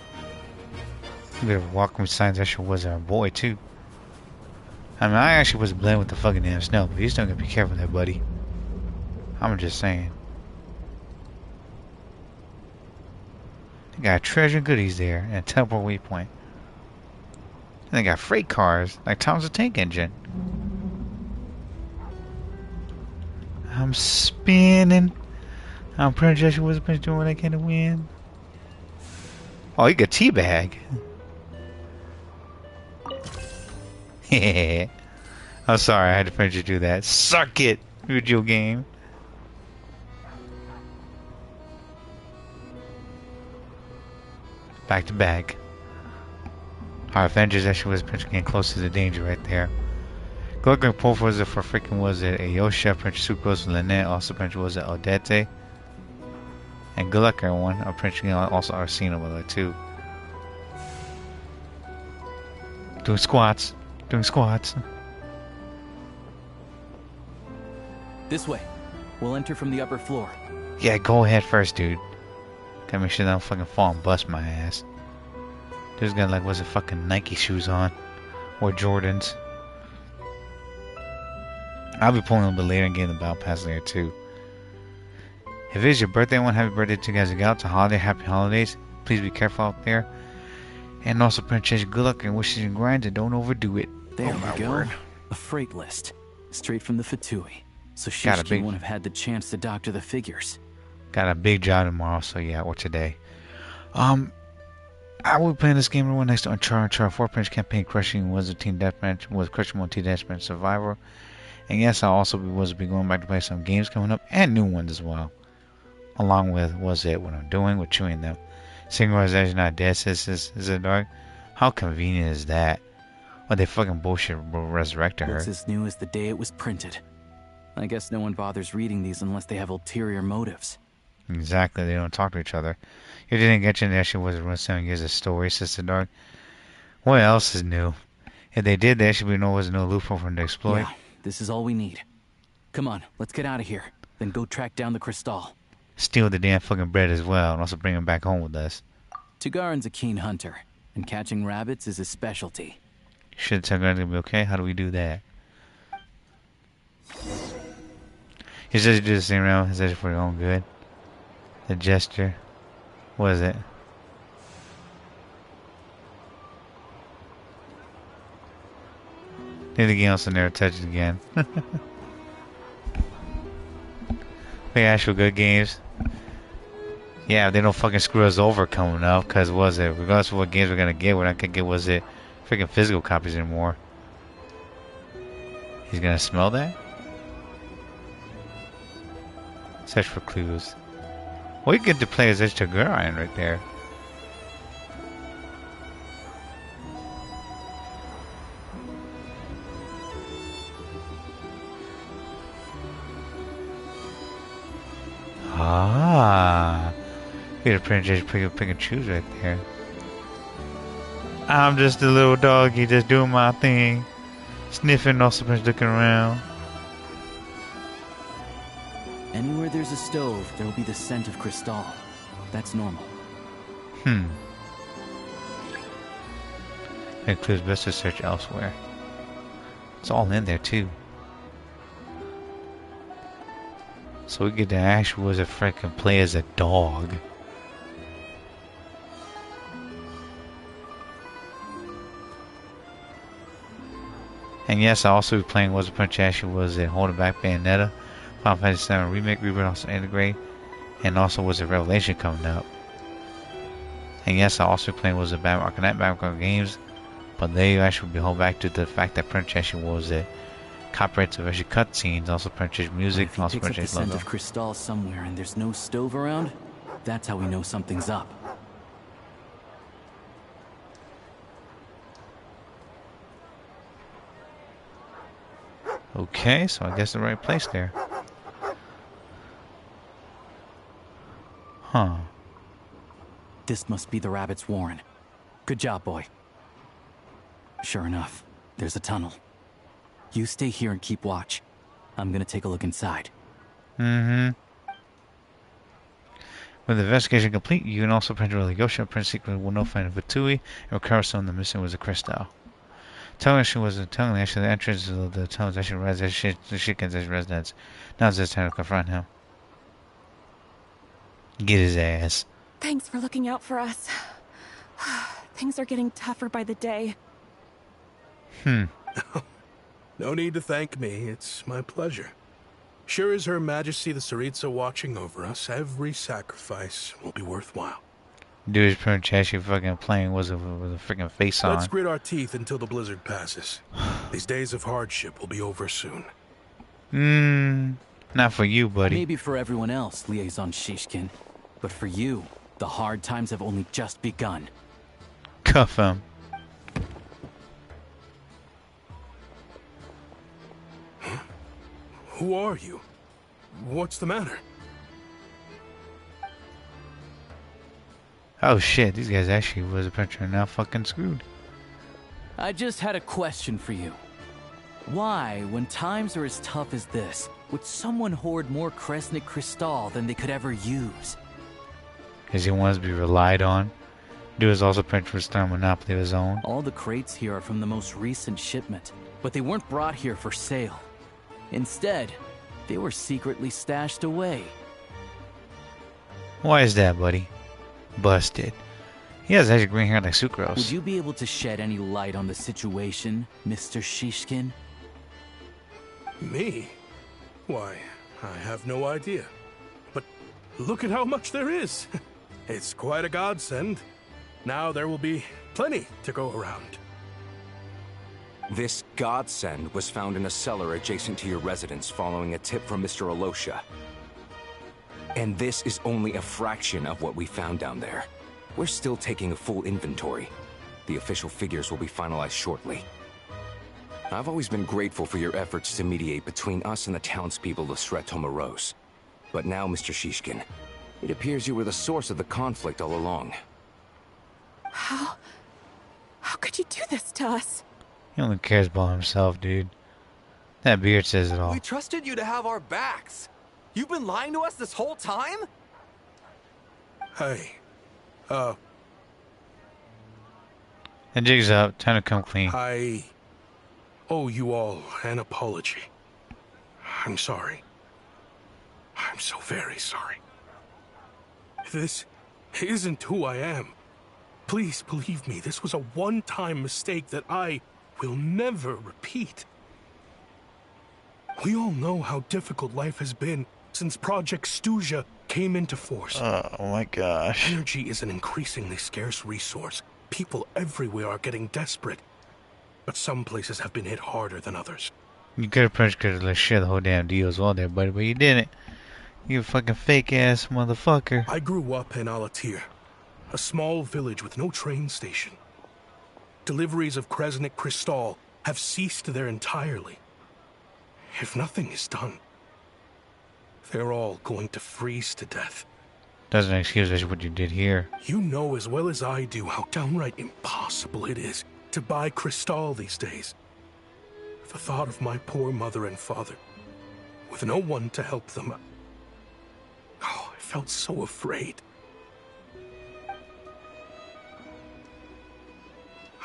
You better walk with signs that shit was our boy too. I mean, I actually was blending with the fucking damn snow, but you still gotta be careful there, buddy. I'm just saying. They got treasure goodies there and a teleport waypoint. And they got freight cars like Tom's the Tank Engine. I'm spinning. I'm pretty sure she was doing what I can to win. Oh, you got teabag. I'm sorry, I had to pretty sure do that. Suck it, video game. Back to back. Our Avengers actually was getting close to the danger right there. Good luck pull was it for freaking was it Ayosha, Prince Sucrose, Lynette, also Prince was it Odette. And good luck everyone. Our Prince also Arsena with it too. Doing squats. Doing squats. This way. We'll enter from the upper floor. Yeah, go ahead first, dude. Gotta make sure I don't fucking fall and bust my ass. Dude's got like, what's it, fucking Nike shoes on. Or Jordans. I'll be pulling a little bit later and getting the battle pass later too. If it is your birthday one, happy birthday to you guys who got to holiday. Happy holidays. Please be careful out there. And also, Princess, good luck and wishes and grinds and don't overdo it. There we go. Word. A freight list. Straight from the Fatui. So Shishki won't have had the chance to doctor the figures. Got a big job tomorrow, so yeah, or today. I will be playing this game next to Uncharted 4 Prince Campaign Crushing Wizard Team Deathmatch with Crushing One Team Deathmatch Survivor. And yes, I'll also be going back to play some games coming up and new ones as well. Along with what I'm doing with chewing them. Synchronization not dead, says it dark? How convenient is that? Or they fucking bullshit resurrected her. Looks as new as the day it was printed. I guess no one bothers reading these unless they have ulterior motives. Exactly, they don't talk to each other. You didn't get you, that shit was around 7 years of story, Sister Dark. What else is new? If they did, there should be no loophole for them to exploit. Yeah, this is all we need. Come on, let's get out of here. Then go track down the crystal. Steal the damn fucking bread as well, and also bring him back home with us. Tugarin's a keen hunter, and catching rabbits is his specialty. Should Tugarin's gonna be okay? How do we do that? He says you do the same round. He says for your own good. The gesture. What is it? Need to get also never touch it again. Play actual good games. Yeah, they don't fucking screw us over coming up, cause was it? Regardless of what games we're gonna get, we're not gonna get freaking physical copies anymore. He's gonna smell that? Search for clues. We get to play as Tugarin right there. Ah, you get a pretty pick and choose right there. I'm just a little doggy, just doing my thing, sniffing, also looking around. Anywhere there's a stove, there'll be the scent of crystal. That's normal. It includes best to search elsewhere. It's all in there too. So we get to actually was a freaking play as a dog. And yes, I also was playing was a punch actually was a holding back Bayonetta, Final Fantasy VII Remake, Reboot also integrate, and also was a Revelation coming up. And yes, I also playing was a Batman Arkham Knight, Batman games, but they actually be held back to the fact that Punch actually was a copyrights of actually cutscenes, also purchase music, if he also picks up purchase the scent logo. of crystal somewhere and there's no stove around, that's how we know something's up. Okay, so I guess the right place there. Huh. This must be the rabbit's warren. Good job, boy. Sure enough, there's a tunnel. You stay here and keep watch. I'm gonna take a look inside. With the investigation complete, you can also print a really ghost ship, print secret will notify the Fatui, and recover some of the missing was a crystal. Tunnel actually was a tunnel, actually the entrance of the tunnel is actually the Shiken's residence. Now it's time to confront him. Get his ass. Thanks for looking out for us. Things are getting tougher by the day. No need to thank me, it's my pleasure. Sure as Her Majesty the Tsaritsa watching over us, every sacrifice will be worthwhile. Dude is pretty much actually fucking playing with a freaking face on. Let's grit our teeth until the blizzard passes. These days of hardship will be over soon. Not for you, buddy. Maybe for everyone else, Liaison Shishkin. But for you, the hard times have only just begun. Cuff him. Huh? Who are you? What's the matter? Oh shit, these guys actually was a puncher and now fucking screwed. I just had a question for you. Why, when times are as tough as this, would someone hoard more Kresnik Crystal than they could ever use? Because he wants to be relied on. Dude is also puncher for starting a monopoly of his own. All the crates here are from the most recent shipment, but they weren't brought here for sale. Instead, they were secretly stashed away. Why is that, buddy? Busted. He has actually green hair like Sucrose. Would you be able to shed any light on the situation, Mr. Shishkin? Me? Why, I have no idea. But look at how much there is. It's quite a godsend. Now there will be plenty to go around. This godsend was found in a cellar adjacent to your residence following a tip from Mr. Alosha. And this is only a fraction of what we found down there. We're still taking a full inventory. The official figures will be finalized shortly. I've always been grateful for your efforts to mediate between us and the townspeople of Sretomaros. But now, Mr. Shishkin, it appears you were the source of the conflict all along. How could you do this to us? He only cares about himself, dude. That beard says it all. We trusted you to have our backs. You've been lying to us this whole time? Hey, And jigs up, time to come clean. I owe you all an apology. I'm sorry. I'm so very sorry. This isn't who I am. Please believe me, this was a one-time mistake that I will never repeat. We all know how difficult life has been since Project Stuja came into force. Oh my gosh. Energy is an increasingly scarce resource. People everywhere are getting desperate. But some places have been hit harder than others. You could have pretty much like share the whole damn deal as well there, buddy, but you didn't. You fucking fake ass motherfucker. I grew up in Alatir, a small village with no train station. Deliveries of Kresnik Crystal have ceased there entirely. If nothing is done, they're all going to freeze to death. Doesn't excuse what you did here. You know as well as I do how downright impossible it is to buy Crystal these days. The thought of my poor mother and father, with no one to help them. Oh, I felt so afraid.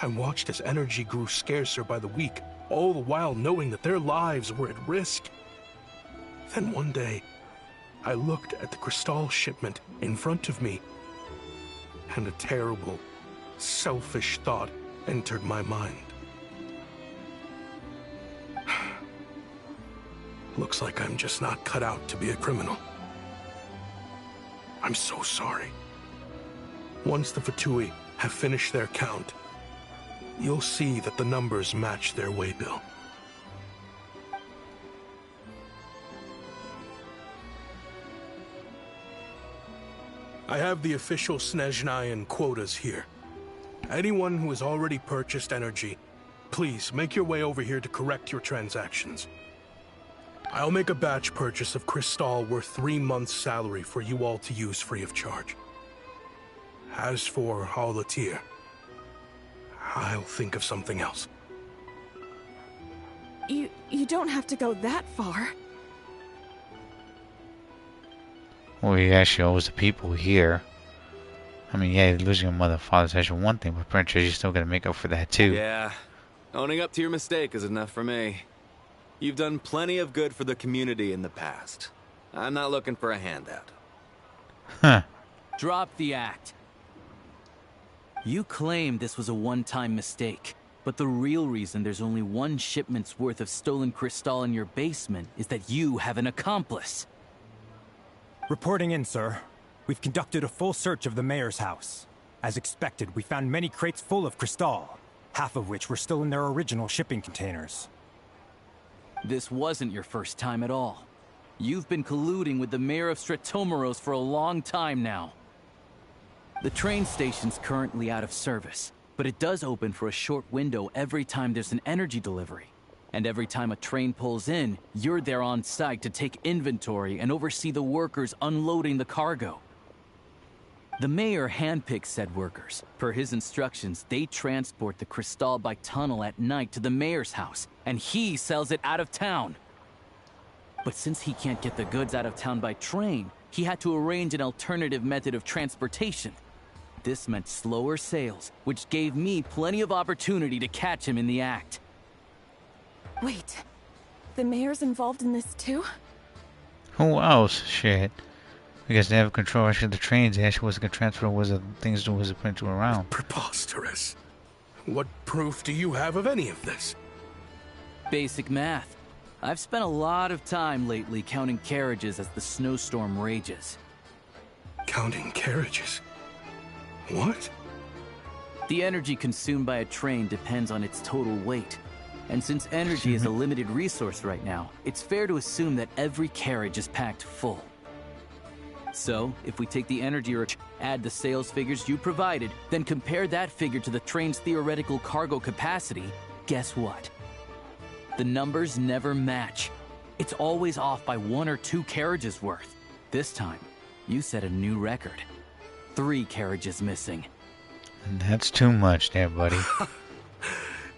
I watched as energy grew scarcer by the week, all the while knowing that their lives were at risk. Then one day, I looked at the Crystal shipment in front of me, and a terrible, selfish thought entered my mind. Looks like I'm just not cut out to be a criminal. I'm so sorry. Once the Fatui have finished their count, you'll see that the numbers match their waybill. I have the official Snezhnayan quotas here. Anyone who has already purchased energy, please make your way over here to correct your transactions. I'll make a batch purchase of Crystal worth 3 months' salary for you all to use free of charge. As for Alatir, I'll think of something else. You don't have to go that far. Well, he actually owes the people here. I mean, yeah, losing your mother and father is actually one thing, but pretty sure you're still gonna make up for that too. Yeah, owning up to your mistake is enough for me. You've done plenty of good for the community in the past. I'm not looking for a handout. Huh. Drop the act. You claim this was a one-time mistake, but the real reason there's only one shipment's worth of stolen crystal in your basement is that you have an accomplice. Reporting in, sir. We've conducted a full search of the mayor's house. As expected, we found many crates full of crystal, half of which were still in their original shipping containers. This wasn't your first time at all. You've been colluding with the mayor of Stratomeros for a long time now. The train station's currently out of service, but it does open for a short window every time there's an energy delivery. And every time a train pulls in, you're there on site to take inventory and oversee the workers unloading the cargo. The mayor handpicks said workers. Per his instructions, they transport the crystal by tunnel at night to the mayor's house, and he sells it out of town. But since he can't get the goods out of town by train, he had to arrange an alternative method of transportation. This meant slower sales, which gave me plenty of opportunity to catch him in the act. Wait, the mayor's involved in this too? Who else? Shit. Because they have control actually the trains. They actually wasn't gonna transfer was the things that was put around. Preposterous. What proof do you have of any of this? Basic math. I've spent a lot of time lately counting carriages as the snowstorm rages. Counting carriages? What? The energy consumed by a train depends on its total weight. And since energy is a limited resource right now, it's fair to assume that every carriage is packed full. So, if we take the energy or add the sales figures you provided, then compare that figure to the train's theoretical cargo capacity, guess what? The numbers never match. It's always off by 1 or 2 carriages worth. This time, you set a new record. 3 carriages missing. That's too much there, buddy.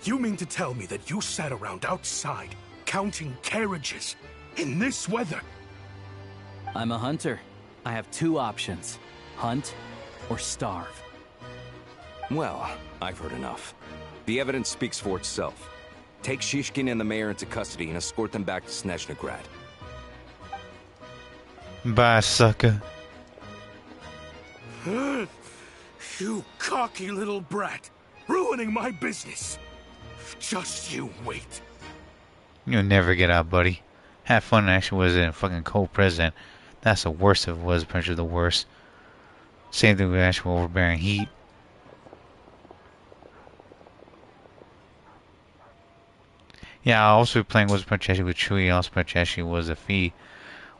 You mean to tell me that you sat around outside, counting carriages in this weather. I'm a hunter. I have two options. Hunt or starve. Well, I've heard enough. The evidence speaks for itself. Take Shishkin and the mayor into custody and escort them back to Snezhnegrad. Bye, sucker. You cocky little brat, ruining my business. Just you wait. You'll never get out, buddy. Have fun actually was a fucking co-president. That's the worst of it was, potentially the worst. Same thing with actual overbearing heat. Yeah, I also playing was actually with Chewie. Also actually was a fee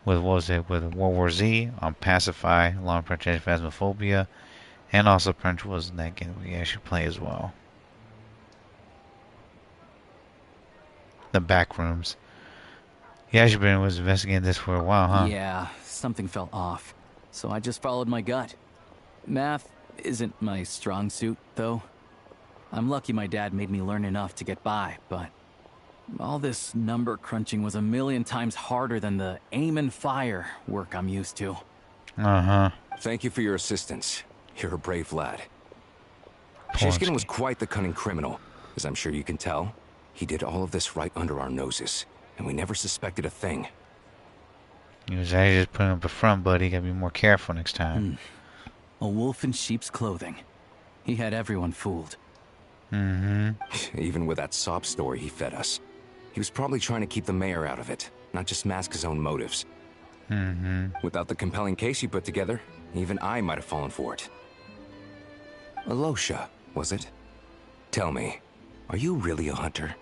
with what was it with World War Z on Pacify, along with Phasmophobia, and also Punch was in that game we actually play as well. The back rooms. Yeah, actually been was investigating this for a while, huh? Yeah, something felt off. So I just followed my gut. Math isn't my strong suit, though. I'm lucky my dad made me learn enough to get by, but all this number crunching was a million times harder than the aim and fire work I'm used to. Uh-huh. Thank you for your assistance. You're a brave lad. Shishkin was quite the cunning criminal, as I'm sure you can tell. He did all of this right under our noses, and we never suspected a thing. He was actually just putting up a front, buddy. Gotta be more careful next time. A wolf in sheep's clothing. He had everyone fooled. Mm-hmm. Even with that sob story he fed us. He was probably trying to keep the mayor out of it, not just mask his own motives. Mm-hmm. Without the compelling case he put together, even I might have fallen for it. Alosha, was it? Tell me, are you really a hunter?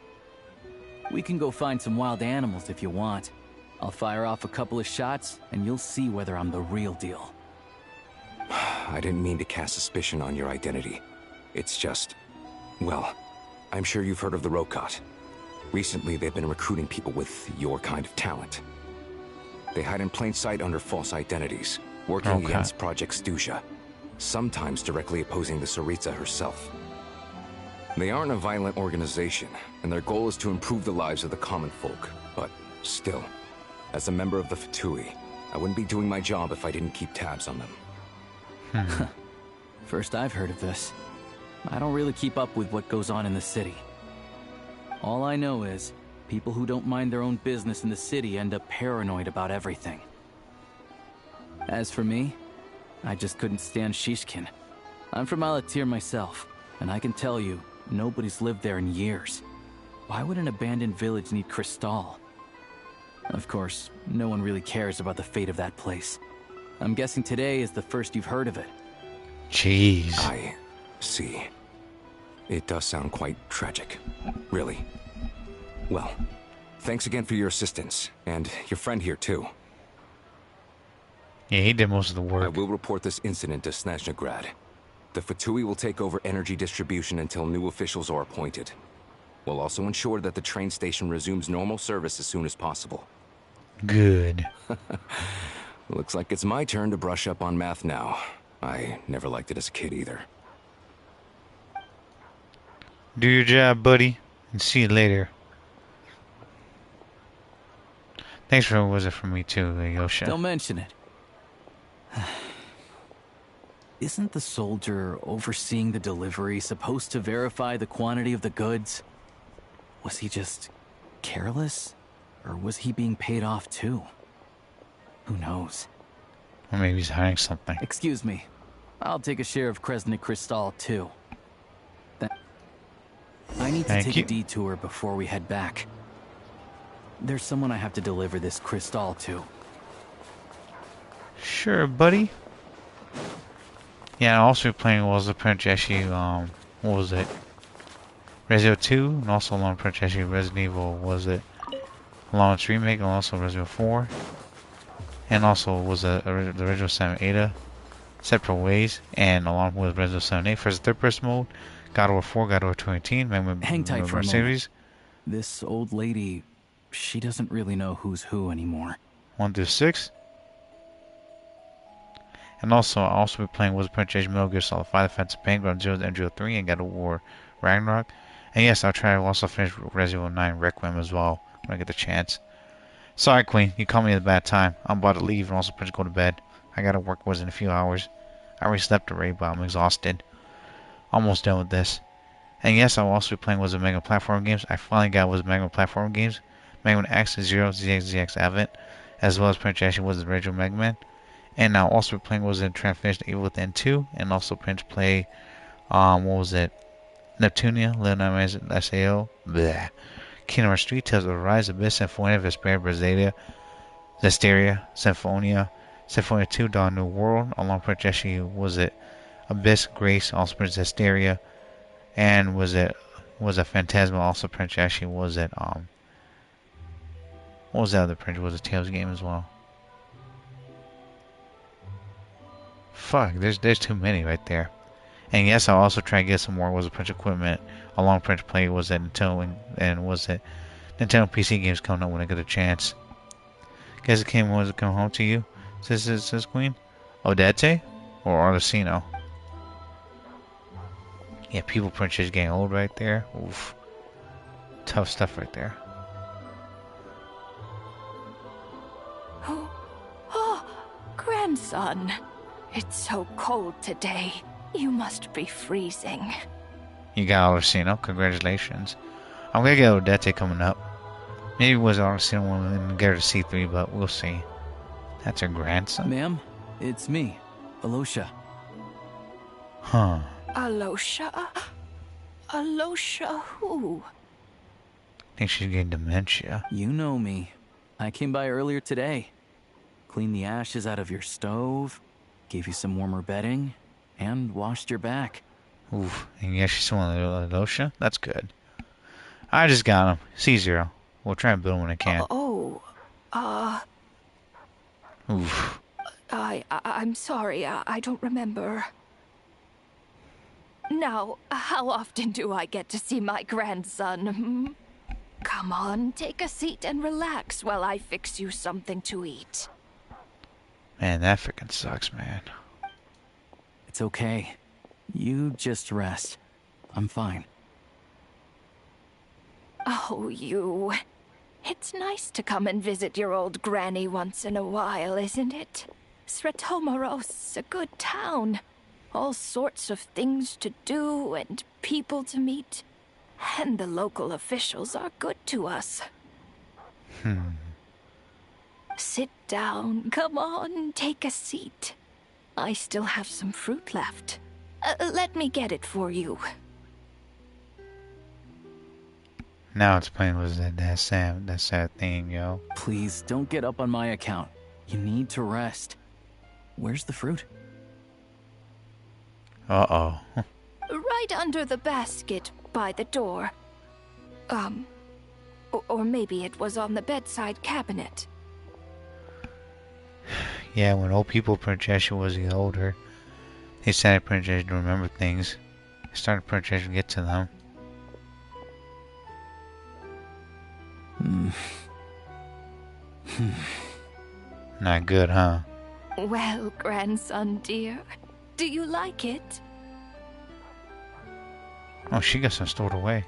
We can go find some wild animals if you want. I'll fire off a couple of shots, and you'll see whether I'm the real deal. I didn't mean to cast suspicion on your identity. It's just... well, I'm sure you've heard of the Rokot. Recently, they've been recruiting people with your kind of talent. They hide in plain sight under false identities, working against Project Stuzha, sometimes directly opposing the Tsaritsa herself. They aren't a violent organization, and their goal is to improve the lives of the common folk. But still, as a member of the Fatui, I wouldn't be doing my job if I didn't keep tabs on them. First I've heard of this. I don't really keep up with what goes on in the city. All I know is, people who don't mind their own business in the city end up paranoid about everything. As for me, I just couldn't stand Shishkin. I'm from Alatir myself, and I can tell you, nobody's lived there in years. Why would an abandoned village need Crystal? Of course, no one really cares about the fate of that place. I'm guessing today is the first you've heard of it. Jeez. I see. It does sound quite tragic. Really. Well, thanks again for your assistance, and your friend here too. Yeah, he did most of the work. I will report this incident to Snezhnegrad. The Fatui will take over energy distribution until new officials are appointed. We'll also ensure that the train station resumes normal service as soon as possible. Good. Looks like it's my turn to brush up on math now. I never liked it as a kid either. Do your job, buddy, and see you later. Thanks for what was it from me too, Yosha. Don't mention it. Isn't the soldier overseeing the delivery supposed to verify the quantity of the goods? Was he just careless? Or was he being paid off too? Who knows? Or maybe he's hiding something. Excuse me. I'll take a share of Kresnik Crystal too. I need to take a detour before we head back. There's someone I have to deliver this crystal to. Sure, buddy. Yeah, also playing was the Prince actually, what was it? Resident 2, and also along Prince actually Resident Evil, was it? Along its remake, and also Resident 4. And also was the original 7 Ada, Separate Ways, and along with Resident 7 8 for the third person mode, God of War 4, God of War 2018, Hang tight for a series. Moment. This old lady, she doesn't really know who's who anymore. 1 through 6. And also, I'll also be playing with Prince Metal Gear Solid 5, Defense of Pain, Ground Zero, and 3, and God of War Ragnarok. And yes, I'll try to also finish Resident Evil 9 Requiem as well, when I get the chance. Sorry, Queen. You called me at a bad time. I'm about to leave and also plan to go to bed. I gotta work within a few hours. I already slept already, but I'm exhausted. Almost done with this. And yes, I'll also be playing with the Mega Platform games. I finally got with Mega Platform games. Mega Man X, Zero, ZX, ZX Advent, as well as Prince was the original Mega Man. And I'll also be playing was in trying to finish the Evil Within 2, and also plan to play, what was it? Neptunia, Little Nightmares, SAO, bleh. Kingdom Hearts 3, Tales of Rise, Abyss, Symphonia, Vesperia, Brazalia, Zestiria, Symphonia, Symphonia 2, Dawn New World, along with Prince was it Abyss, Grace, also Prince Zestiria, and was it Phantasma, also Prince was it, what was the other Prince? Was a Tales game as well. Fuck, there's too many right there. And yes, I'll also try and get some more was a Prince equipment along Prince play was it Nintendo and was it Nintendo PC games coming up when I get a chance. Guess it came home to you, says Queen. Odette or Arlecino? Yeah, people Princess getting old right there. Oof. Tough stuff right there. Oh, grandson. It's so cold today. You must be freezing. You got Arlecino. Congratulations. I'm gonna get Odette coming up. Maybe it was Arlecino and get her to C3, but we'll see. That's her grandson. Ma'am, it's me, Alosha. Huh. Alosha? Alosha who? I think she's getting dementia. You know me. I came by earlier today. Cleaned the ashes out of your stove, gave you some warmer bedding, and washed your back. Oof, and yeah, she's someone Alosha? That's good. I just got him. C0. We'll try and build him when I can. Oof. I'm sorry, I don't remember. Now, how often do I get to see my grandson? Come on, take a seat and relax while I fix you something to eat. Man, that freaking sucks, man. It's okay. You just rest. I'm fine. Oh, you. It's nice to come and visit your old granny once in a while, isn't it? Sretomaros, a good town. All sorts of things to do and people to meet. And the local officials are good to us. Sit down. Come on, take a seat. I still have some fruit left. Let me get it for you. Now it's playing with that sad thing, yo. Please, don't get up on my account. You need to rest. Where's the fruit? Uh-oh. Right under the basket by the door. Or maybe it was on the bedside cabinet. Yeah, when old people Princess was older, they started Princess to remember things. They started Princess to get to them. Not good, huh? Well, grandson dear, do you like it? Oh, she got some stored away.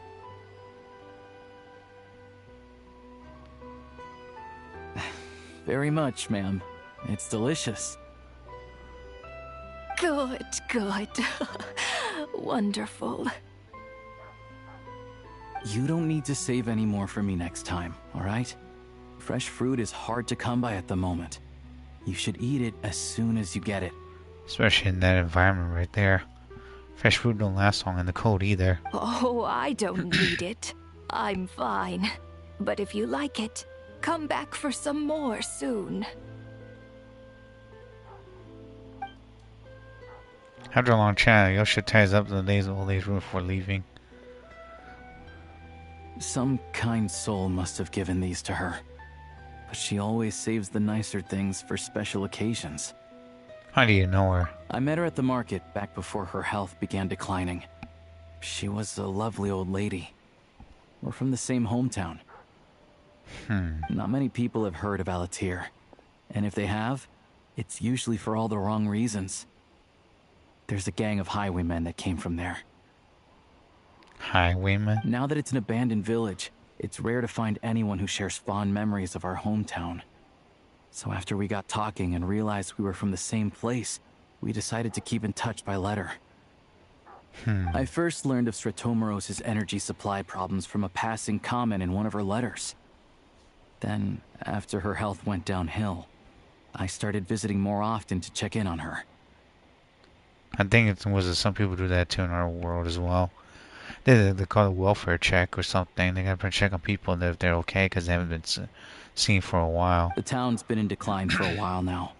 Very much, ma'am. It's delicious. Good, good. Wonderful. You don't need to save any more for me next time, alright? Fresh fruit is hard to come by at the moment. You should eat it as soon as you get it. Especially in that environment right there. Fresh fruit don't last long in the cold either. Oh, I don't need it. I'm fine. But if you like it, come back for some more soon. After a long chat, Yosha ties up the days of old age room before leaving. Some kind soul must have given these to her. But she always saves the nicer things for special occasions. How do you know her? I met her at the market back before her health began declining. She was a lovely old lady. We're from the same hometown. Not many people have heard of Alatir. And if they have, it's usually for all the wrong reasons. There's a gang of highwaymen that came from there. Highwaymen? Now that it's an abandoned village, It's rare to find anyone who shares fond memories of our hometown. So after we got talking and realized we were from the same place, we decided to keep in touch by letter. I first learned of Stratomoros' energy supply problems from a passing comment in one of her letters. Then, after her health went downhill, I started visiting more often to check in on her. I think it was some people do that too in our world as well. They call it a welfare check or something. They gotta check on people and if they're okay because they haven't been seen for a while. The town's been in decline for a while now.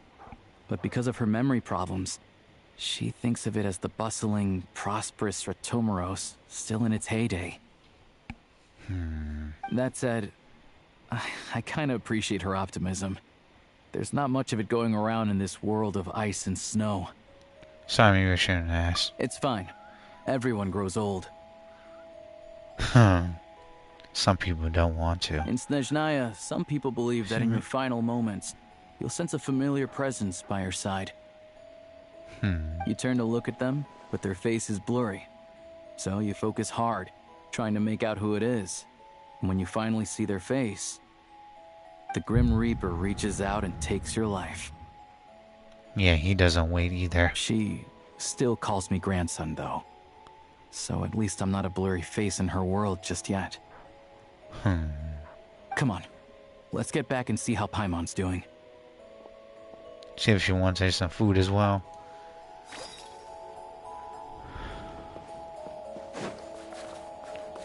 But because of her memory problems, she thinks of it as the bustling, prosperous Stratomoros still in its heyday. That said, I kind of appreciate her optimism. There's not much of it going around in this world of ice and snow. Sorry, maybe I shouldn't ask. It's fine. Everyone grows old. Some people don't want to. In Snezhnaya, some people believe that in your final moments, you'll sense a familiar presence by your side. You turn to look at them, but their face is blurry. So you focus hard, trying to make out who it is. And when you finally see their face, the Grim Reaper reaches out and takes your life. Yeah, he doesn't wait either. She still calls me grandson, though. So at least I'm not a blurry face in her world just yet. Come on. Let's get back and see how Paimon's doing. See if she wants some food as well.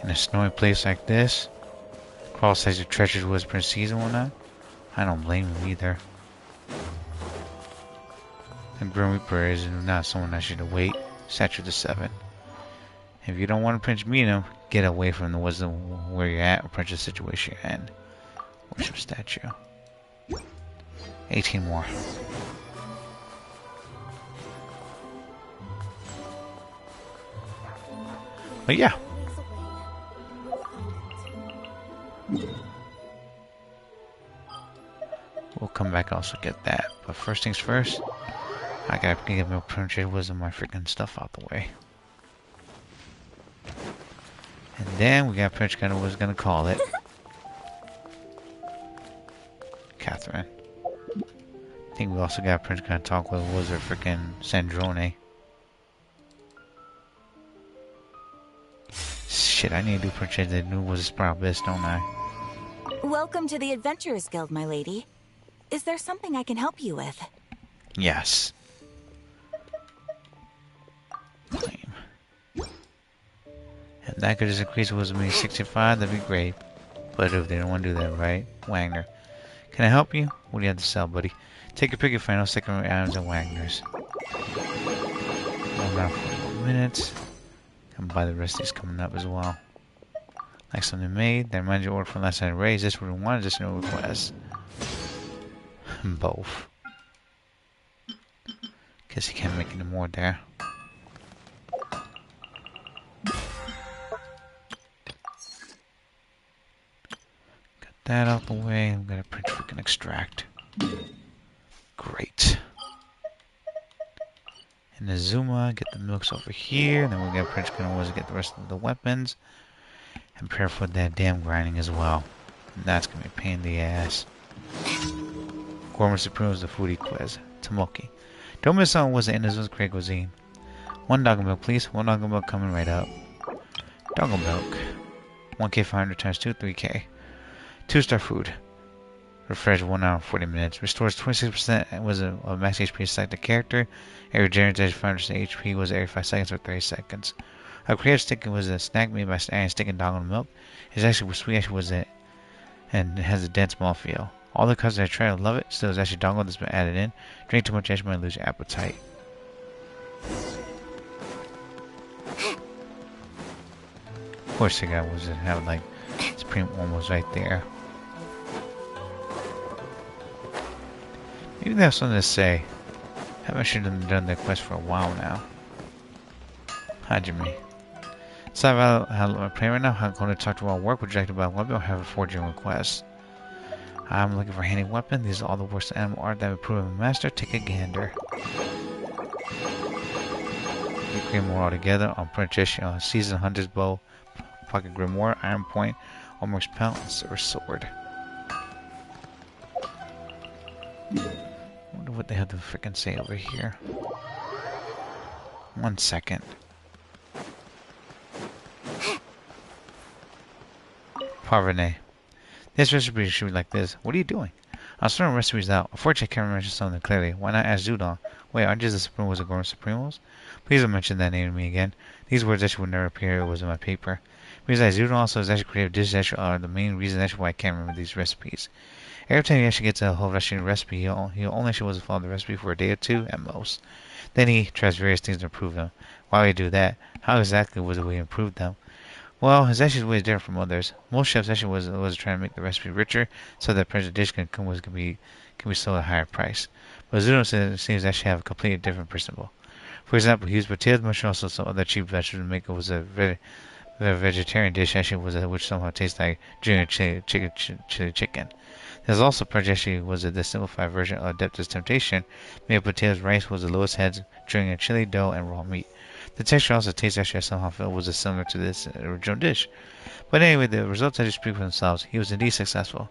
In a snowy place like this, Cross says your treasures was Prince and whatnot. I don't blame him either. And Grim Reaper is not someone that should wait. Statue of the Seven. If you don't want to Prince meet him, get away from the wisdom where you're at or Prince the situation you're in. Worship statue. 18 more. But yeah. We'll come back and also get that. But first things first, I gotta get my Prince Wisdom, my freaking stuff out the way. And then we got Prince kind of was gonna call it. Catherine. I think we also got Prince gonna talk with was her freaking Sandrone. Shit, I need to do Prince the new was Sprout Best, don't I? Welcome to the Adventurers Guild, my lady. Is there something I can help you with? Yes. Claim. If that could just increase wisdom to 65, that'd be great. But if they don't want to do that, right? Wagner. Can I help you? What do you have to sell, buddy? Take your pick your final secondary items at Wagner's. 1 hour 4 minutes. Come buy the rest of these coming up as well. Like something made. That reminds you order from last night raise. This what we wanted, just no request. Both. Guess he can't make any more there. Got that out the way. I'm gonna print freaking extract. Great. And the Zuma, get the milks over here. And then we're gonna print was get the rest of the weapons. And prepare for that damn grinding as well. And that's gonna be a pain in the ass. Gourmet Supreme was the foodie quiz. Tamoki. Don't miss out on what's the end of this great cuisine. 1 doggo milk, please. 1 doggo milk coming right up. Doggo milk. 1K 500 times 2, 3K. 2-star food. Refresh 1 hour 40 minutes. Restores 26% and was a max HP to select the character. It regenerates 500% HP was every 5 seconds or 30 seconds. A creative stick was a snack made by adding stick and doggo milk. It's actually sweet actually was it. And it has a dense mouthfeel. All the customers that try to love it, still is actually dongle that's been added in. Drink too much, you might lose your appetite. Of course, the guy was having like Supreme almost right there. Maybe they have something to say. Haven't actually done their quest for a while now. Hajime. So I'm playing right now. I'm going to talk to our work. Would you like to buy a weapon or have a forging request? I'm looking for a handy weapon. These are all the works of animal art that have proven a master. Take a gander. You create more all together on Prince Season Hunter's Bow, Pocket Grimoire, Iron Point, almost pounce or sword. Wonder what they have to frickin' say over here. 1 second. Parvene. This recipe should be like this. What are you doing? I'm sorting recipes out. Unfortunately, I can't remember something clearly. Why not ask Zudon? Wait, aren't you the Supremos of Goron Supremos? Please don't mention that name to me again. These words actually would never appear. It was in my paper. Besides, Zudon also has actually creative dishes that are the main reason actually why I can't remember these recipes. Every time he actually gets a whole Russian recipe, he only actually was to follow the recipe for a day or two at most. Then he tries various things to improve them. Why would he do that? How exactly was the way he improved them? Well, his actually was different from others. Most chefs actually was trying to make the recipe richer, so that the dish can be sold at a higher price. But Zudon seems to actually have a completely different principle. For example, he used potatoes, mushrooms, also some other cheap vegetables to make it was a vegetarian dish actually which somehow tastes like junior chili chicken. There's also a project actually was the simplified version of Odette's Temptation, made of potatoes, rice was the lowest heads, junior chili dough, and raw meat. The texture also tastes actually somehow felt was similar to this original dish. But anyway, the results actually speak for themselves. He was indeed successful.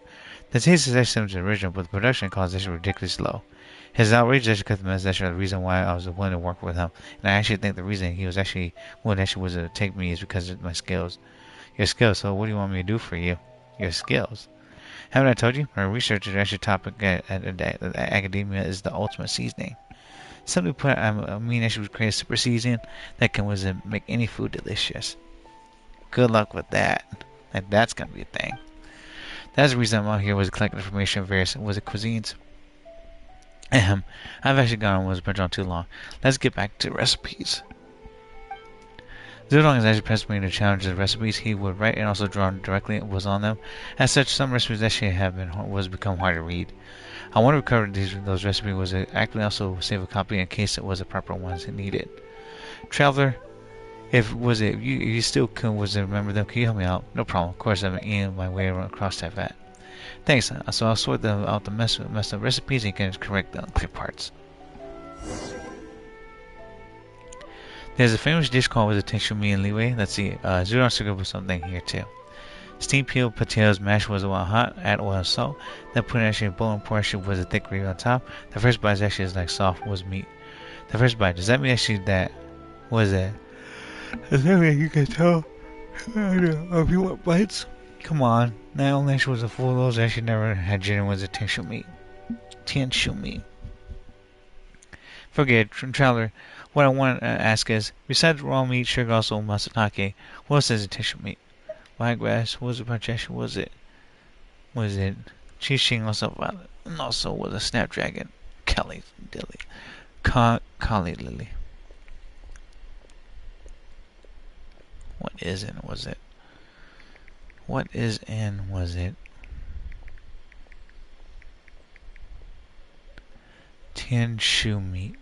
The taste is actually similar to the original, but the production cost is actually ridiculously low. His outrage actually cut the mess. That's the reason why I was willing to work with him. And I actually think the reason he was actually willing was to take me is because of my skills. Your skills. So what do you want me to do for you? Your skills. Haven't I told you? My research is actually topic at academia is the ultimate seasoning. Simply put, I mean I should create a super seasoning that can make any food delicious. Good luck with that. Like that's gonna be a thing. That's the reason I'm out here was collecting information on various cuisines. I've actually gone on a on too long. Let's get back to recipes. Zudon is actually pressed me to challenge the recipes he would write and also draw directly was on them. As such, some recipes actually become hard to read. I want to recover those recipes was actually also save a copy in case it was the proper ones needed. Traveler, if you still remember them, can you help me out? No problem. Of course, I've been eating my way across that vat. Thanks. So I'll sort out the messed up recipes and you can correct the clear parts. There's a famous dish called with attention me and leeway. Let's see. Zudon sugar with something here too. Steamed peeled potatoes mashed was while hot, add oil and salt. Then put in actually a bowl and pour actually was a thick gravy on top. The first bite is actually like soft was meat. The first bite, does that mean actually that was it? Does that mean you can tell if you want bites? Come on. Not only actually was a full of those, actually never had genuine tissue meat. Tissue meat. Forget it, Traveler. What I want to ask is, besides raw meat, sugar, also masatake, what else is a tissue meat? Wiregrass, what was the projection? Was it Chishing and also was a snapdragon. Kali Lily. What is and was it? What is and was it? Tin shoe meat.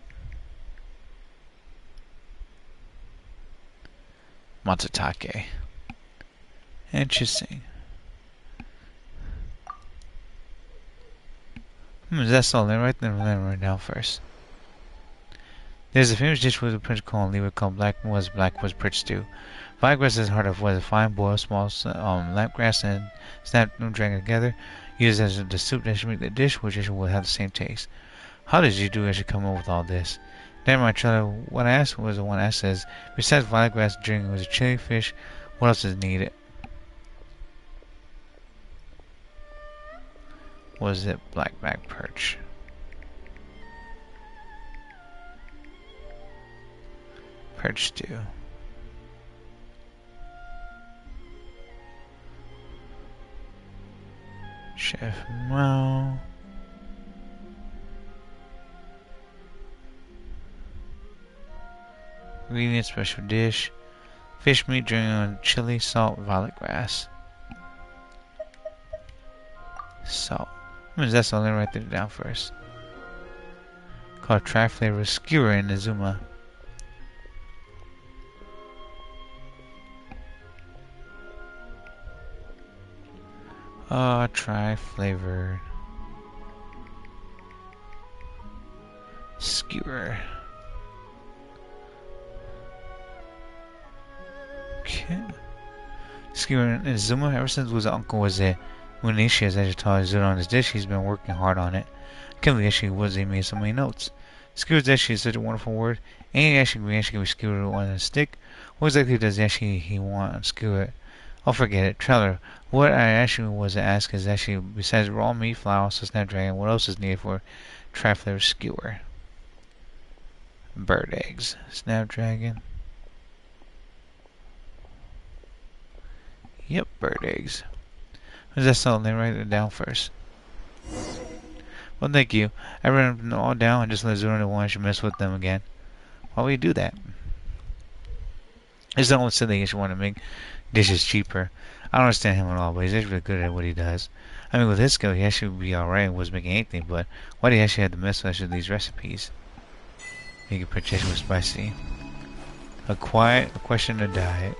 Matsutake. Interesting. That's all. Right there, right now first. There's a famous dish with a French called Leeward called black was perch stew. Vinegrass is heart of was a fine boiled small lampgrass and snapped and dragon together. Used as the soup that should make the dish, which will have the same taste. How did you do as you come up with all this? Never mind, Charlie. What I asked was the one I says. Besides vinegrass drink was a chili fish. What else is needed? Was it blackback perch? Perch stew. Chef Mo. Ingredient special dish. Fish meat drink on chili, salt, violet grass. Salt. That's all. Let me write that down first. Called Tri Flavor Skewer in Izuma. Tri-flavored skewer. Okay. Skewer and Izuma, ever since his uncle was there, when Ishi has actually taught Izuna on his dish, he's been working hard on it. I can't believe Ishi was he made so many notes. Skewer's actually is such a wonderful word. Any actually we actually give Skewer on a stick. What exactly does actually he want on Skewer? I'll forget it. Trailer. What I actually was to ask is actually besides raw meat, flour, also Snapdragon, what else is needed for tri-flavor skewer? Bird eggs. Snapdragon. Yep, bird eggs. What's that salt? Let me write it down first. Well, thank you. I wrote them all down and just let Zero know one should mess with them again. Why would you do that? It's the only silly issue want to make dishes cheaper. I don't understand him at all, but he's actually really good at what he does. I mean, with his skill, he actually would be alright and was making anything, but why do he actually have to mess with these recipes? Make it partition with spicy. A question of diet.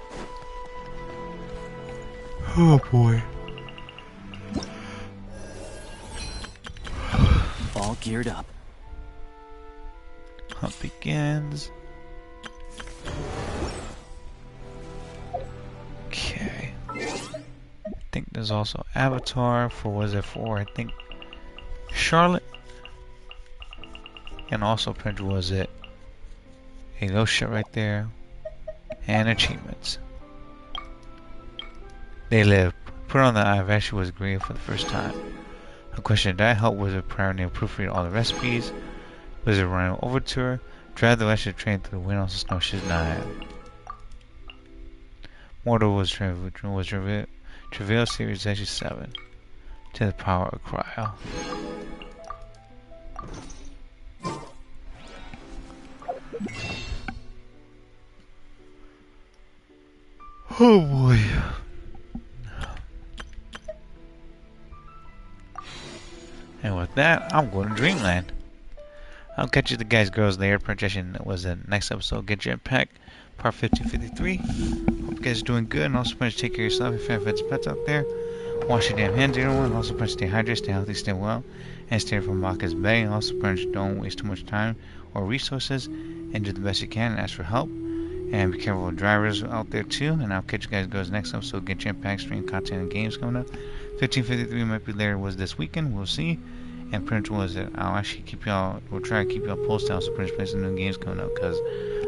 Oh boy. All geared up. Hunt begins. Okay. I think there's also Avatar for, what is it for? I think Charlotte. And also Prince was it. Hey, those shit right there. And achievements. They live. Put on the eye of Ashley was green for the first time. A question, did I help Wizard primarily proofread all the recipes? Wizard running over to her. Drive the Western train through the wind on Snowshoe's Nile. Mortal was Travail Series Issue 7. To the power of cryo. Oh boy. And with that, I'm going to Dreamland. I'll catch you the guys, girls, later. Projection was the next episode. Get your pack, part 1553. Hope you guys are doing good. And also, please take care of yourself. If you have pets out there, wash your damn hands, everyone. Also, please stay hydrated, stay healthy, stay well, and stay from Maka's Bay. And also, please don't waste too much time or resources, and do the best you can and ask for help. And be careful with drivers out there too. And I'll catch you guys, girls, next episode. Get your impact, stream content, and games coming up. 1553 might be later. Was this weekend? We'll see. And pretty much was it. I'll actually keep y'all. We'll try to keep y'all posted. Also, pretty much play some new games coming up because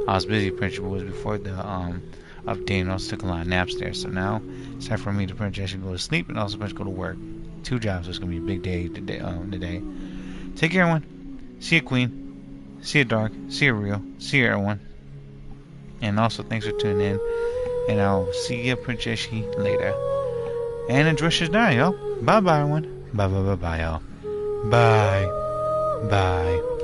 I was busy. Pretty much was before the update. And also took a lot of naps there. So now it's time for me to pretty much go to sleep and also pretty much go to work. 2 jobs. So it's gonna be a big day today. Take care, everyone. See you, Queen. See you, Dark. See you, Real. See you, everyone. And also thanks for tuning in. And I'll see you, Princess, later. And enjoy Shazna, y'all. Bye bye, everyone. Bye, y'all. Bye. Bye.